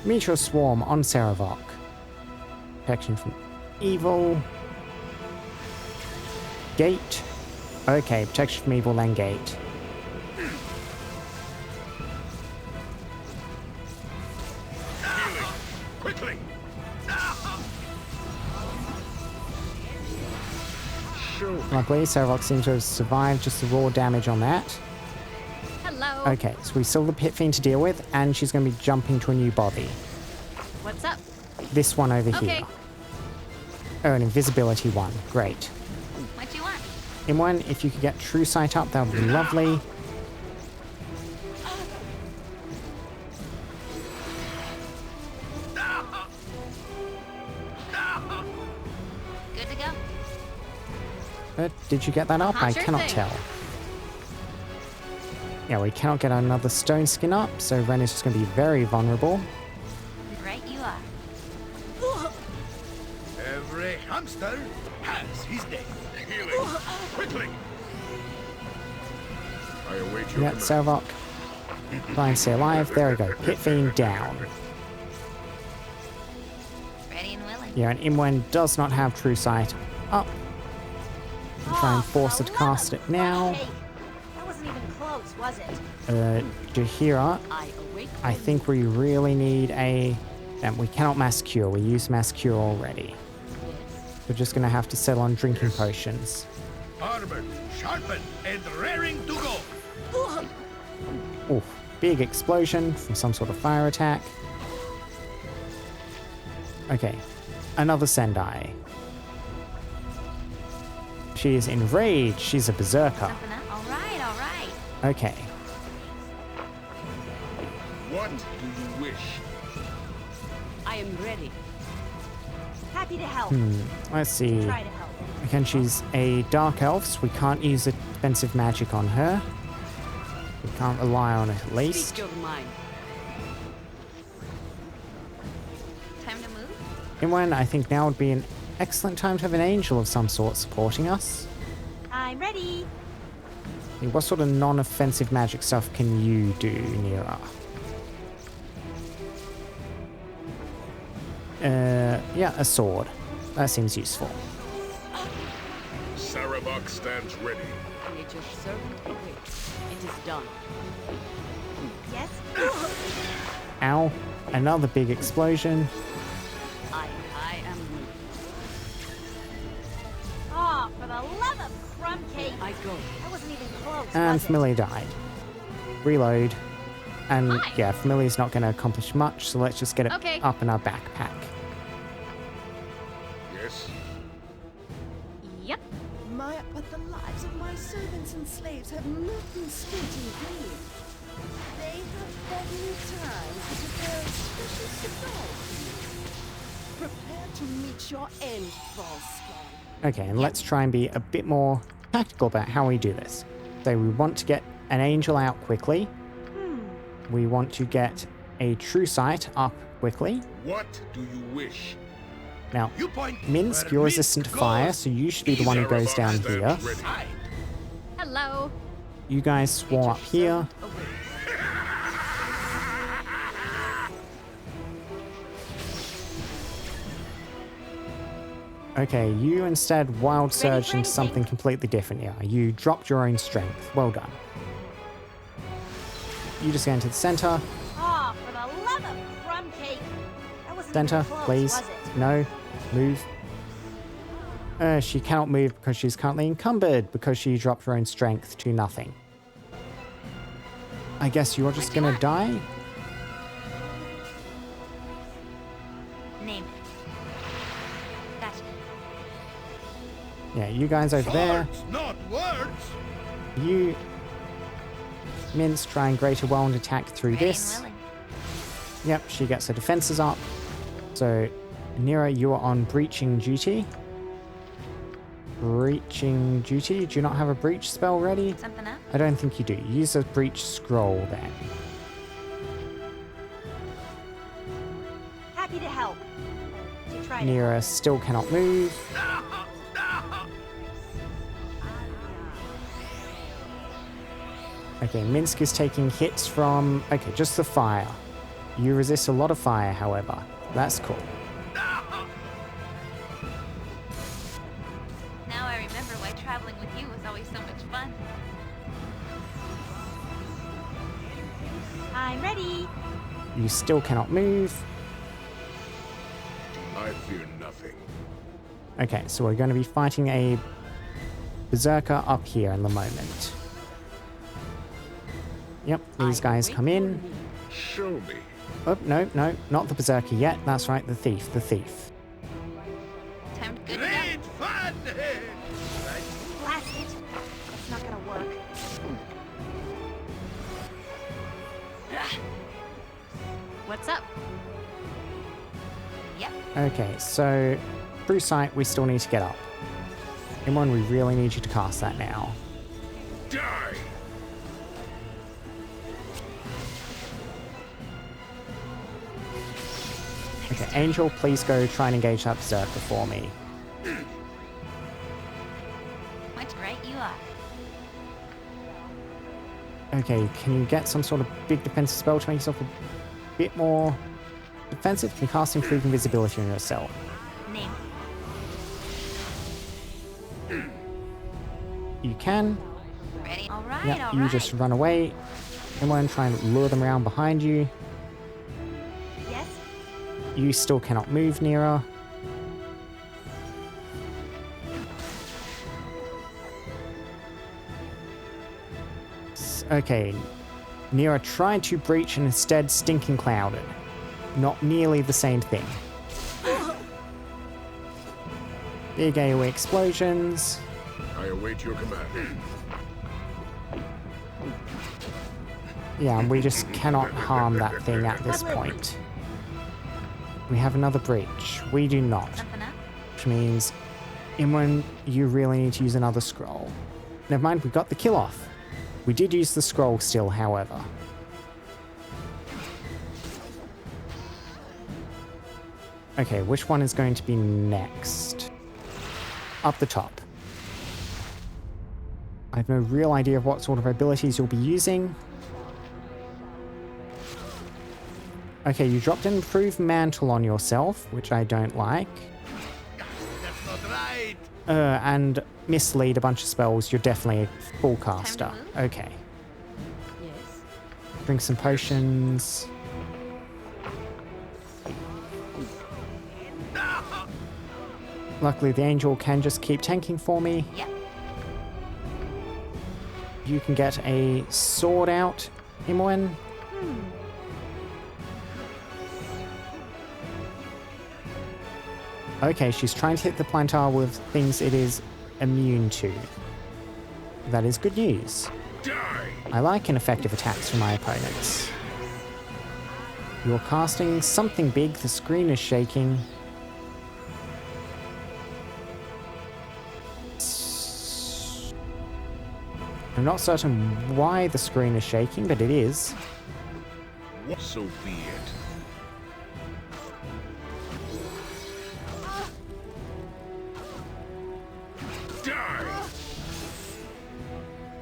Meteor Swarm on Saravok. Protection from evil. Gate. Okay, protection from evil, then gate. Quickly! Luckily, Saravok seems to have survived just the raw damage on that. Hello. Okay, so we still have the Pit Fiend to deal with, and she's going to be jumping to a new body. What's up? This one over Okay. here. Oh, an invisibility one. Great. What you want? In one, if you could get true sight up, that would be lovely. Good to go. Did you get that up? I Sure cannot thing. tell. Yeah, we cannot get another stone skin up, so Ren is just going to be very vulnerable. Right you are. Every hamster has his day. Healing! Quickly! I await your Yeah, command. Selvok. Try and stay alive. There we go. Pit Fiend down. Ready and willing. Yeah, and Imwen does not have true sight up. Try and force her to cast it now. That wasn't even close, was it? Jahira, I await I think we really need a... And we cannot mass cure. We used mass cure already. We're just going to have to settle on drinking potions. Armored, sharpened, and raring to go. Oof. Big explosion from some sort of fire attack. Okay. Another Sendai. She is enraged. She's a berserker. Something up? All right, all right. Okay. What do you wish? I am ready. Happy to help. Let's see. Try to help. Again, she's a dark elf, so we can't use a defensive magic on her. We can't rely on it at least. Speak your mind. Time to move? Imwen, I think now would be an excellent time to have an angel of some sort supporting us. I'm ready. What sort of non-offensive magic stuff can you do, Nira? Yeah, a sword. That seems useful. Sarabak stands ready. Nature's servant awaits. It is done. Yes? Ow. Another big explosion. I am ready. Oh, for the love of crumb cake. I go. That wasn't even close, And was it? Familiar died. Reload. And Hi. yeah, Familiar's not going to accomplish much, so let's just get it Okay. up in our backpack. Yes? Yep. But the lives of my servants and slaves have not been spent in vain. They have begging time to prepare a special cigar for you. Prepare to meet your end, false spawn. Okay, and let's try and be a bit more tactical about how we do this. So we want to get an angel out quickly. We want to get a true sight up quickly. What do you wish? Now, You point Minsk, where you're Minsk resistant to goes. fire, so you should be the one who goes down Sarabak here. stands ready. Aye. Hello. You guys swarm up here. Okay, you instead wild surge into something completely different here. You dropped your own strength. Well done. You just go into the center. Oh, for the love of crumb cake. That wasn't Center, even close, please. was it? No. Move. She cannot move because she's currently encumbered because she dropped her own strength to nothing. I guess you're just gonna die? Name it. Gotcha. Yeah, you guys over there. Swords, not words. You, Mince, try and greater wand attack through Ready this. and willing. Yep, she gets her defenses up. So, Nira, you are on breaching duty. Breaching duty? Do you not have a breach spell ready? Something up? I don't think you do. Use a breach scroll then. Happy to help. To try to Nira still cannot move. Okay, Minsk is taking hits from... Okay, just the fire. You resist a lot of fire, however. That's cool. Now I remember why traveling with you was always so much fun. I'm ready. You still cannot move. I fear nothing. Okay, so we're going to be fighting a berserker up here in the moment. Yep, these guys come in. Show me. Oh, no, no, not the berserker yet. That's right, the thief, the thief. Time to good What's up? Yep. Okay, so through sight, we still need to get up. Imran, we really need you to cast that now. Die! Okay, Angel, please go try and engage that Berserker for me. Much right you are. Okay, can you get some sort of big defensive spell to make yourself a bit more defensive? Can you cast Improve Invisibility on yourself? Name. You can. Ready? All right, Yep, all you right. just run away. Imran, try and lure them around behind you. Yes? You still cannot move nearer. Okay, Nira tried to breach and instead Stinking Clouded. Not nearly the same thing. Big AoE explosions. I await your command. Yeah, and we just cannot harm that thing at this point. We have another breach. We do not. Something up? Which means, Imran, you really need to use another scroll. Never mind, we got the kill off. We did use the scroll still, however. Okay, which one is going to be next? Up the top. I have no real idea of what sort of abilities you'll be using. Okay, you dropped an Improved Mantle on yourself, which I don't like. That's not right. And mislead a bunch of spells. You're definitely a full caster. Okay. Yes. Drink some potions. Luckily, the angel can just keep tanking for me. Yep. You can get a sword out, Imoen. Okay, she's trying to hit the plantar with things it is immune to. That is good news. Die! I like ineffective attacks from my opponents. You're casting something big, the screen is shaking. I'm not certain why the screen is shaking, but it is. So be it. Die!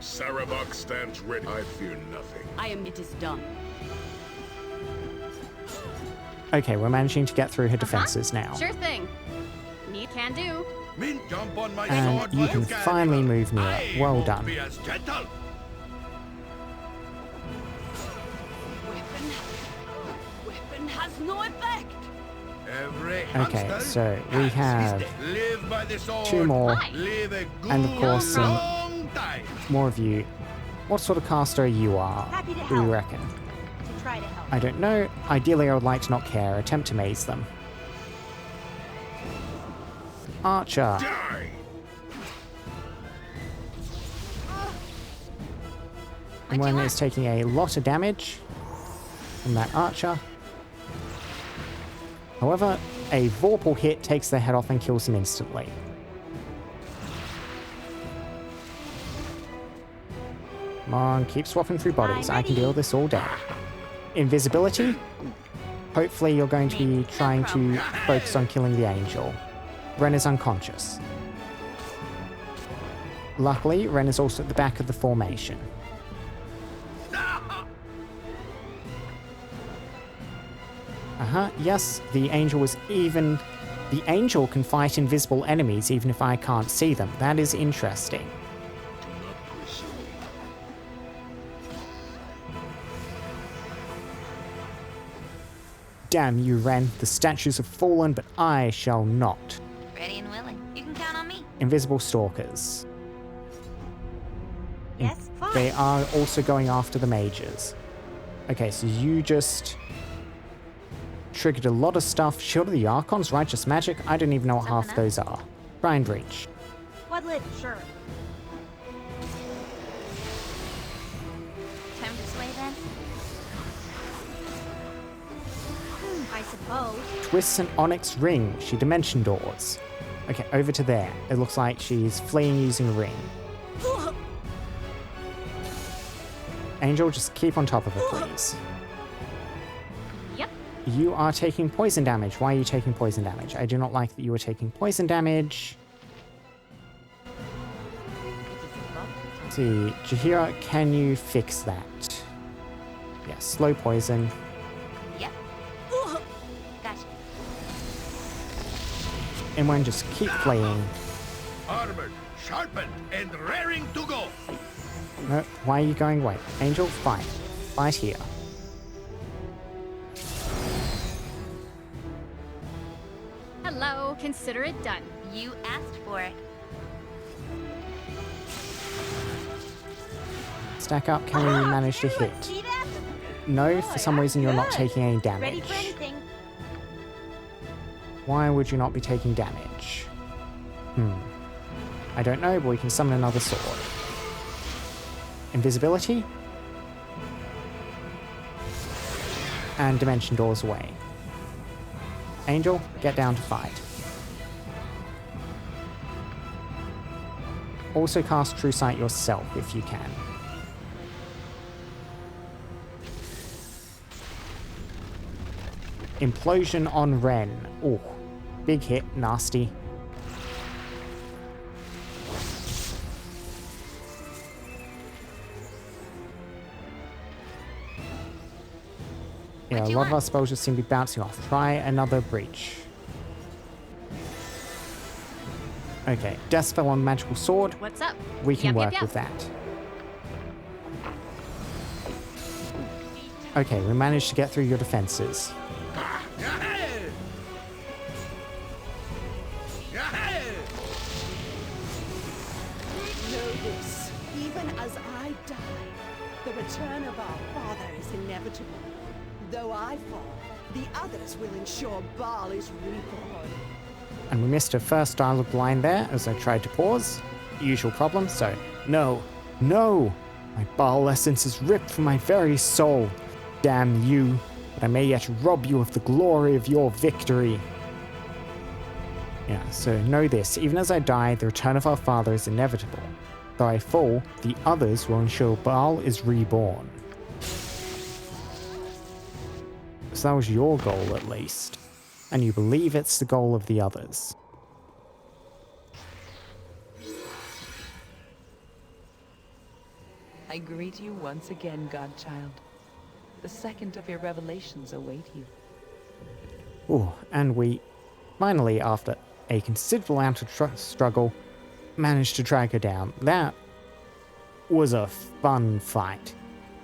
Sarabak stands ready. I fear nothing. It is done. Okay, we're managing to get through her defenses now. Sure thing. Need can do. Mint, jump on my And sword you while can can. finally move near it. I Well won't done. Be as gentle. Weapon has no effect. Every Okay, hamster so we has his have day. Live by the sword. 2 more, Live a good and of course some long time. more of you. What sort of caster you are, Happy to do you help. reckon? To try to help. I don't know. Ideally, I would like to not care. Attempt to maze them. Archer. Die! And one is taking a lot of damage from that archer. However, a Vorpal hit takes their head off and kills them instantly. Come on, keep swapping through bodies. I can deal with this all day. Invisibility. Hopefully you're going to be trying to focus on killing the angel. Ren is unconscious. Luckily, Ren is also at the back of the formation. Yes, the angel was even... The angel can fight invisible enemies even if I can't see them. That is interesting. Do not pursue. Damn you, Ren. The statues have fallen, but I shall not. Ready and willing. You can count on me. Invisible stalkers. Yes, fine. They are also going after the mages. Okay, so you just... triggered a lot of stuff. Shield of the Archons, Righteous Magic. I don't even know what half those are. Try and breach. Quad lid, sure. Time to sway then. I suppose. Twists an onyx ring. She dimension doors. Okay, over to there. It looks like she's fleeing using a ring. Angel, just keep on top of her, please. Yep. You are taking poison damage. Why are you taking poison damage? I do not like that you are taking poison damage. Let's see, Jahira, can you fix that? Yeah, slow poison. Yep. Gotcha. Imran, just keep fleeing. Armored, sharpened, and raring to go. No, why are you going away? Angel, fight. Fight here. Hello, consider it done. You asked for it. Stack up, can we manage to hit? See that? No, for some reason you're not taking any Ready damage. for anything. Why would you not be taking damage? I don't know, but we can summon another sword. Invisibility? And dimension doors away. Angel, get down to fight. Also cast True Sight yourself if you can. Implosion on Ren. Oh, big hit, nasty. Yeah, a lot of our spells just seem to be bouncing off. Try another breach. Okay, Death Spell on Magical Sword. What's up? We can Yep, work yep, yep. with that. Okay, we managed to get through your defenses. Know this, even as I die, the return of our father is inevitable. Though I fall, the others will ensure Baal is reborn. And we missed a first dialogue line there as I tried to pause. Usual problem, so no, no! My Baal essence is ripped from my very soul. Damn you, but I may yet rob you of the glory of your victory. Yeah, so know this, even as I die, the return of our father is inevitable. Though I fall, the others will ensure Baal is reborn. So that was your goal, at least. And you believe it's the goal of the others. I greet you once again, Godchild. The second of your revelations await you. Ooh, and we finally, after a considerable amount of struggle, managed to drag her down. That was a fun fight.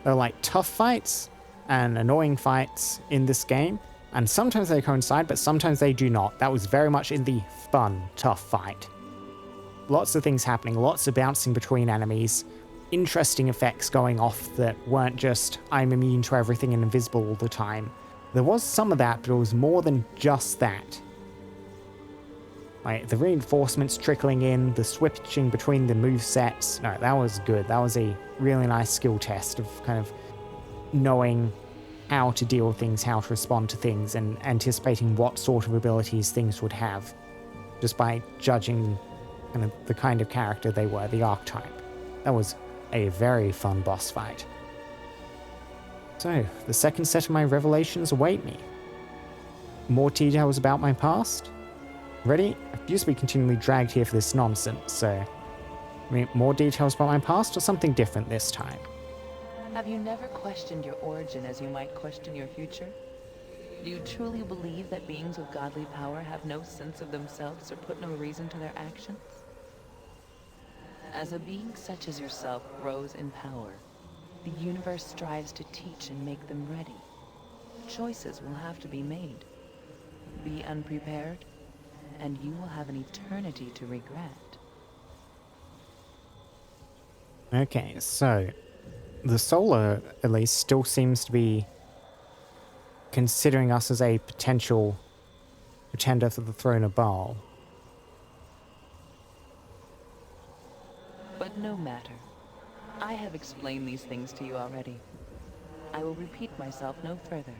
They're like tough fights and annoying fights in this game, and sometimes they coincide, but sometimes they do not. That was very much in the fun, tough fight. Lots of things happening, lots of bouncing between enemies, interesting effects going off that weren't just, I'm immune to everything and invisible all the time. There was some of that, but it was more than just that. Like, the reinforcements trickling in, the switching between the movesets, no, that was good. That was a really nice skill test of kind of knowing how to deal with things, how to respond to things, and anticipating what sort of abilities things would have, just by judging kind of the kind of character they were, the archetype. That was a very fun boss fight. So, the second set of my revelations await me. More details about my past. Ready? I used to be continually dragged here for this nonsense, so... I mean, more details about my past or something different this time? Have you never questioned your origin as you might question your future? Do you truly believe that beings with godly power have no sense of themselves or put no reason to their actions? As a being such as yourself grows in power, the universe strives to teach and make them ready. Choices will have to be made. Be unprepared, and you will have an eternity to regret. Okay, so... the Solar, at least, still seems to be considering us as a potential pretender for the throne of Baal. But no matter. I have explained these things to you already. I will repeat myself no further.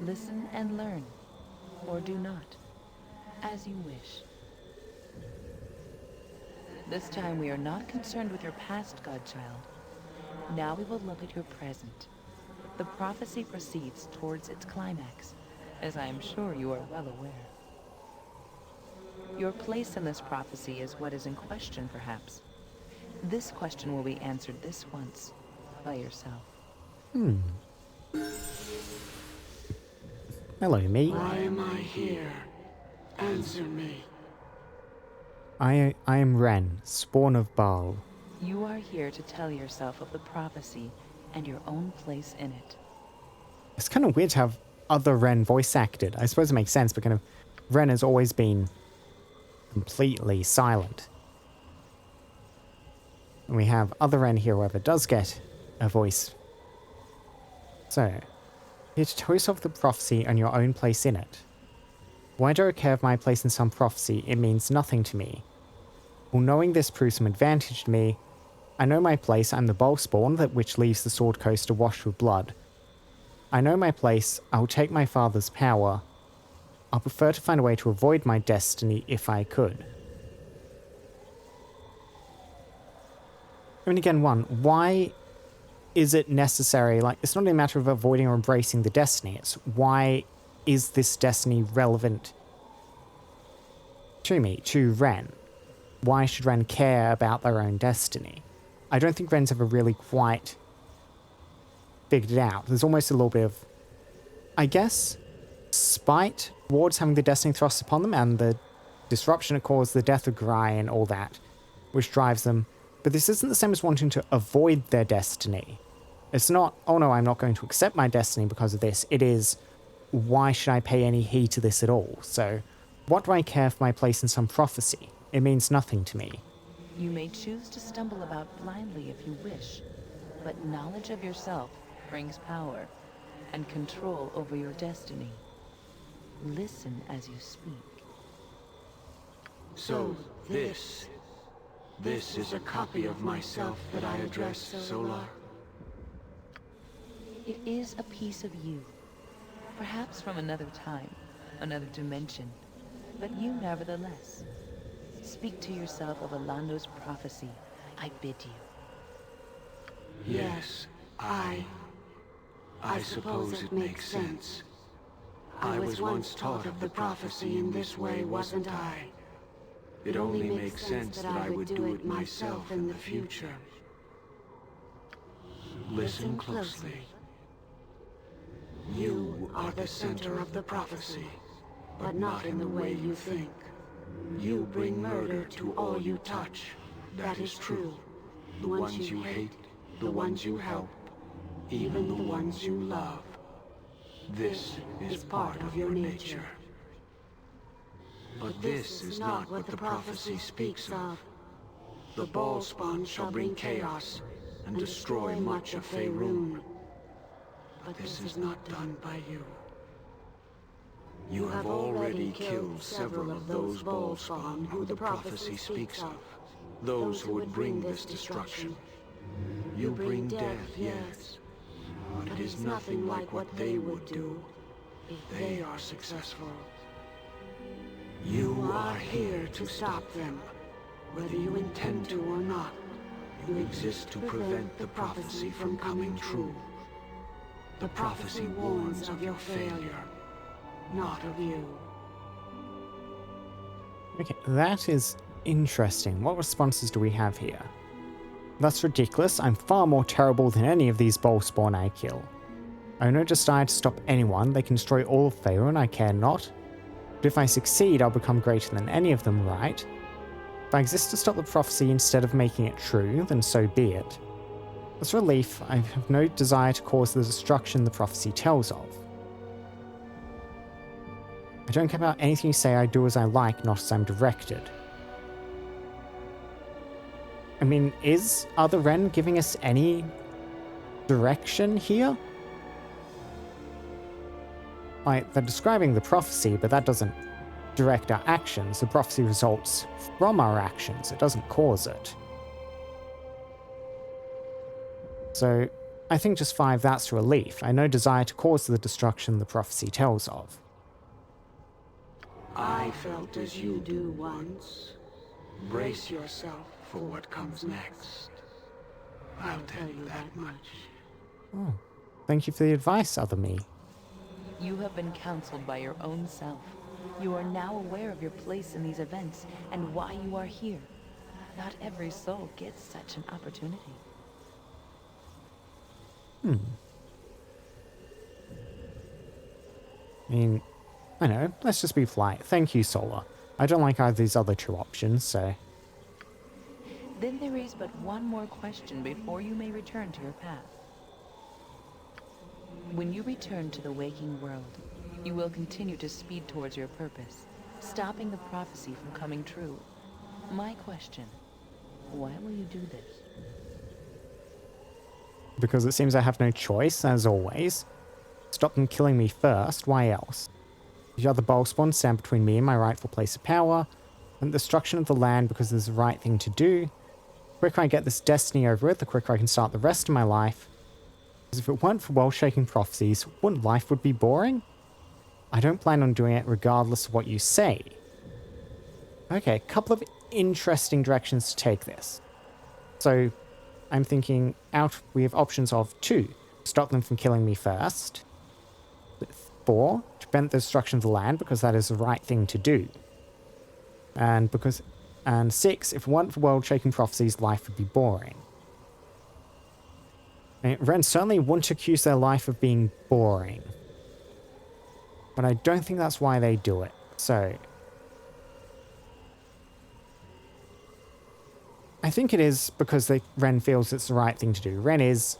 Listen and learn, or do not, as you wish. This time we are not concerned with your past, godchild. Now we will look at your present. The prophecy proceeds towards its climax, as I am sure you are well aware. Your place in this prophecy is what is in question, perhaps. This question will be answered this once, by yourself. Hello, me. Why am I here? Answer me. I am Ren, spawn of Baal. You are here to tell yourself of the prophecy and your own place in it. It's kind of weird to have other Ren voice acted. I suppose it makes sense, but kind of Ren has always been completely silent. And we have other Ren here, however, does get a voice. So, here to tell yourself the prophecy and your own place in it. Why do I care of my place in some prophecy? It means nothing to me. Well, knowing this proves some advantage to me. I know my place. I'm the Bowl spawn that which leaves the Sword Coast awash with blood. I know my place. I will take my father's power. I'll prefer to find a way to avoid my destiny if I could. I mean, again, why is it necessary? Like, it's not a matter of avoiding or embracing the destiny. It's why is this destiny relevant to me, to Ren? Why should Ren care about their own destiny? I don't think Ren's ever really quite figured it out. There's almost a little bit of, I guess, spite towards having the destiny thrust upon them and the disruption it caused, the death of Grai and all that, which drives them. But this isn't the same as wanting to avoid their destiny. It's not, oh no, I'm not going to accept my destiny because of this. It is, why should I pay any heed to this at all? So, what do I care for my place in some prophecy? It means nothing to me. You may choose to stumble about blindly if you wish, but knowledge of yourself brings power and control over your destiny. Listen as you speak. So, this is a copy of myself that I address, Solar? It is a piece of you. Perhaps from another time, another dimension, but you nevertheless. Speak to yourself of Alando's prophecy, I bid you. Yes, I suppose it makes sense. I was once taught of the prophecy in this way, wasn't I? It only makes sense that I would do it myself in the future. Listen closely. You are the center of the prophecy, but not in the way you think. You bring murder to all you touch. That is true. The ones you hate, the ones you help, even the ones you love. This is part of your nature. But this is not what the prophecy speaks of. The Ball Spawn shall bring chaos and destroy much of Faerun. But this is not done by you. You have already killed several of those Ball Spawn who the prophecy speaks of. Those who would bring this destruction. You bring death, yes. But it is nothing like what they would do if they are successful. You are here to stop them, whether you intend to or not. You exist to prevent the prophecy from coming true. The prophecy warns of your failure, not of you. Okay, that is interesting. What responses do we have here? That's ridiculous. I'm far more terrible than any of these Bowl Spawn I kill. I have no desire to stop anyone. They can destroy all of Faerun, I care not. But if I succeed, I'll become greater than any of them, right? If I exist to stop the prophecy instead of making it true, then so be it. As relief, I have no desire to cause the destruction the prophecy tells of. I don't care about anything you say. I do as I like, not as I'm directed. I mean, is other Ren giving us any direction here? Like, they're describing the prophecy, but that doesn't direct our actions. The prophecy results from our actions. It doesn't cause it. So, I think just 5, that's relief. I no desire to cause the destruction the prophecy tells of. I felt as you do once. Brace yourself for what comes next. I'll tell you that much. Oh, thank you for the advice, other me. You have been counseled by your own self. You are now aware of your place in these events and why you are here. Not every soul gets such an opportunity. I mean, I know, let's just be polite. Thank you, Solar. I don't like either of these other 2 options, so... Then there is but one more question before you may return to your path. When you return to the waking world, you will continue to speed towards your purpose, stopping the prophecy from coming true. My question, why will you do this? Because it seems I have no choice, as always. Stop them killing me first, why else? The other Bolspawn stand between me and my rightful place of power, and the destruction of the land because it's the right thing to do. The quicker I get this destiny over with, the quicker I can start the rest of my life. Because if it weren't for world-shaking prophecies, wouldn't life would be boring? I don't plan on doing it regardless of what you say. Okay, a couple of interesting directions to take this. So, I'm thinking we have options of 2, stop them from killing me first. 4, to prevent the destruction of the land because that is the right thing to do. And 6, if it weren't for world-shaking prophecies, life would be boring. Ren certainly wouldn't accuse their life of being boring. But I don't think that's why they do it. So... I think it is because Ren feels it's the right thing to do. Ren is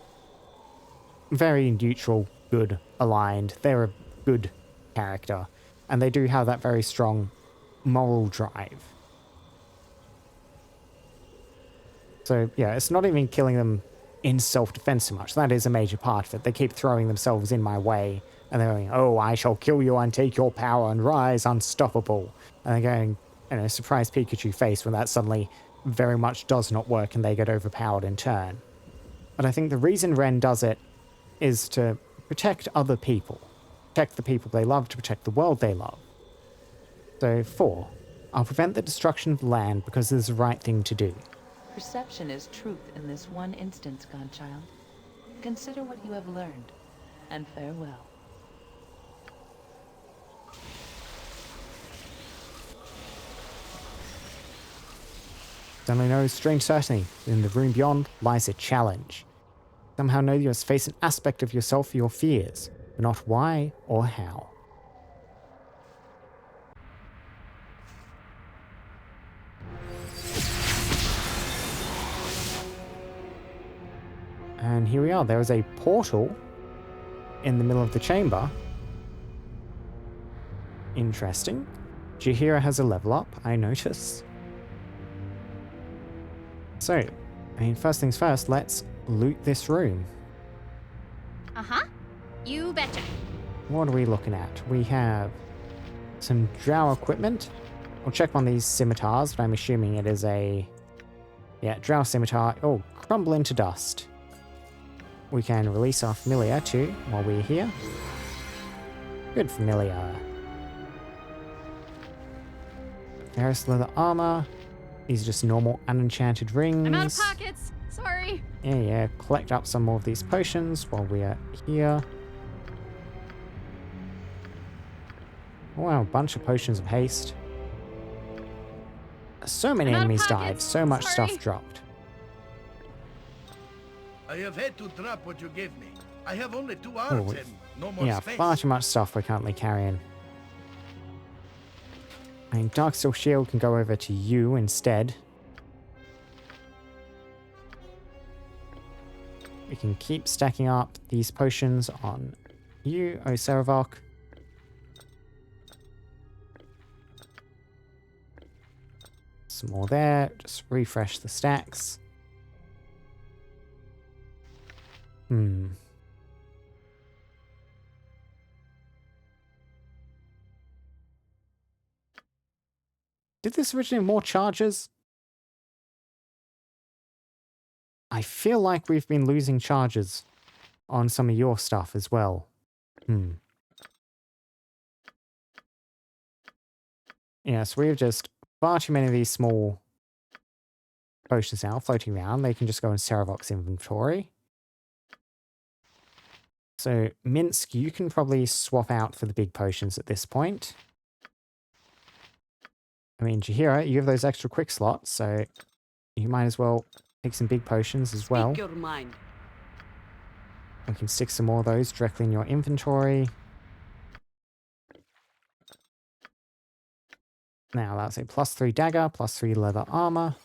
very neutral, good, aligned. They're a good character. And they do have that very strong moral drive. So, yeah, it's not even killing them in self-defense so much. That is a major part of it. They keep throwing themselves in my way. And they're going, oh, I shall kill you and take your power and rise unstoppable. And they're going, you know, surprise Pikachu face when that suddenly very much does not work and they get overpowered in turn. But I think the reason Ren does it is to protect other people. Protect the people they love, to protect the world they love. So 4, I'll prevent the destruction of the land because it is the right thing to do. Perception is truth in this one instance, godchild. Consider what you have learned, and farewell. Suddenly knows strange certainty. In the room beyond lies a challenge. Somehow know you must face an aspect of yourself for your fears, but not why or how. And here we are. There is a portal in the middle of the chamber. Interesting. Jahira has a level up, I notice. So, I mean, first things first, let's loot this room. Uh-huh. You betcha. What are we looking at? We have some drow equipment. I'll check on these scimitars, but I'm assuming it is a... Yeah, drow scimitar. Oh, crumble into dust. We can release our familiar too while we're here. Good familiar. Ferris leather armor. These are just normal unenchanted rings. I'm out of pockets. Sorry. Yeah. Collect up some more of these potions while we are here. Oh, wow, a bunch of potions of haste. So many enemies died. So much stuff dropped. I have had to drop what you gave me. I have only 2 arms and no more space. Far too much stuff we're currently carrying. I mean, Darksteel Shield can go over to you instead. We can keep stacking up these potions on you, O Seravok. Some more there. Just refresh the stacks. Did this originally have more charges? I feel like we've been losing charges on some of your stuff as well. Yes, we have just far too many of these small potions now floating around. They can just go in Saravok's inventory. So, Minsk, you can probably swap out for the big potions at this point. I mean, Jahira, you have those extra quick slots, so you might as well take some big potions as well. Speak your mind. We can stick some more of those directly in your inventory. Now, that's a +3 dagger, +3 leather armor.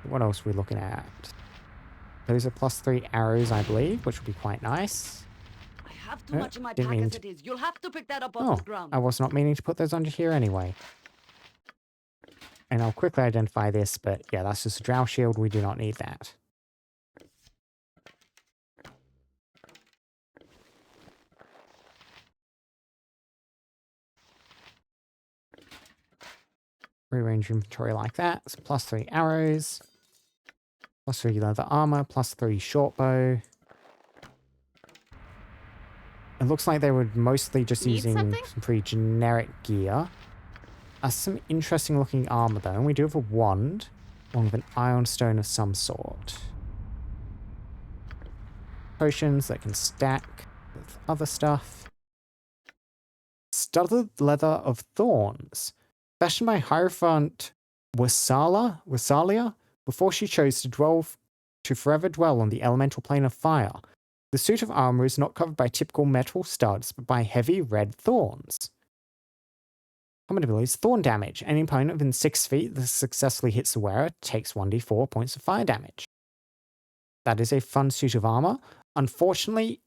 What else are we looking at? Those are +3 arrows, I believe, which would be quite nice. I have too much in my didn't pack mean as it is. You'll have to pick that up off Oh, the ground. I was not meaning to put those onto here anyway. And I'll quickly identify this, but yeah, that's just a drow shield. We do not need that. Rearrange inventory like that. So +3 arrows, +3 leather armor, +3 short bow. It looks like they were mostly just Need using something? some pretty generic gear. Some interesting looking armor though, and we do have a wand, along with an iron stone of some sort. Potions that can stack with other stuff. Studded leather of thorns. Fashioned by Hierophant Wessalia before she chose to forever dwell on the elemental plane of fire. The suit of armor is not covered by typical metal studs, but by heavy red thorns. Common abilities: thorn damage. Any opponent within 6 feet that successfully hits the wearer takes 1d4 points of fire damage. That is a fun suit of armor. Unfortunately,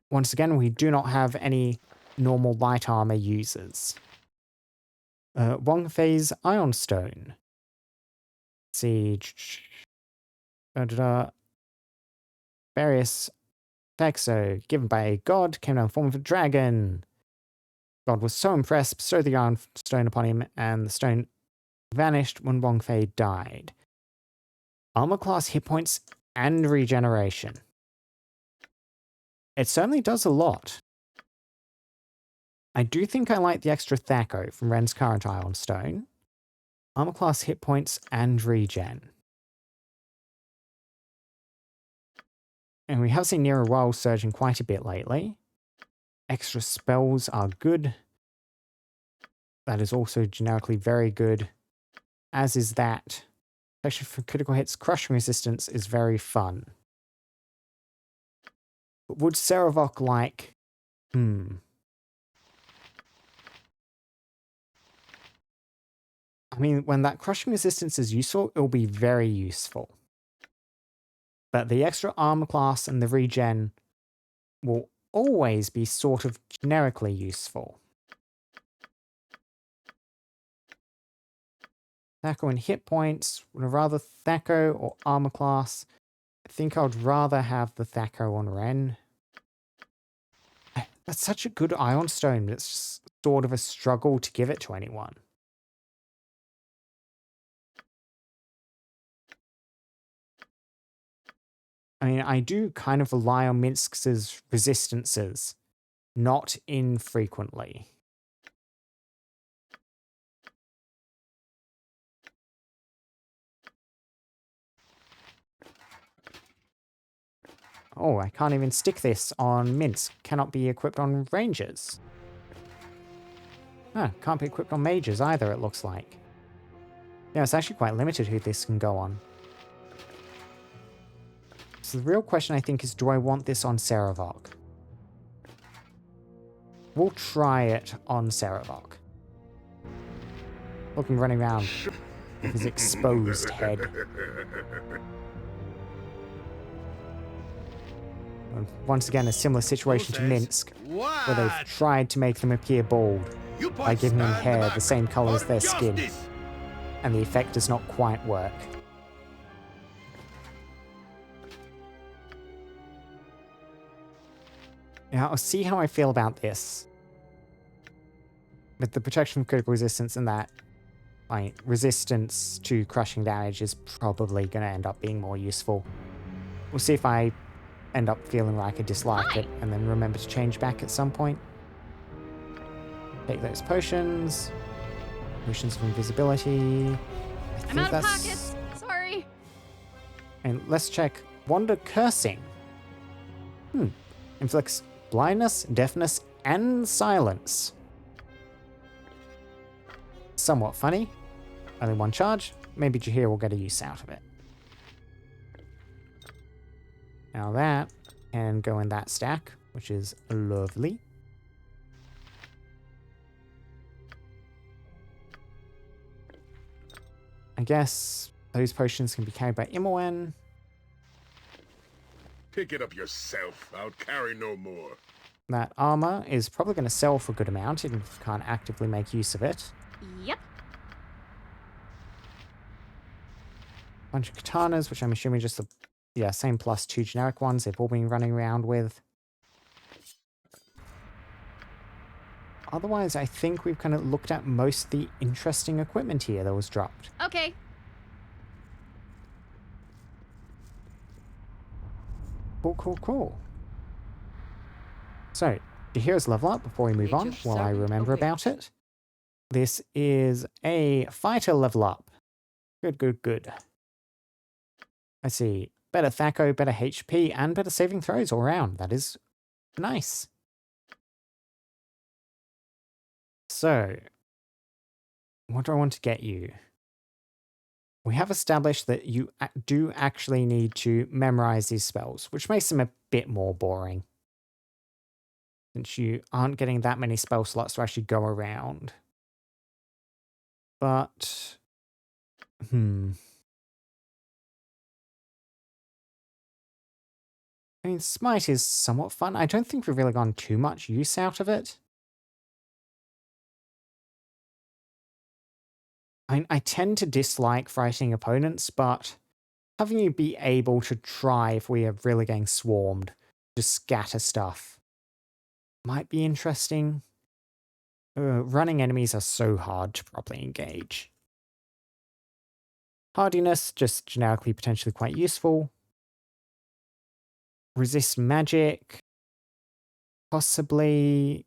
once again, we do not have any normal light armor users. Wong Fei's Iron Stone. Let's see. Various effects given by a god, came down in the form of a dragon. God was so impressed, bestowed the Iron Stone upon him, and the stone vanished when Wong Fei died. Armor class, hit points, and regeneration. It certainly does a lot. I do think I like the extra Thaco from Ren's current Iron Stone. Armor class, hit points, and regen. And we have seen Nero Wild surging quite a bit lately. Extra spells are good. That is also generically very good. As is that. Protection for critical hits, crushing resistance is very fun. But would Saravok like... I mean, when that crushing resistance is useful, it'll be very useful. But the extra armor class and the regen will always be sort of generically useful. Thaco and hit points. Would I rather Thaco or armor class? I think I would rather have the Thaco on Ren. That's such a good Iron Stone, but it's just sort of a struggle to give it to anyone. I mean, I do kind of rely on Minsk's resistances, not infrequently. Oh, I can't even stick this on Minsk. Cannot be equipped on rangers. Can't be equipped on mages either, it looks like. Yeah, it's actually quite limited who this can go on. So the real question, I think, is do I want this on Saravok? We'll try it on Saravok. Look him running around with his exposed head. And once again, a similar situation to Minsk, where they've tried to make them appear bald by giving them hair the same color as their skin, and the effect does not quite work. Now, I'll see how I feel about this. With the protection from critical resistance and that, resistance to crushing damage is probably going to end up being more useful. We'll see if I end up feeling like I dislike it and then remember to change back at some point. Take those potions. Potions of invisibility. I'm out of pockets. Sorry. And let's check Wander Cursing. Inflicts blindness, deafness, and silence. Somewhat funny. Only one charge. Maybe Jahir will get a use out of it. Now that can go in that stack, which is lovely. I guess those potions can be carried by Imoen. Pick it up yourself. I'll carry no more. That armor is probably going to sell for a good amount, even if you can't actively make use of it. Yep. Bunch of katanas, which I'm assuming just the same plus 2 generic ones they've all been running around with. Otherwise, I think we've kind of looked at most of the interesting equipment here that was dropped. Okay. Cool. So, Jahir's level up before we move on, while I remember about it. This is a fighter level up. Good. Let's see. Better Thaco, better HP, and better saving throws all around. That is nice. So, what do I want to get you? We have established that you do actually need to memorize these spells, which makes them a bit more boring. Since you aren't getting that many spell slots to actually go around. But, I mean, Smite is somewhat fun. I don't think we've really gotten too much use out of it. I tend to dislike frightening opponents, but having you be able to try if we are really getting swarmed, just scatter stuff, might be interesting. Running enemies are so hard to properly engage. Hardiness, just generically potentially quite useful. Resist magic, possibly.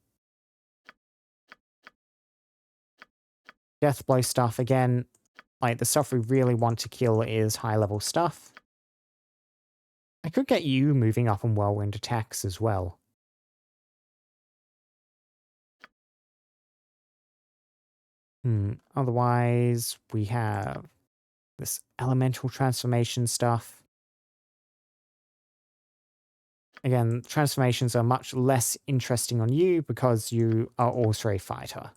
Death blow stuff, again, like the stuff we really want to kill is high level stuff. I could get you moving up on whirlwind attacks as well. Otherwise, we have this elemental transformation stuff. Again, transformations are much less interesting on you because you are also a fighter.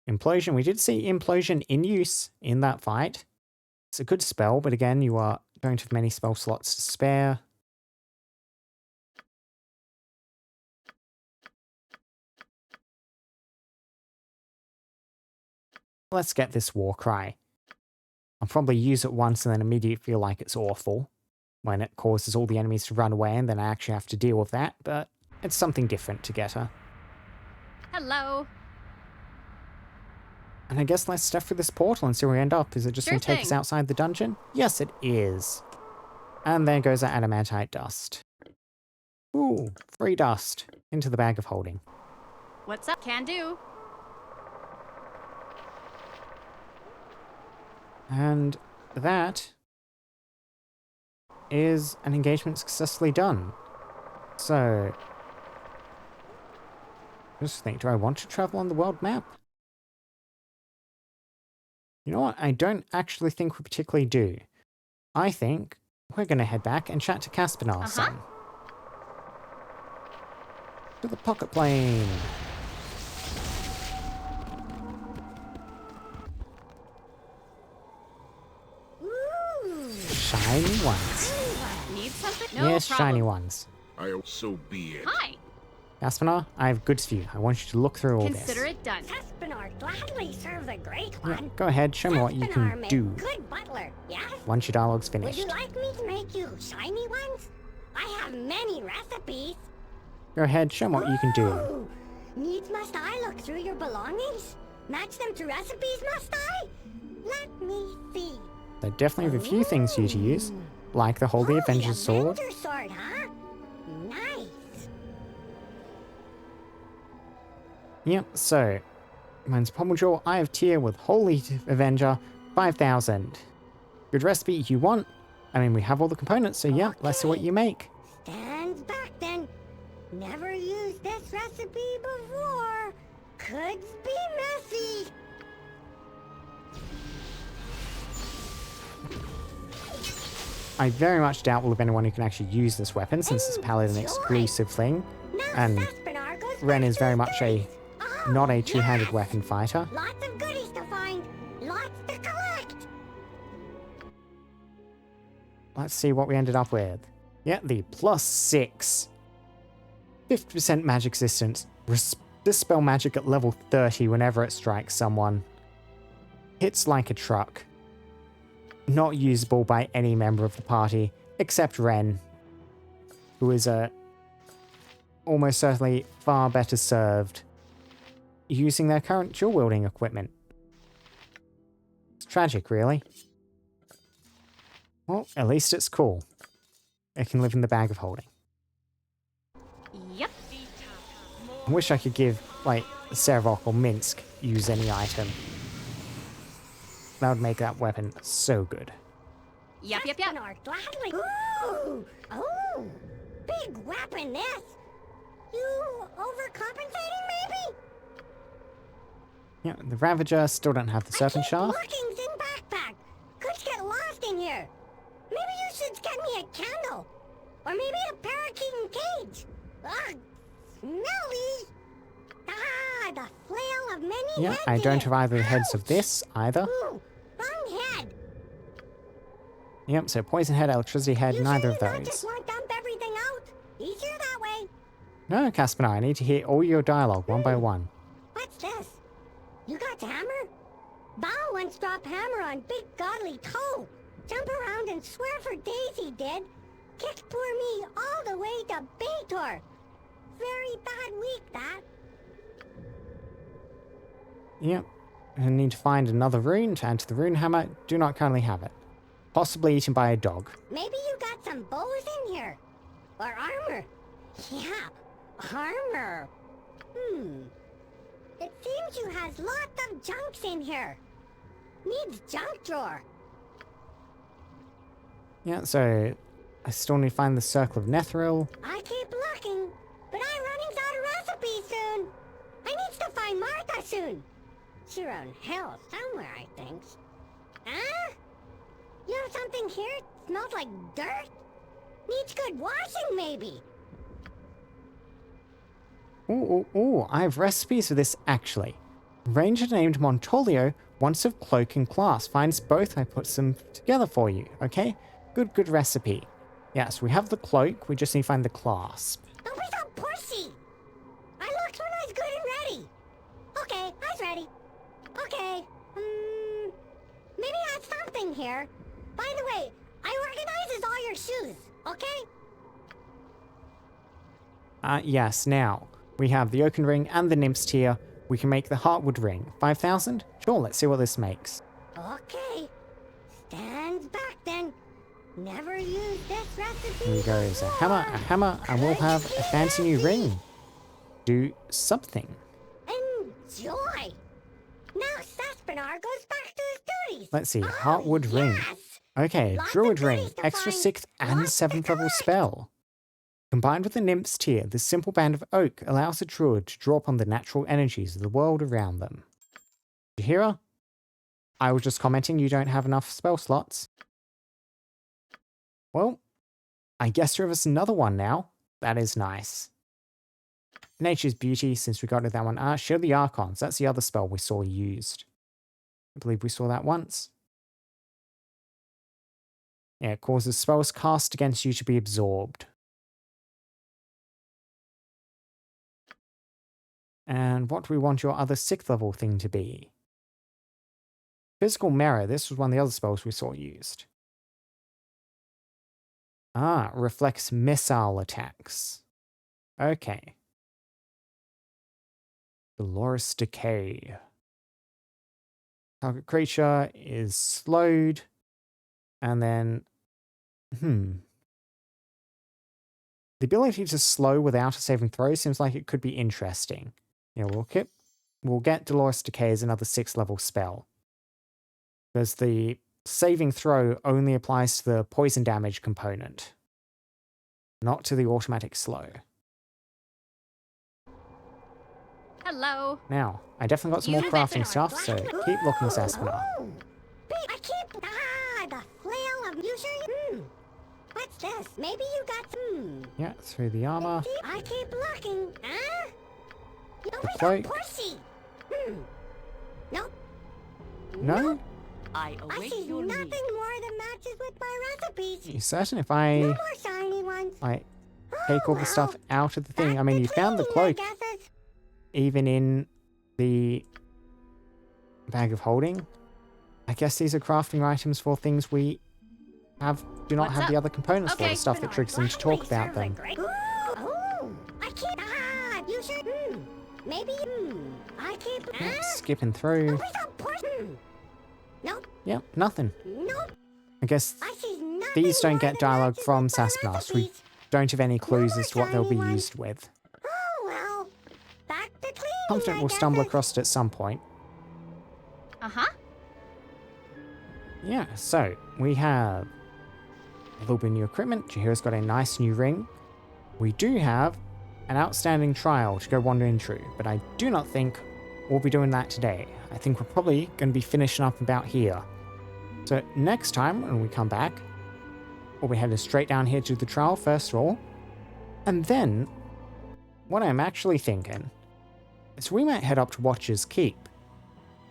Implosion. We did see Implosion in use in that fight. It's a good spell, but again, you don't have many spell slots to spare. Let's get this War Cry. I'll probably use it once and then immediately feel like it's awful when it causes all the enemies to run away and then I actually have to deal with that, but it's something different to get her. Hello. And I guess let's step through this portal and see where we end up. Is it just going to take us outside the dungeon? Yes, it is. And there goes our adamantite dust. Ooh, free dust. Into the bag of holding. What's up? Can do. And that is an engagement successfully done. So, just think, do I want to travel on the world map? You know what? I don't actually think we particularly do. I think we're going to head back and chat to Caspinar some. To the pocket plane. Shiny ones. Need something? No yes, problem. shiny ones. So be it. Hi. Caspinar, I have goods for you. I want you to look through all this. Consider it done. Caspinar gladly serve the great one. Yeah, go ahead, show me what you can do. Good butler, yes? Once your dialogue's finished. Would you like me to make you shiny ones? I have many recipes. Go ahead, show me what you can do. Needs must I look through your belongings? Match them to recipes, must I? Let me see. There definitely have a few things for you to use, like the Holy Avenger's Sword. Avenger sword, huh? Nice. Yep, so, mine's Pommel I have tier with Holy Avenger, 5,000. Good recipe you want? I mean, we have all the components, so yeah, let's see what you make. Stands back then. Never used this recipe before. Could be messy. I very much doubt we'll have anyone who can actually use this weapon since it's Paladin exclusive thing, and Ren is very much not a two-handed weapon fighter. Lots of goodies to find. Lots to collect. Let's see what we ended up with. Yeah, the +6. 50% magic resistance. Dispel magic at level 30 whenever it strikes someone. Hits like a truck. Not usable by any member of the party, except Ren, who is almost certainly far better served using their current dual-wielding equipment. It's tragic, really. Well, at least it's cool. It can live in the bag of holding. Yep. I wish I could give, like, Servok or Minsk use any item. That would make that weapon so good. Yep. Gladly. Ooh, oh, big weapon this. You overcompensating, maybe? Yeah, the Ravager still don't have the Serpent Shaft. Markings in backpack. Could get lost in here. Maybe you should get me a candle. Or maybe a parakeet in cage. Ugh, smelly. Ah, the flail of many Yeah, heads I don't in have it. either the heads of this either. Ooh, wrong head. Yep, so Poison Head, Electricity Head, You neither sure of you not those. just want to dump everything out? Easier that way. No, Caspar, I need to hear all your dialogue one by one. What's this? You got hammer? Bao once dropped hammer on big godly toe. Jump around and swear for days he did. Kicked poor me all the way to Baitor. Very bad week, that. Yep, I need to find another rune to add to the rune hammer. Do not currently have it. Possibly eaten by a dog. Maybe you got some bows in here. Or armor. Yeah, armor. It seems you has lots of junks in here. Needs junk drawer. Yeah, so I still need to find the Circle of Netheril. I keep looking, but I'm running out of recipes soon. I need to find Martha soon. She's around hell somewhere, I think. Huh? You have something here? It smells like dirt? Needs good washing, maybe. Ooh, I have recipes for this actually. Ranger named Montolio wants of cloak and clasp. Finds both, I put them together for you, okay? Good recipe. Yes, we have the cloak, we just need to find the clasp. Don't be so pushy. I looked when I was good and ready. Okay, I was ready. Okay, maybe I have something here. By the way, I organizes all your shoes, okay? Yes, now, we have the Oaken Ring and the Nymph's Tier. We can make the Heartwood Ring. 5,000? Sure, let's see what this makes. Okay. Stands back then. Never used this recipe. Here goes a hammer, and we'll have a fancy new ring. Do something. Enjoy. Now Saspinar goes back to his duties. Let's see, Heartwood Ring. Okay, Lots Druid of Ring, goodies to extra find, 6th and lots to 7th level collect. spell. Combined with the Nymph's Tier, this simple band of oak allows a druid to draw upon the natural energies of the world around them. Did you hear her? I was just commenting you don't have enough spell slots. Well, I guess you're us another one now. That is nice. Nature's Beauty, since we got to that one. Shield the Archons, that's the other spell we saw used. I believe we saw that once. Yeah, it causes spells cast against you to be absorbed. And what do we want your other 6th level thing to be? Physical Mirror, this was one of the other spells we saw used. Reflects missile attacks. Okay. Dolorous Decay. Target creature is slowed. And then, the ability to slow without a saving throw seems like it could be interesting. Yeah, we'll get Dolores Decay as another 6th level spell. Because the saving throw only applies to the poison damage component, not to the automatic slow. Hello. Now, I definitely got some more crafting stuff, so keep looking, Saspina. I keep the flail of usury. What's this? Maybe you got some. Yeah, through the armor. I keep looking. Huh? You The cloak. pussy. Nope. No? I I await see your nothing need. more that matches with my recipes. You certain if No I more shiny ones. take all the stuff out of the thing? I mean, you found the cloak even in the bag of holding. I guess these are crafting items for things we do not have the other components for, the stuff that triggers them to talk about them. I keep you should. Maybe I keep. Skipping through. Nope. Yep, nothing. Nope. I guess I see nothing these don't more get than dialogue matches from with my Saspnas. We recipes. don't have any clues more as to what they'll be shiny used with. Oh well. Back to cleaning. Confident I we'll stumble guess. across it at some point. Uh-huh. Yeah, so we have a little bit of new equipment. Chihira's got a nice new ring. We do have an outstanding trial to go wandering through, but I do not think we'll be doing that today. I think we're probably going to be finishing up about here. So next time when we come back, we'll be headed straight down here to the trial first of all. And then, what I'm actually thinking is we might head up to Watcher's Keep.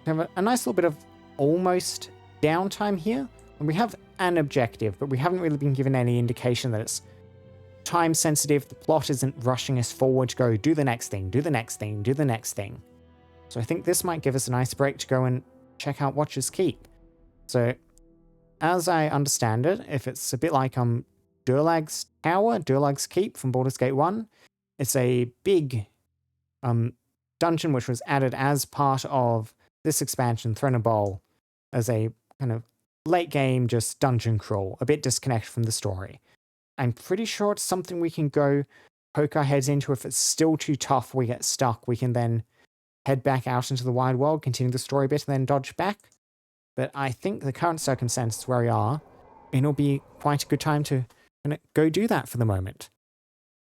We have a nice little bit of almost downtime here. And we have an objective, but we haven't really been given any indication that it's time sensitive. The plot isn't rushing us forward to go do the next thing, do the next thing, do the next thing. So I think this might give us a nice break to go and check out Watcher's Keep. So, as I understand it, if it's a bit like Durlag's Tower, Durlag's Keep from Baldur's Gate 1, it's a big dungeon which was added as part of this expansion, Throne of Bowl, as a kind of late game just dungeon crawl, a bit disconnected from the story. I'm pretty sure it's something we can go poke our heads into. If it's still too tough, we get stuck, we can then head back out into the wide world, continue the story bit, and then dodge back. But I think the current circumstances where we are, it'll be quite a good time to go do that for the moment.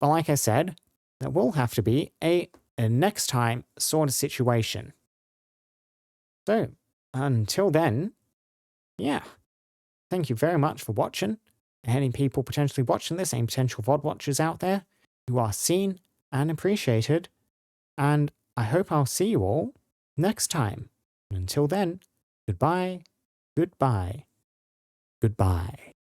But like I said, that will have to be a next time sort of situation. So, until then, yeah, thank you very much for watching. Any people potentially watching this, any potential VOD watchers out there, you are seen and appreciated. And I hope I'll see you all next time. And until then, goodbye, goodbye, goodbye.